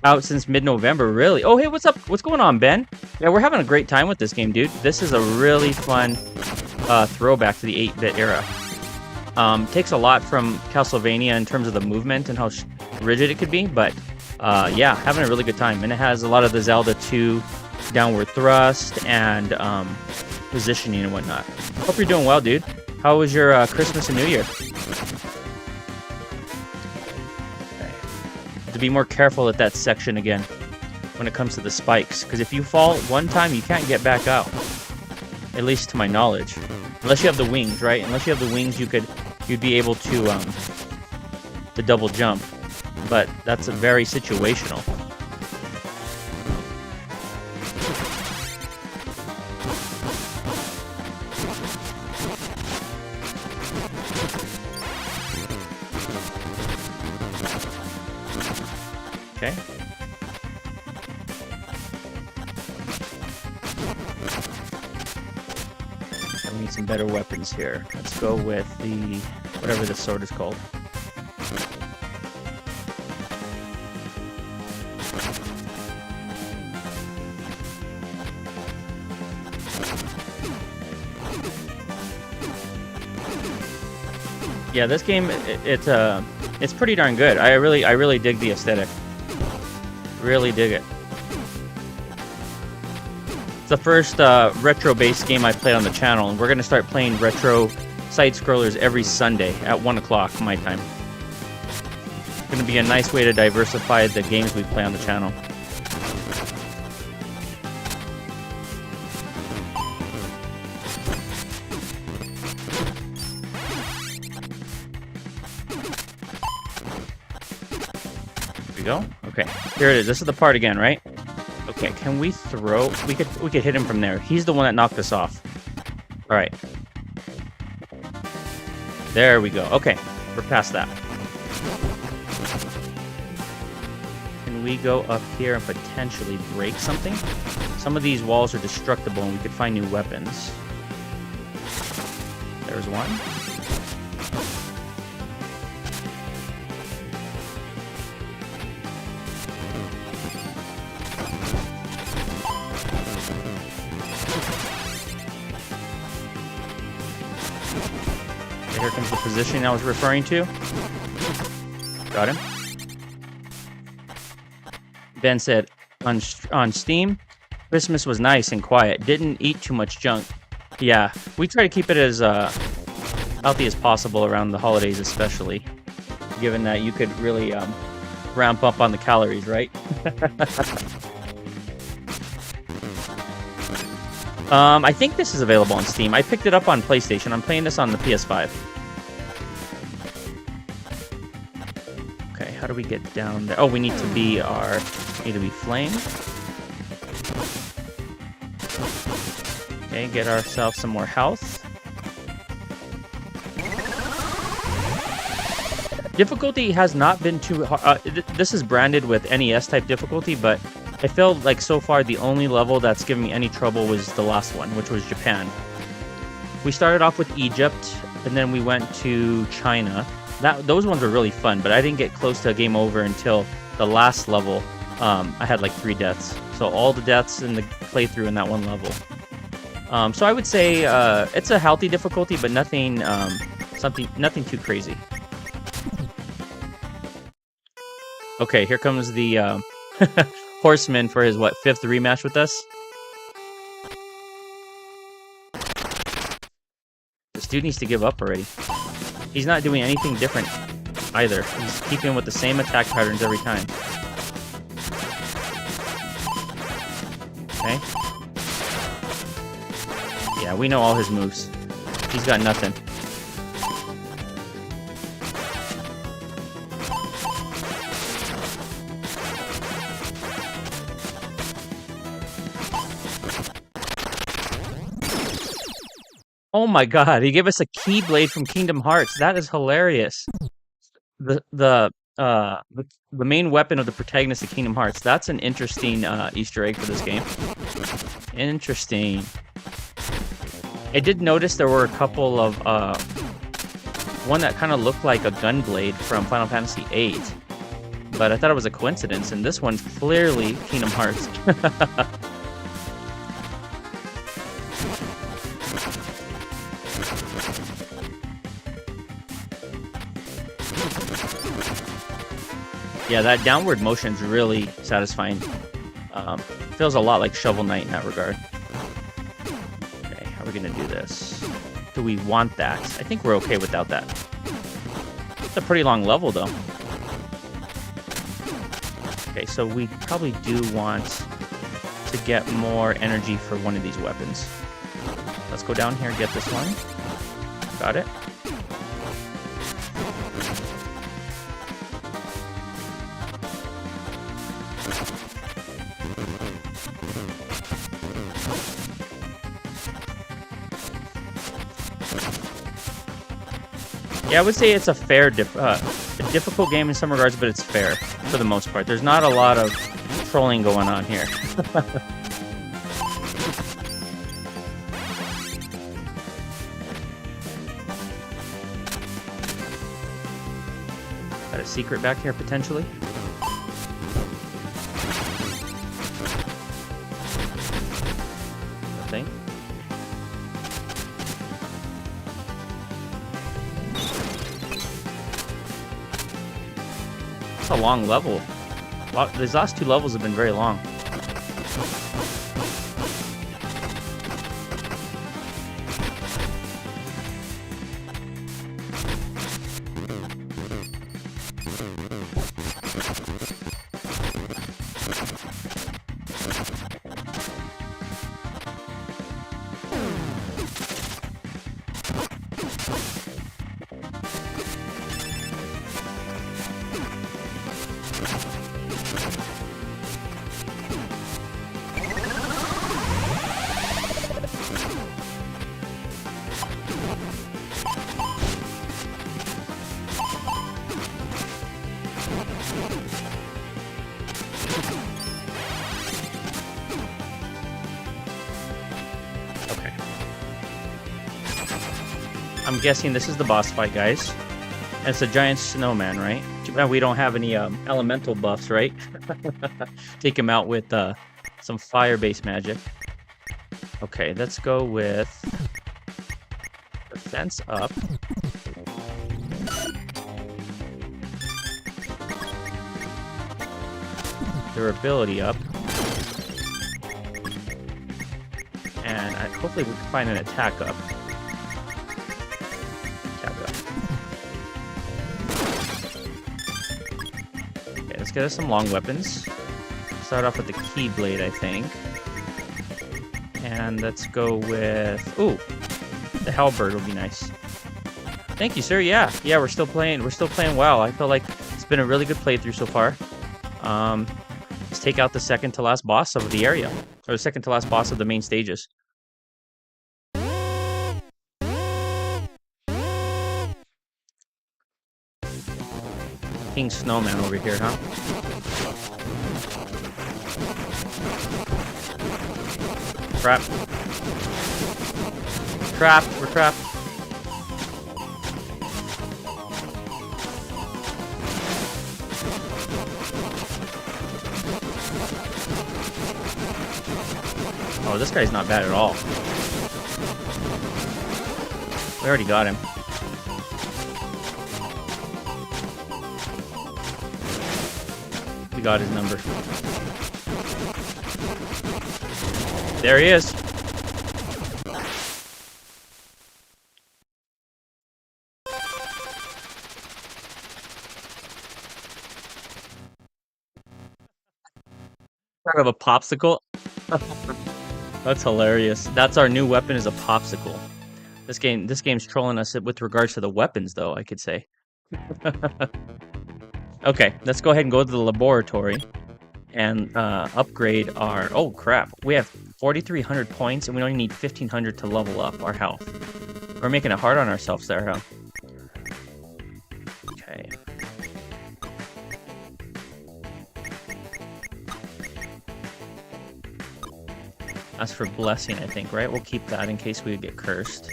out since mid-November, really? Oh, hey, what's up? What's going on, Ben? Yeah, we're having a great time with this game, dude. This is a really fun throwback to the 8-bit era. Takes a lot from Castlevania in terms of the movement and how rigid it could be, but yeah, having a really good time. And it has a lot of the Zelda 2 downward thrust and positioning and whatnot. Hope you're doing well, dude. How was your Christmas and New Year? To be more careful at that section again when it comes to the spikes, because if you fall one time you can't get back out, at least to my knowledge, unless you have the wings, right? Unless you have the wings, you'd be able to double jump, but that's a very situational. Okay. I need some better weapons here. Let's go with the... whatever this sword is called. Yeah, this game, it's pretty darn good. I really dig the aesthetic. Really dig it. It's the first retro-based game I've played on the channel, and we're going to start playing retro side-scrollers every Sunday at 1 o'clock my time. It's going to be a nice way to diversify the games we play on the channel. Go. Okay, here it is. This is the part again, right? Okay, can we throw? We could hit him from there. He's the one that knocked us off. All right. There we go. Okay, we're past that. Can we go up here and potentially break something? Some of these walls are destructible and we could find new weapons. There's one. Here comes the positioning I was referring to. Got him. Ben said, on Steam, Christmas was nice and quiet. Didn't eat too much junk. Yeah, we try to keep it as healthy as possible around the holidays, especially. Given that you could really ramp up on the calories, right? I think this is available on Steam. I picked it up on PlayStation. I'm playing this on the PS5. Okay, how do we get down there? Oh, we need to be flame. Okay, get ourselves some more health. Difficulty has not been too hard. This is branded with NES type difficulty, but I feel like so far the only level that's given me any trouble was the last one, which was Japan. We started off with Egypt, and then we went to China. Those ones were really fun, but I didn't get close to a game over until the last level. I had like 3 deaths. So all the deaths in the playthrough in that one level. So I would say it's a healthy difficulty, but nothing too crazy. Okay, here comes the Horseman for his 5th rematch with us. This dude needs to give up already. He's not doing anything different either. He's keeping with the same attack patterns every time. Okay. Yeah, we know all his moves. He's got nothing. Oh my god, he gave us a Keyblade from Kingdom Hearts. That is hilarious. The main weapon of the protagonist of Kingdom Hearts. That's an interesting Easter egg for this game. Interesting. I did notice there were a couple of one that kind of looked like a gunblade from Final Fantasy VIII, but I thought it was a coincidence, and this one's clearly Kingdom Hearts. Yeah, that downward motion's really satisfying. Feels a lot like Shovel Knight in that regard. Okay, how are we gonna do this? Do we want that? I think we're okay without that. It's a pretty long level, though. Okay, so we probably do want to get more energy for one of these weapons. Let's go down here and get this one. Got it. Yeah, I would say it's a fair, a difficult game in some regards, but it's fair for the most part. There's not a lot of trolling going on here. Got a secret back here, potentially. Nothing. A long level. These last 2 levels have been very long. Okay. I'm guessing this is the boss fight, guys. And it's a giant snowman, right? Too bad we don't have any elemental buffs, right? Take him out with some fire-based magic. Okay, let's go with defense up. Durability up. And hopefully we can find an attack up. Okay, let's get us some long weapons. Start off with the Keyblade, I think. And let's go with... Ooh! The Halberd would be nice. Thank you, sir. Yeah, we're still playing well. I feel like it's been a really good playthrough so far. Let's take out the second to last boss of the area. Or the second to last boss of the main stages. King Snowman over here, huh? Trap. Trapped. We're trapped. Oh, this guy's not bad at all. We already got him. We got his number. There he is. Kind of a popsicle. That's hilarious. That's our new weapon, is a popsicle. This game's trolling us with regards to the weapons, though, I could say. Okay, let's go ahead and go to the laboratory and upgrade our... Oh, crap. We have 4,300 points, and we only need 1,500 to level up our health. We're making it hard on ourselves there, huh? Okay. That's for blessing, I think, right? We'll keep that in case we get cursed.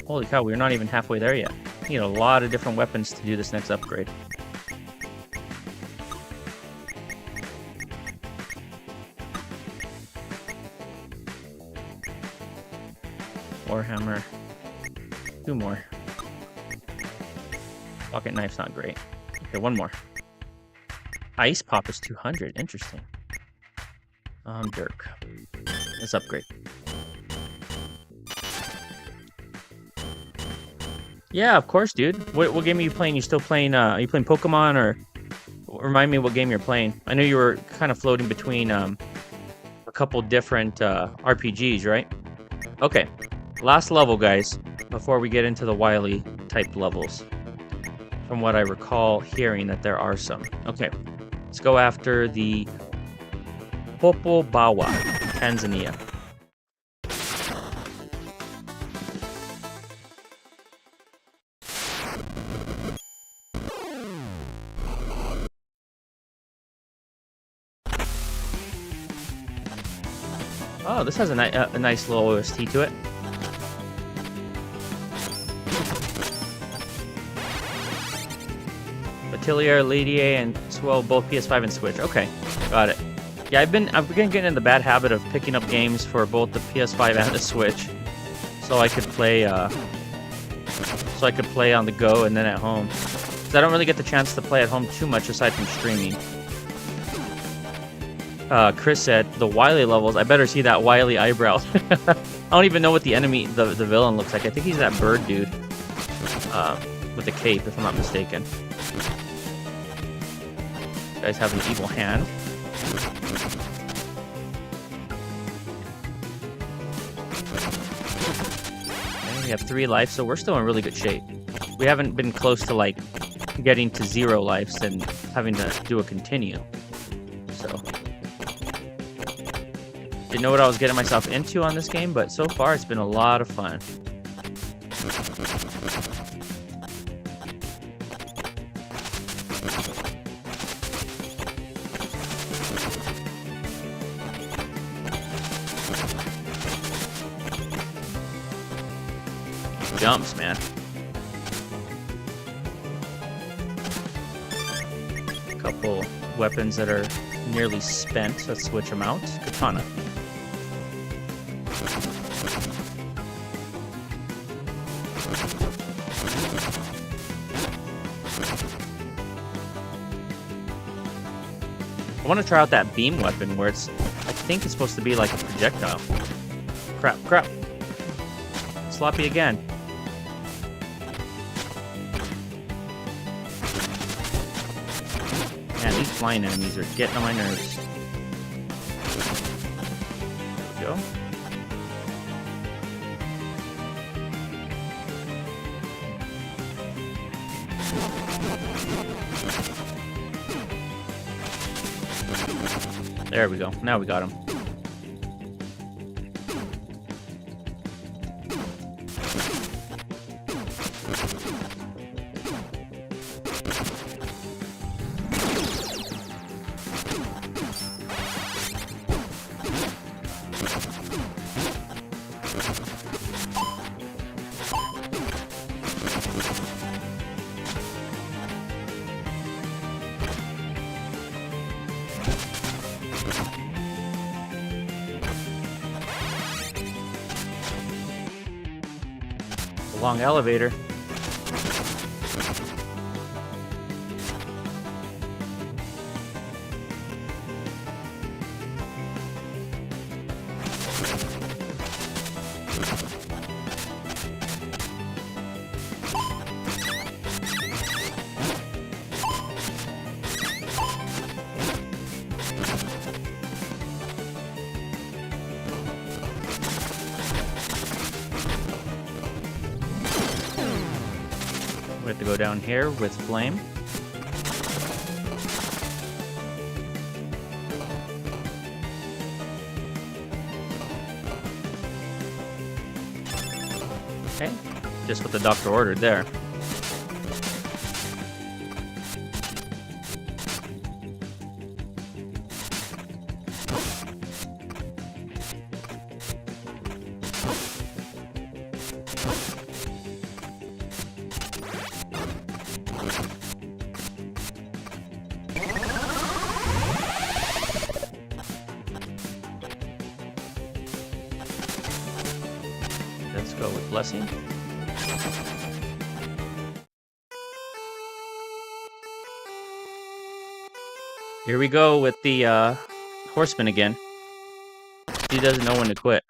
Holy cow, we're not even halfway there yet. We need a lot of different weapons to do this next upgrade. Warhammer. 2 more. Pocket knife's not great. Okay, 1 more. Ice pop is 200. Interesting. Dirk. Let's upgrade. Yeah, of course, dude. What game are you playing? You still playing? Are you playing Pokemon, or remind me what game you're playing? I know you were kind of floating between a couple different RPGs, right? Okay, last level, guys. Before we get into the Wily type levels, from what I recall hearing that there are some. Okay, let's go after the Popo Bawa, Tanzania. Oh, this has a nice little OST to it. Atelier, Ladier, and Swell, both PS5 and Switch. Okay, got it. Yeah, I've been getting in the bad habit of picking up games for both the PS5 and the Switch, so I could play on the go and then at home. 'Cause I don't really get the chance to play at home too much aside from streaming. Chris said the Wily levels. I better see that Wily eyebrow. I don't even know what the enemy, the villain looks like. I think he's that bird dude with the cape, if I'm not mistaken. You guys have an evil hand. And we have 3 lives, so we're still in really good shape. We haven't been close to like getting to 0 lives and having to do a continue. So didn't know what I was getting myself into on this game, but so far it's been a lot of fun. jumps, man. A couple weapons that are nearly spent. Let's switch them out. Katana. I want to try out that beam weapon where it's, I think it's supposed to be like a projectile. Crap, crap. Sloppy again. Man, these flying enemies are getting on my nerves. There we go. There we go. Now we got him. Long elevator. We have to go down here with flame. Okay, just what the doctor ordered there. Let's go with blessing. Here we go with the horseman again. He doesn't know when to quit.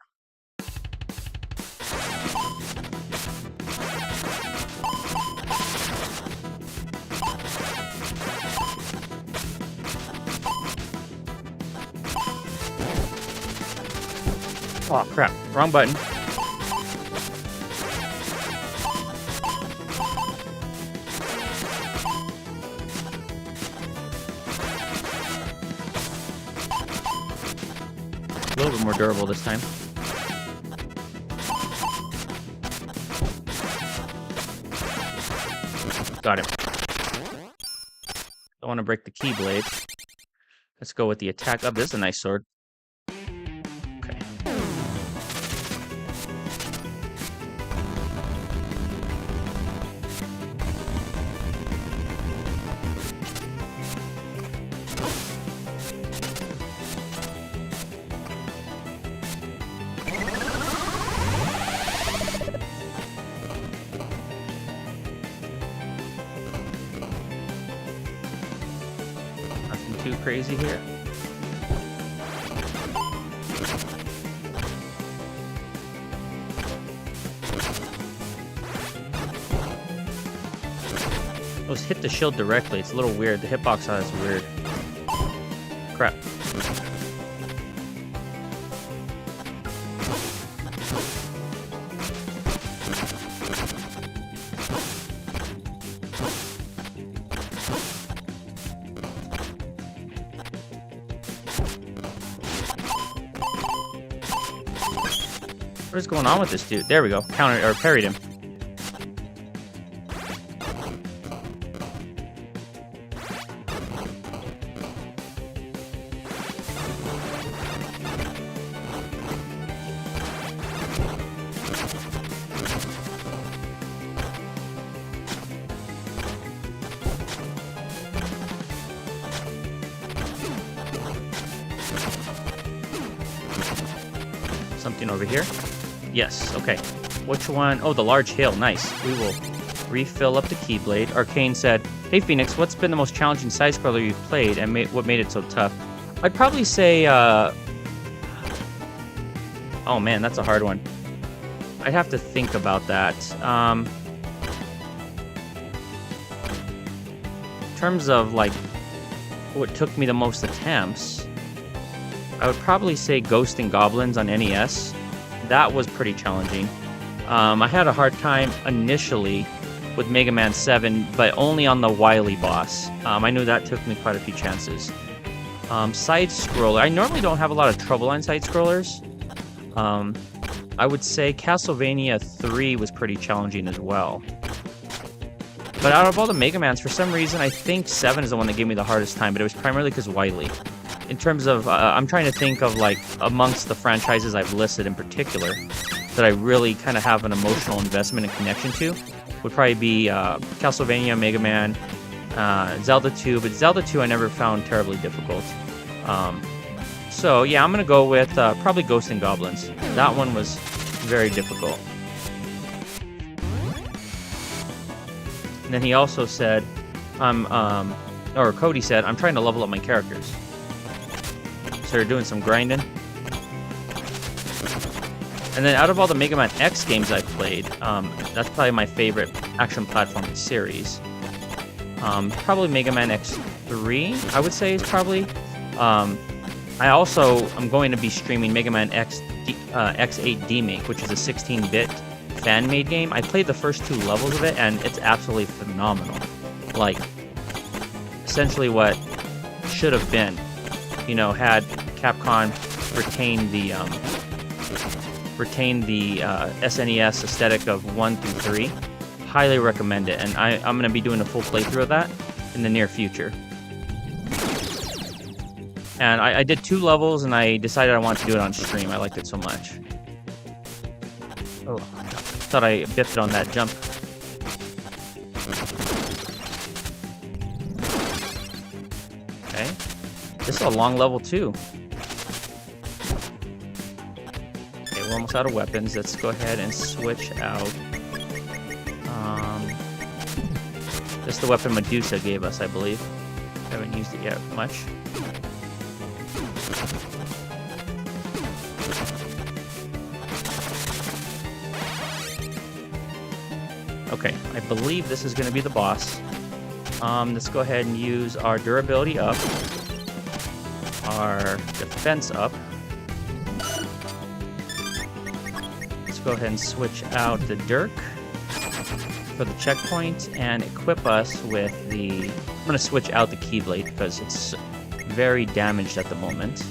Oh crap, wrong button. A little bit more durable this time. Got him. I want to break the keyblade. Let's go with the attack. Oh, this is a nice sword. Okay. Nothing too crazy here. Let's hit the shield directly. It's a little weird. The hitbox on it is weird. Crap. What is going on with this dude? There we go. Countered or parried him. something over here. Yes, okay. Which one? Oh, the large hill. Nice. We will refill up the Keyblade. Arcane said, "Hey Phoenix, what's been the most challenging side-scroller you've played and what made it so tough?" I'd probably say, oh man, that's a hard one. I'd have to think about that. In terms of, like, what took me the most attempts, I would probably say Ghost and Goblins on NES. That was pretty challenging. I had a hard time initially with Mega Man 7, but only on the Wily boss. I knew that took me quite a few chances. Side-scroller. I normally don't have a lot of trouble on side-scrollers. I would say Castlevania 3 was pretty challenging as well. But out of all the Mega Mans, for some reason, I think 7 is the one that gave me the hardest time, but it was primarily because Wily. In terms of, I'm trying to think of, like, amongst the franchises I've listed in particular, that I really kind of have an emotional investment and connection to, would probably be Castlevania, Mega Man, Zelda 2, but Zelda 2 I never found terribly difficult. So yeah, I'm going to go with probably Ghosts and Goblins. That one was very difficult. And then he also said, or Cody said, "I'm trying to level up my characters." So they're doing some grinding. And then out of all the Mega Man X games I've played, that's probably my favorite action platforming series. Probably Mega Man X3, I would say, is probably. I also am going to be streaming Mega Man X8 Demake, which is a 16-bit fan-made game. I played the first 2 levels of it, and it's absolutely phenomenal. Like, essentially what should have been, you know, had Capcom retained the SNES aesthetic of 1 through 3. Highly recommend it, and I'm going to be doing a full playthrough of that in the near future. And I did 2 levels, and I decided I wanted to do it on stream. I liked it so much. Oh, thought I biffed on that jump. Okay. This is a long level, too. Okay, we're almost out of weapons. Let's go ahead and switch out. This is the weapon Medusa gave us, I believe. Haven't used it yet much. Okay, I believe this is going to be the boss. Let's go ahead and use our durability up, our defense up. Let's go ahead and switch out the Dirk for the checkpoint and equip us with the... I'm going to switch out the Keyblade because it's very damaged at the moment.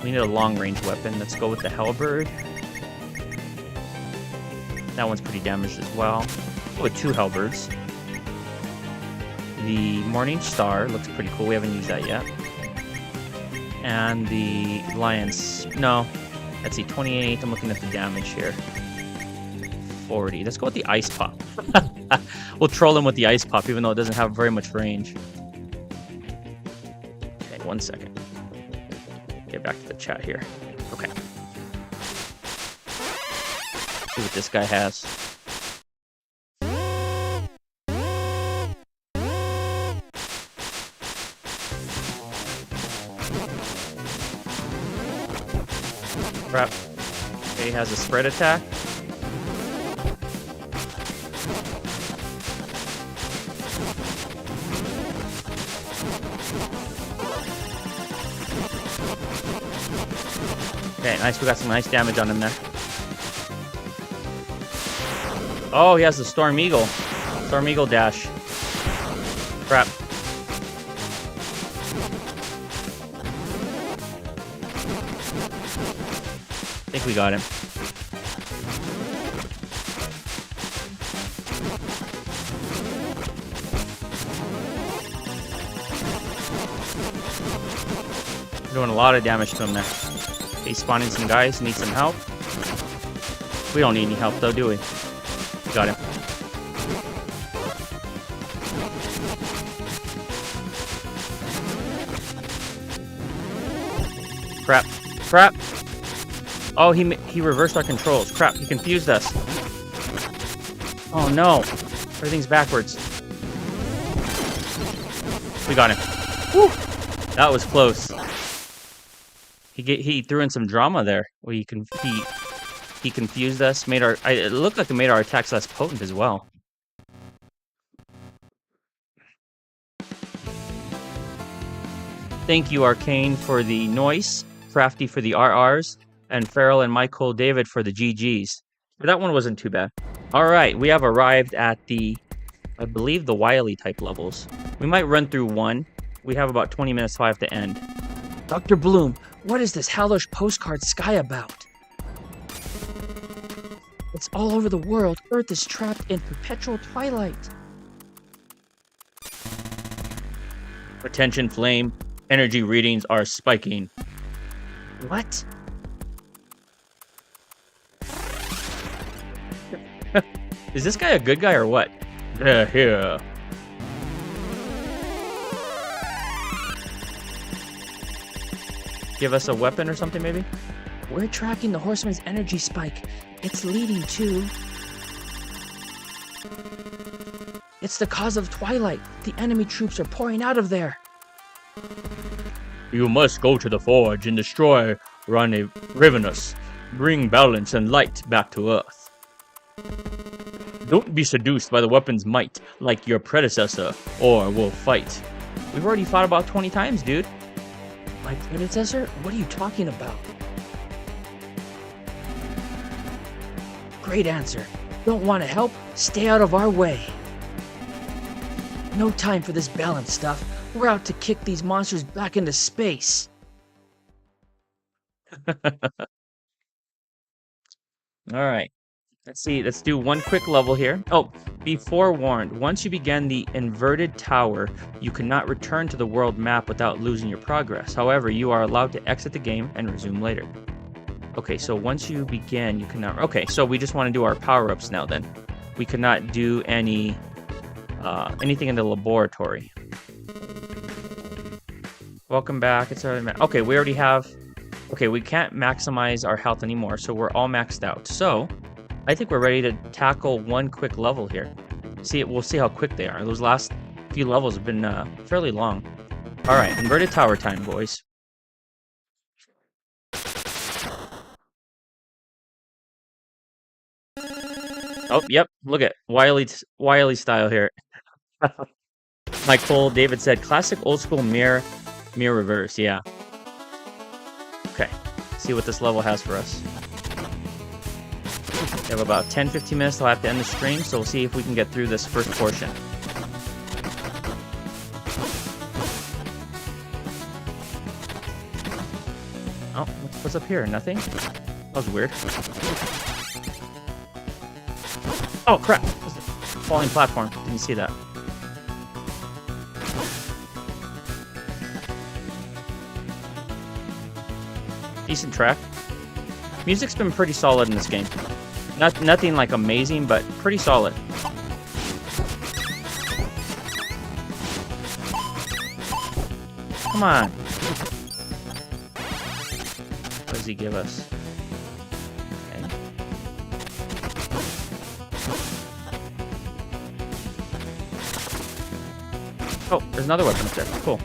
We need a long-range weapon. Let's go with the Halberd. That one's pretty damaged as well. Go with 2 Halberds. The Morning Star looks pretty cool. We haven't used that yet. And the Lion's... No. Let's see, 28. I'm looking at the damage here. 40. Let's go with the Ice Pop. We'll troll him with the Ice Pop, even though it doesn't have very much range. Okay, 1 second. Get back to the chat here. Okay. See what this guy has. Crap. Okay, he has a spread attack. Okay, nice. We got some nice damage on him there. Oh, he has the Storm Eagle. Storm Eagle dash. Crap. I think we got him. We're doing a lot of damage to him there. He's spawning some guys, need some help. We don't need any help though, do we? Got him. Crap. Crap. Oh, he reversed our controls. Crap, he confused us. Oh no. Everything's backwards. We got him. Woo! That was close. He threw in some drama there. Where he confused us, it looked like it made our attacks less potent as well. Thank you, Arcane, for the noise, Crafty for the RRs, and Farrell and Michael David for the GGs. That one wasn't too bad. Alright, we have arrived at I believe the Wily type levels. We might run through one. We have about 20 minutes till I have to end. Dr. Bloom, what is this hellish postcard sky about? It's all over the world. Earth is trapped in perpetual twilight. Attention, Flame. Energy readings are spiking. What? Is this guy a good guy or what? Here. Give us a weapon or something, maybe? We're tracking the horseman's energy spike. It's leading to... It's the cause of twilight. The enemy troops are pouring out of there. You must go to the forge and destroy Ravenous. Bring balance and light back to Earth. Don't be seduced by the weapon's might, like your predecessor, or we'll fight. We've already fought about 20 times, dude. My predecessor? What are you talking about? Great answer. Don't want to help? Stay out of our way. No time for this balance stuff. We're out to kick these monsters back into space. Alright. Let's see. Let's do one quick level here. Oh, be forewarned. Once you begin the inverted tower, you cannot return to the world map without losing your progress. However, you are allowed to exit the game and resume later. Okay, so once you begin, you cannot... Okay, so we just want to do our power-ups now then. We cannot do anything in the laboratory. Welcome back. It's already... Okay, we already have... Okay, we can't maximize our health anymore, so we're all maxed out. So, I think we're ready to tackle one quick level here. We'll see how quick they are. Those last few levels have been fairly long. Alright, inverted tower time, boys. Oh, yep. Look at Wily style here. Michael David said, classic old school mirror reverse. Yeah. Okay. See what this level has for us. We have about 10-15 minutes till I have to end the stream, so we'll see if we can get through this first portion. Oh, what's up here? Nothing? That was weird. Oh, crap! Falling platform. Didn't see that. Decent track. Music's been pretty solid in this game. Nothing like amazing, but pretty solid. Come on. What does he give us? Okay. Oh, there's another weapon up there. Cool.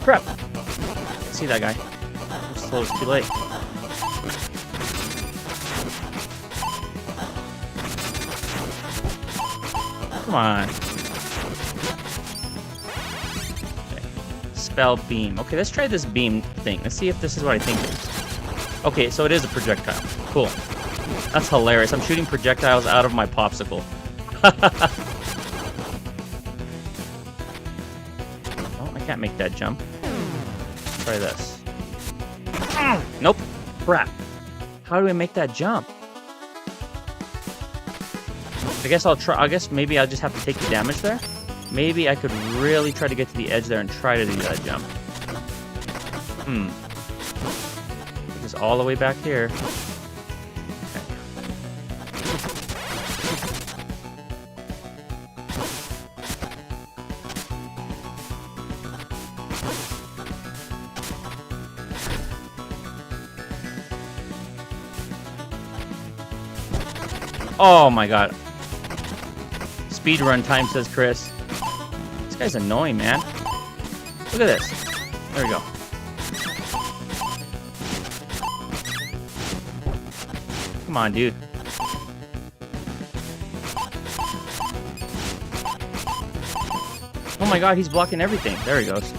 Crap! See that guy. I'm slow, it's too late. Come on. Okay. Spell beam. Okay, let's try this beam thing. Let's see if this is what I think it is. Okay, so it is a projectile. Cool. That's hilarious. I'm shooting projectiles out of my popsicle. Oh, I can't make that jump. Try this. Nope. Crap. How do I make that jump? I guess I'll try. I guess maybe I'll just have to take the damage there. Maybe I could really try to get to the edge there and try to do that jump. Just all the way back here. Oh my god. Speed run time, says Chris. This guy's annoying, man. Look at this. There we go. Come on, dude. Oh my god, he's blocking everything. There he goes.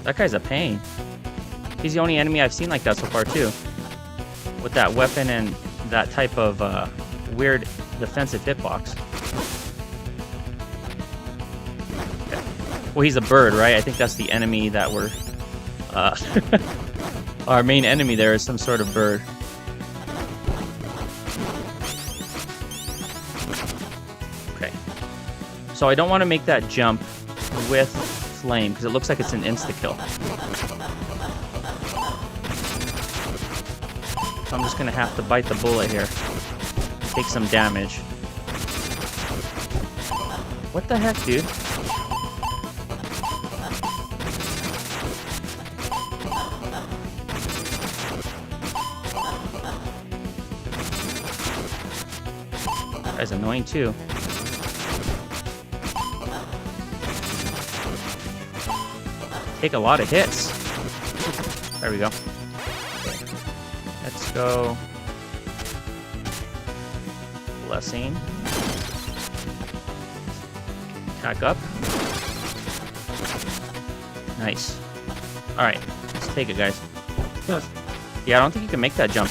That guy's a pain. He's the only enemy I've seen like that so far, too. With that weapon and that type of weird defensive hitbox. Okay. Well, he's a bird, right? I think that's the enemy that we're... our main enemy there is some sort of bird. Okay. So I don't want to make that jump with flame, because it looks like it's an insta-kill. So I'm just going to have to bite the bullet here. Take some damage. What the heck, dude? That guy's annoying too. Take a lot of hits. There we go. Let's go. Blessing. Attack up. Nice. Alright, let's take it, guys. Yeah, I don't think you can make that jump.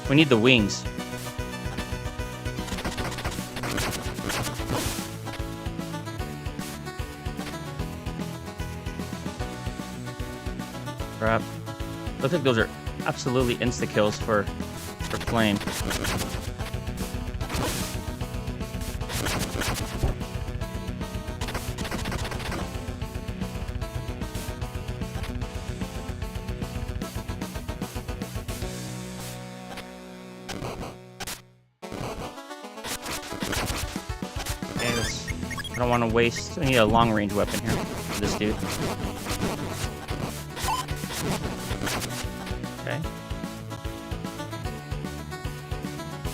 We need the wings. Crap. Looks like those are absolutely insta-kills for flame. Okay, I don't want to waste. I need a long-range weapon here for this dude. Okay.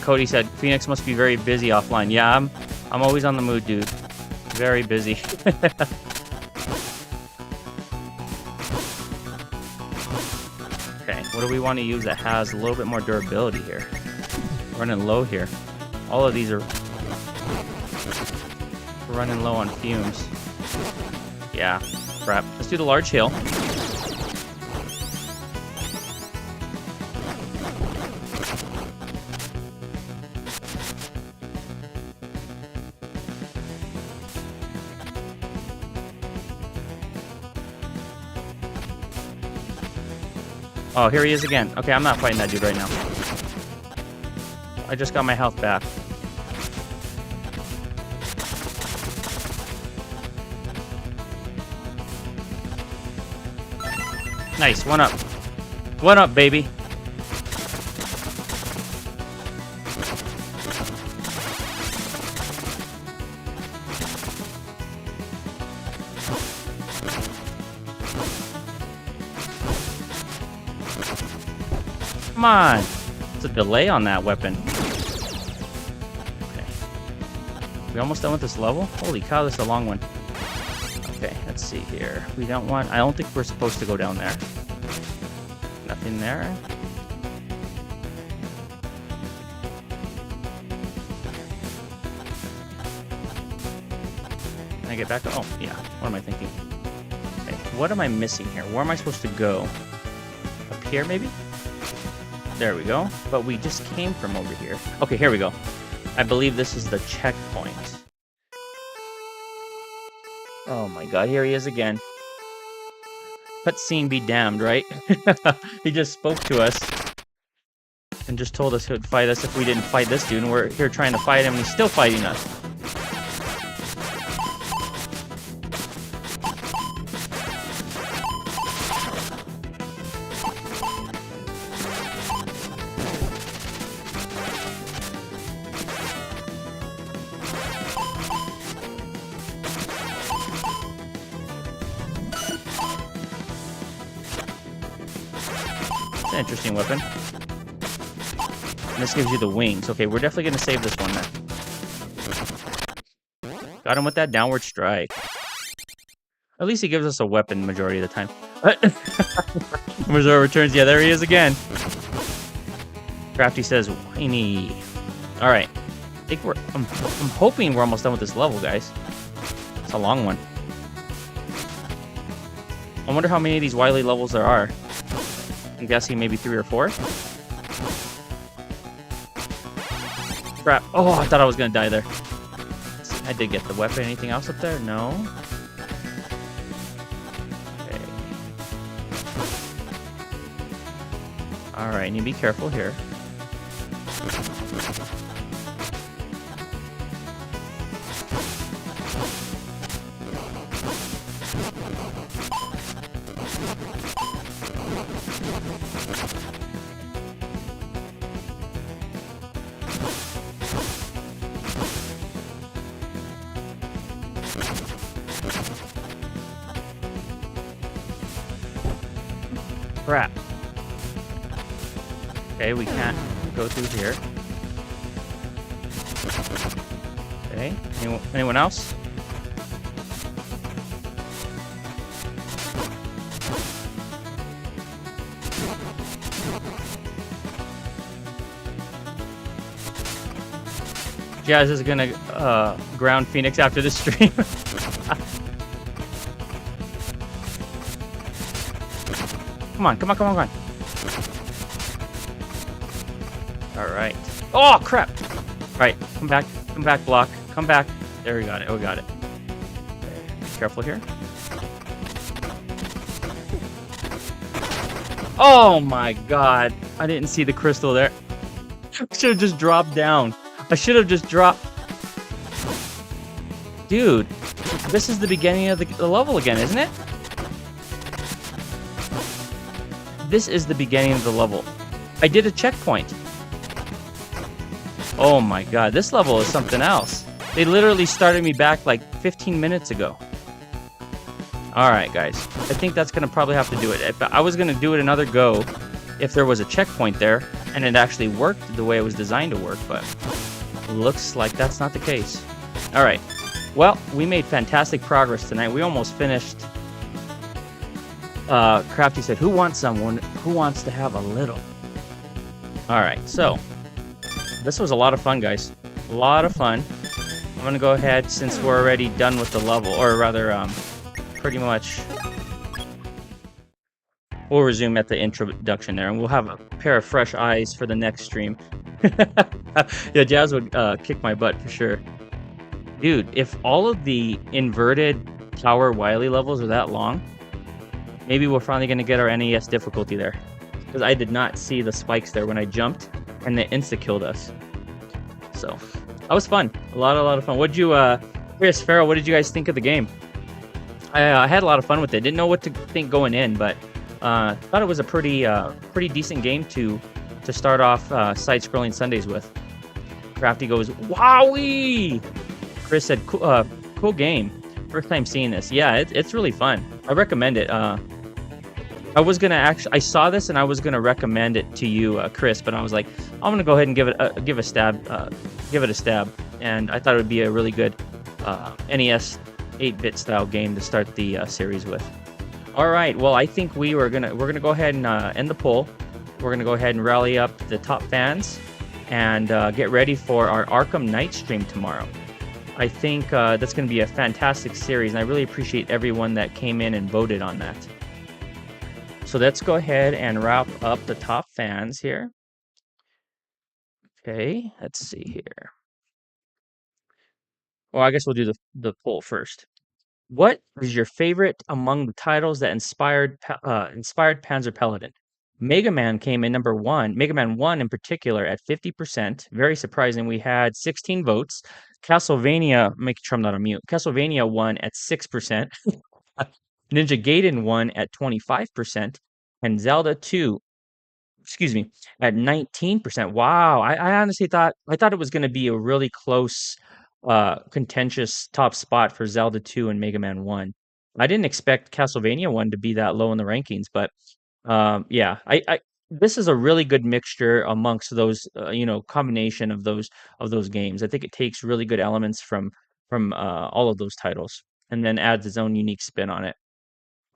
Cody said, Phoenix must be very busy offline. Yeah, I'm always on the mood, dude. Very busy. Okay, what do we want to use that has a little bit more durability here? Running low here. All of these are running low on fumes. Yeah, crap. Let's do the large hill. Oh, here he is again. Okay, I'm not fighting that dude right now. I just got my health back. Nice, one up. One up, baby. Come on. It's a delay on that weapon. Okay. We almost done with this level? Holy cow, this is a long one. Okay, let's see here. We don't want... I don't think we're supposed to go down there. Nothing there. Can I get back? Oh, yeah. What am I thinking? Okay, what am I missing here? Where am I supposed to go? Up here, maybe? There we go. But we just came from over here. Okay, here we go. I believe this is the checkpoint. Oh my god, here he is again. Cutscene be damned, right? He just spoke to us. And just told us he would fight us if we didn't fight this dude. And we're here trying to fight him and he's still fighting us. Interesting weapon. And this gives you the wings. Okay, we're definitely going to save this one then. Got him with that downward strike. At least he gives us a weapon majority of the time. Reserve returns. Yeah, there he is again. Crafty says, whiny. Alright. I think I'm hoping we're almost done with this level, guys. It's a long one. I wonder how many of these wily levels there are. I'm guessing maybe 3 or 4. Crap. Oh, I thought I was going to die there. I did get the weapon. Anything else up there? No. Okay. Alright, you be careful here. Crap. Okay, we can't go through here. Okay, anyone else? Jazz is gonna ground Phoenix after this stream. Come on, come on, come on, come on. Alright. Oh, crap! Alright, come back, block. Come back. There, we got it. Oh, we got it. Be careful here. Oh my god. I didn't see the crystal there. I should have just dropped down. I should have just dropped. Dude, this is the beginning of the level again, isn't it? This is the beginning of the level. I did a checkpoint. Oh my god, this level is something else. They literally started me back like 15 minutes ago. Alright, guys. I think that's going to probably have to do it. I was going to do it another go if there was a checkpoint there and it actually worked the way it was designed to work, but looks like that's not the case. Alright. Well, we made fantastic progress tonight. We almost finished. Crafty said, who wants someone who wants to have a little? Alright, so this was a lot of fun, guys. A lot of fun. I'm gonna go ahead, since we're already done with the level, or rather, pretty much we'll resume at the introduction there, and we'll have a pair of fresh eyes for the next stream. Yeah, Jazz would kick my butt for sure. Dude, if all of the inverted tower wily levels are that long, maybe we're finally going to get our NES difficulty there. Because I did not see the spikes there when I jumped, and they insta-killed us. So, that was fun. A lot of fun. What'd you, Chris, Farrell, what did you guys think of the game? I had a lot of fun with it. Didn't know what to think going in, but thought it was a pretty decent game to start off side-scrolling Sundays with. Crafty goes, wowie! Chris said, cool game. First time seeing this. Yeah, it's really fun. I recommend it. I was gonna I saw this and I was gonna recommend it to you, Chris, but I was like, I'm gonna go ahead and give it a stab, and I thought it would be a really good NES 8-bit style game to start the series with. All right, well, I think we're gonna go ahead and end the poll. We're gonna go ahead and rally up the top fans and get ready for our Arkham Knight stream tomorrow. I think that's going to be a fantastic series, and I really appreciate everyone that came in and voted on that. So let's go ahead and wrap up the top fans here. Okay, let's see here. Well, I guess we'll do the poll first. What is your favorite among the titles that inspired Panzer Paladin? Mega Man came in number 1. Mega Man 1 in particular at 50%. Very surprising. We had 16 votes. Castlevania, make sure I'm not on mute. Castlevania won at 6%. Ninja Gaiden won at 25%. And Zelda 2, at 19%. Wow. I honestly thought it was going to be a really close, contentious top spot for Zelda 2 and Mega Man 1. I didn't expect Castlevania 1 to be that low in the rankings, but yeah, this is a really good mixture amongst those, combination of those games. I think it takes really good elements from all of those titles and then adds its own unique spin on it.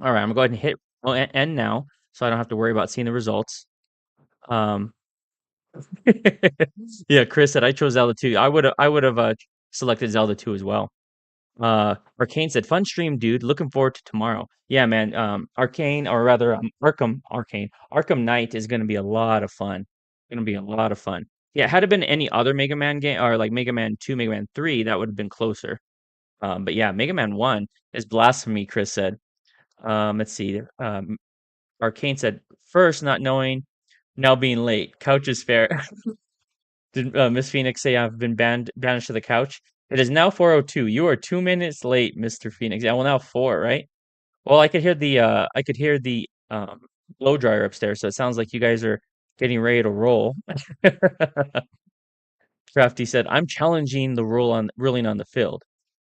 All right, I'm gonna go ahead and hit end now, so I don't have to worry about seeing the results. Um, yeah, Chris said I chose Zelda 2. I would have selected Zelda 2 as well. Arcane said, "Fun stream, dude. Looking forward to tomorrow." Yeah, man. Arcane, or rather, Arkham Knight is gonna be a lot of fun. Gonna be a lot of fun. Yeah, had it been any other Mega Man game or like Mega Man 2, Mega Man 3, that would have been closer. But yeah, Mega Man 1 is blasphemy, Chris said. Let's see. Arcane said, "First, not knowing, now being late. Couch is fair." Did Miss Phoenix say I've been banished to the couch? It is now 4:02. You are 2 minutes late, Mr. Phoenix. Yeah, well now four, right? Well, I could hear the blow dryer upstairs, so it sounds like you guys are getting ready to roll. Crafty said, "I'm challenging the ruling on the field."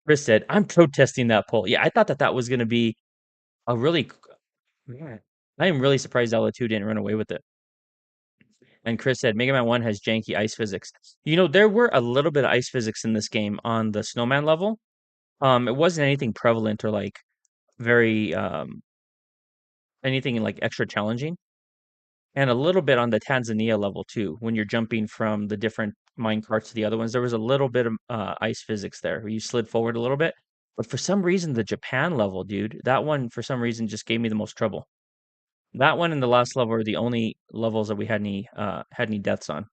Chris said, "I'm protesting that poll." Yeah, I thought that was going to be a really. Yeah, I am really surprised L2 didn't run away with it. And Chris said Mega Man 1 has janky ice physics. There were a little bit of ice physics in this game on the snowman level. It wasn't anything prevalent or like very anything like extra challenging. And a little bit on the Tanzania level too, when you're jumping from the different mine carts to the other ones, there was a little bit of ice physics there where you slid forward a little bit. But for some reason, the Japan level, dude, that one for some reason just gave me the most trouble. That one and the last level are the only levels that we had any deaths on.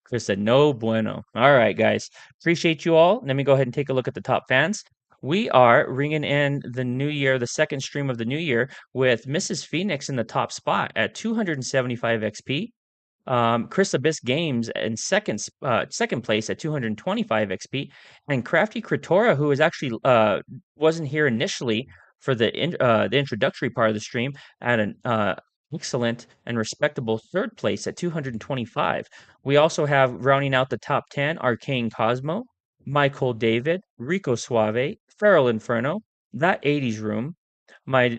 Chris said, "No bueno." All right, guys. Appreciate you all. Let me go ahead and take a look at the top fans. We are ringing in the new year, the second stream of the new year, with Mrs. Phoenix in the top spot at 275 XP. Chris Abyss Games in second place at 225 XP, and Crafty Kritora, who is actually wasn't here initially for the introductory part of the stream, at an excellent and respectable third place at 225. We also have rounding out the top 10, Arcane Cosmo, Michael David, Rico Suave, Feral Inferno, That 80s Room, my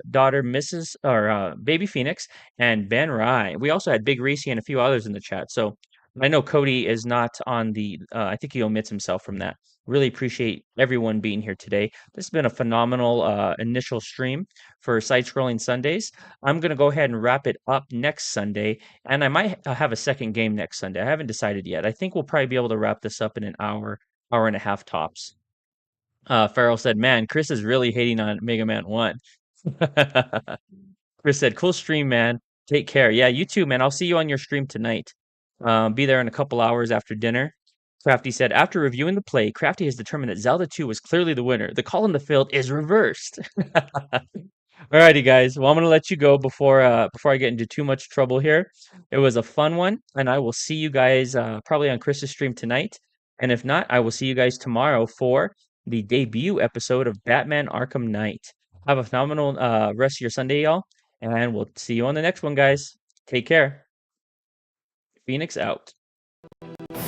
daughter, Mrs. or Baby Phoenix, and Ben Rye. We also had Big Reese and a few others in the chat. So I know Cody is not on the. I think he omits himself from that. Really appreciate everyone being here today. This has been a phenomenal initial stream for Side-Scrolling Sundays. I'm going to go ahead and wrap it up next Sunday, and I might have a second game next Sunday. I haven't decided yet. I think we'll probably be able to wrap this up in an hour and a half tops. Farrell said, "Man, Chris is really hating on Mega Man 1." Chris said, "Cool stream, man. Take care." Yeah, you too, man. I'll see you on your stream tonight. Be there in a couple hours after dinner. Crafty said, "After reviewing the play, Crafty has determined that Zelda 2 was clearly the winner. The call in the field is reversed." Alrighty, guys. Well, I'm gonna let you go before I get into too much trouble here. It was a fun one, and I will see you guys probably on Chris's stream tonight. And if not, I will see you guys tomorrow for the debut episode of Batman Arkham Knight. Have a phenomenal rest of your Sunday, y'all, and we'll see you on the next one, guys. Take care. Phoenix out.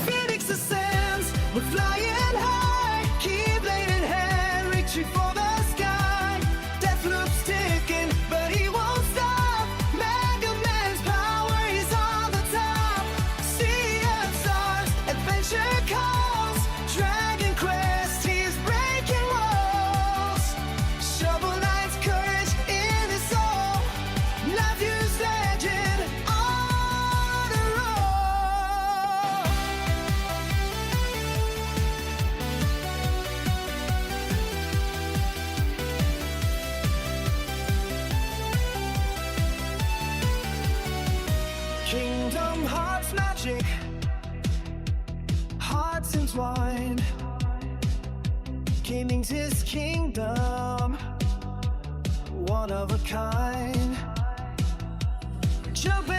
Phoenix ascends, we're flying high. Keyblade in hand, reaching for the sky. Deathloop's ticking, but he won't stop. Mega Man's power, he's on the top. Sea of stars, adventure calls. Dragon Quest, he's breaking walls. Shovel Knight's courage in his soul. Nephew's legend on a roll. Kingdom Hearts magic, hearts entwined. Gaming's his kingdom, one of a kind. Jumping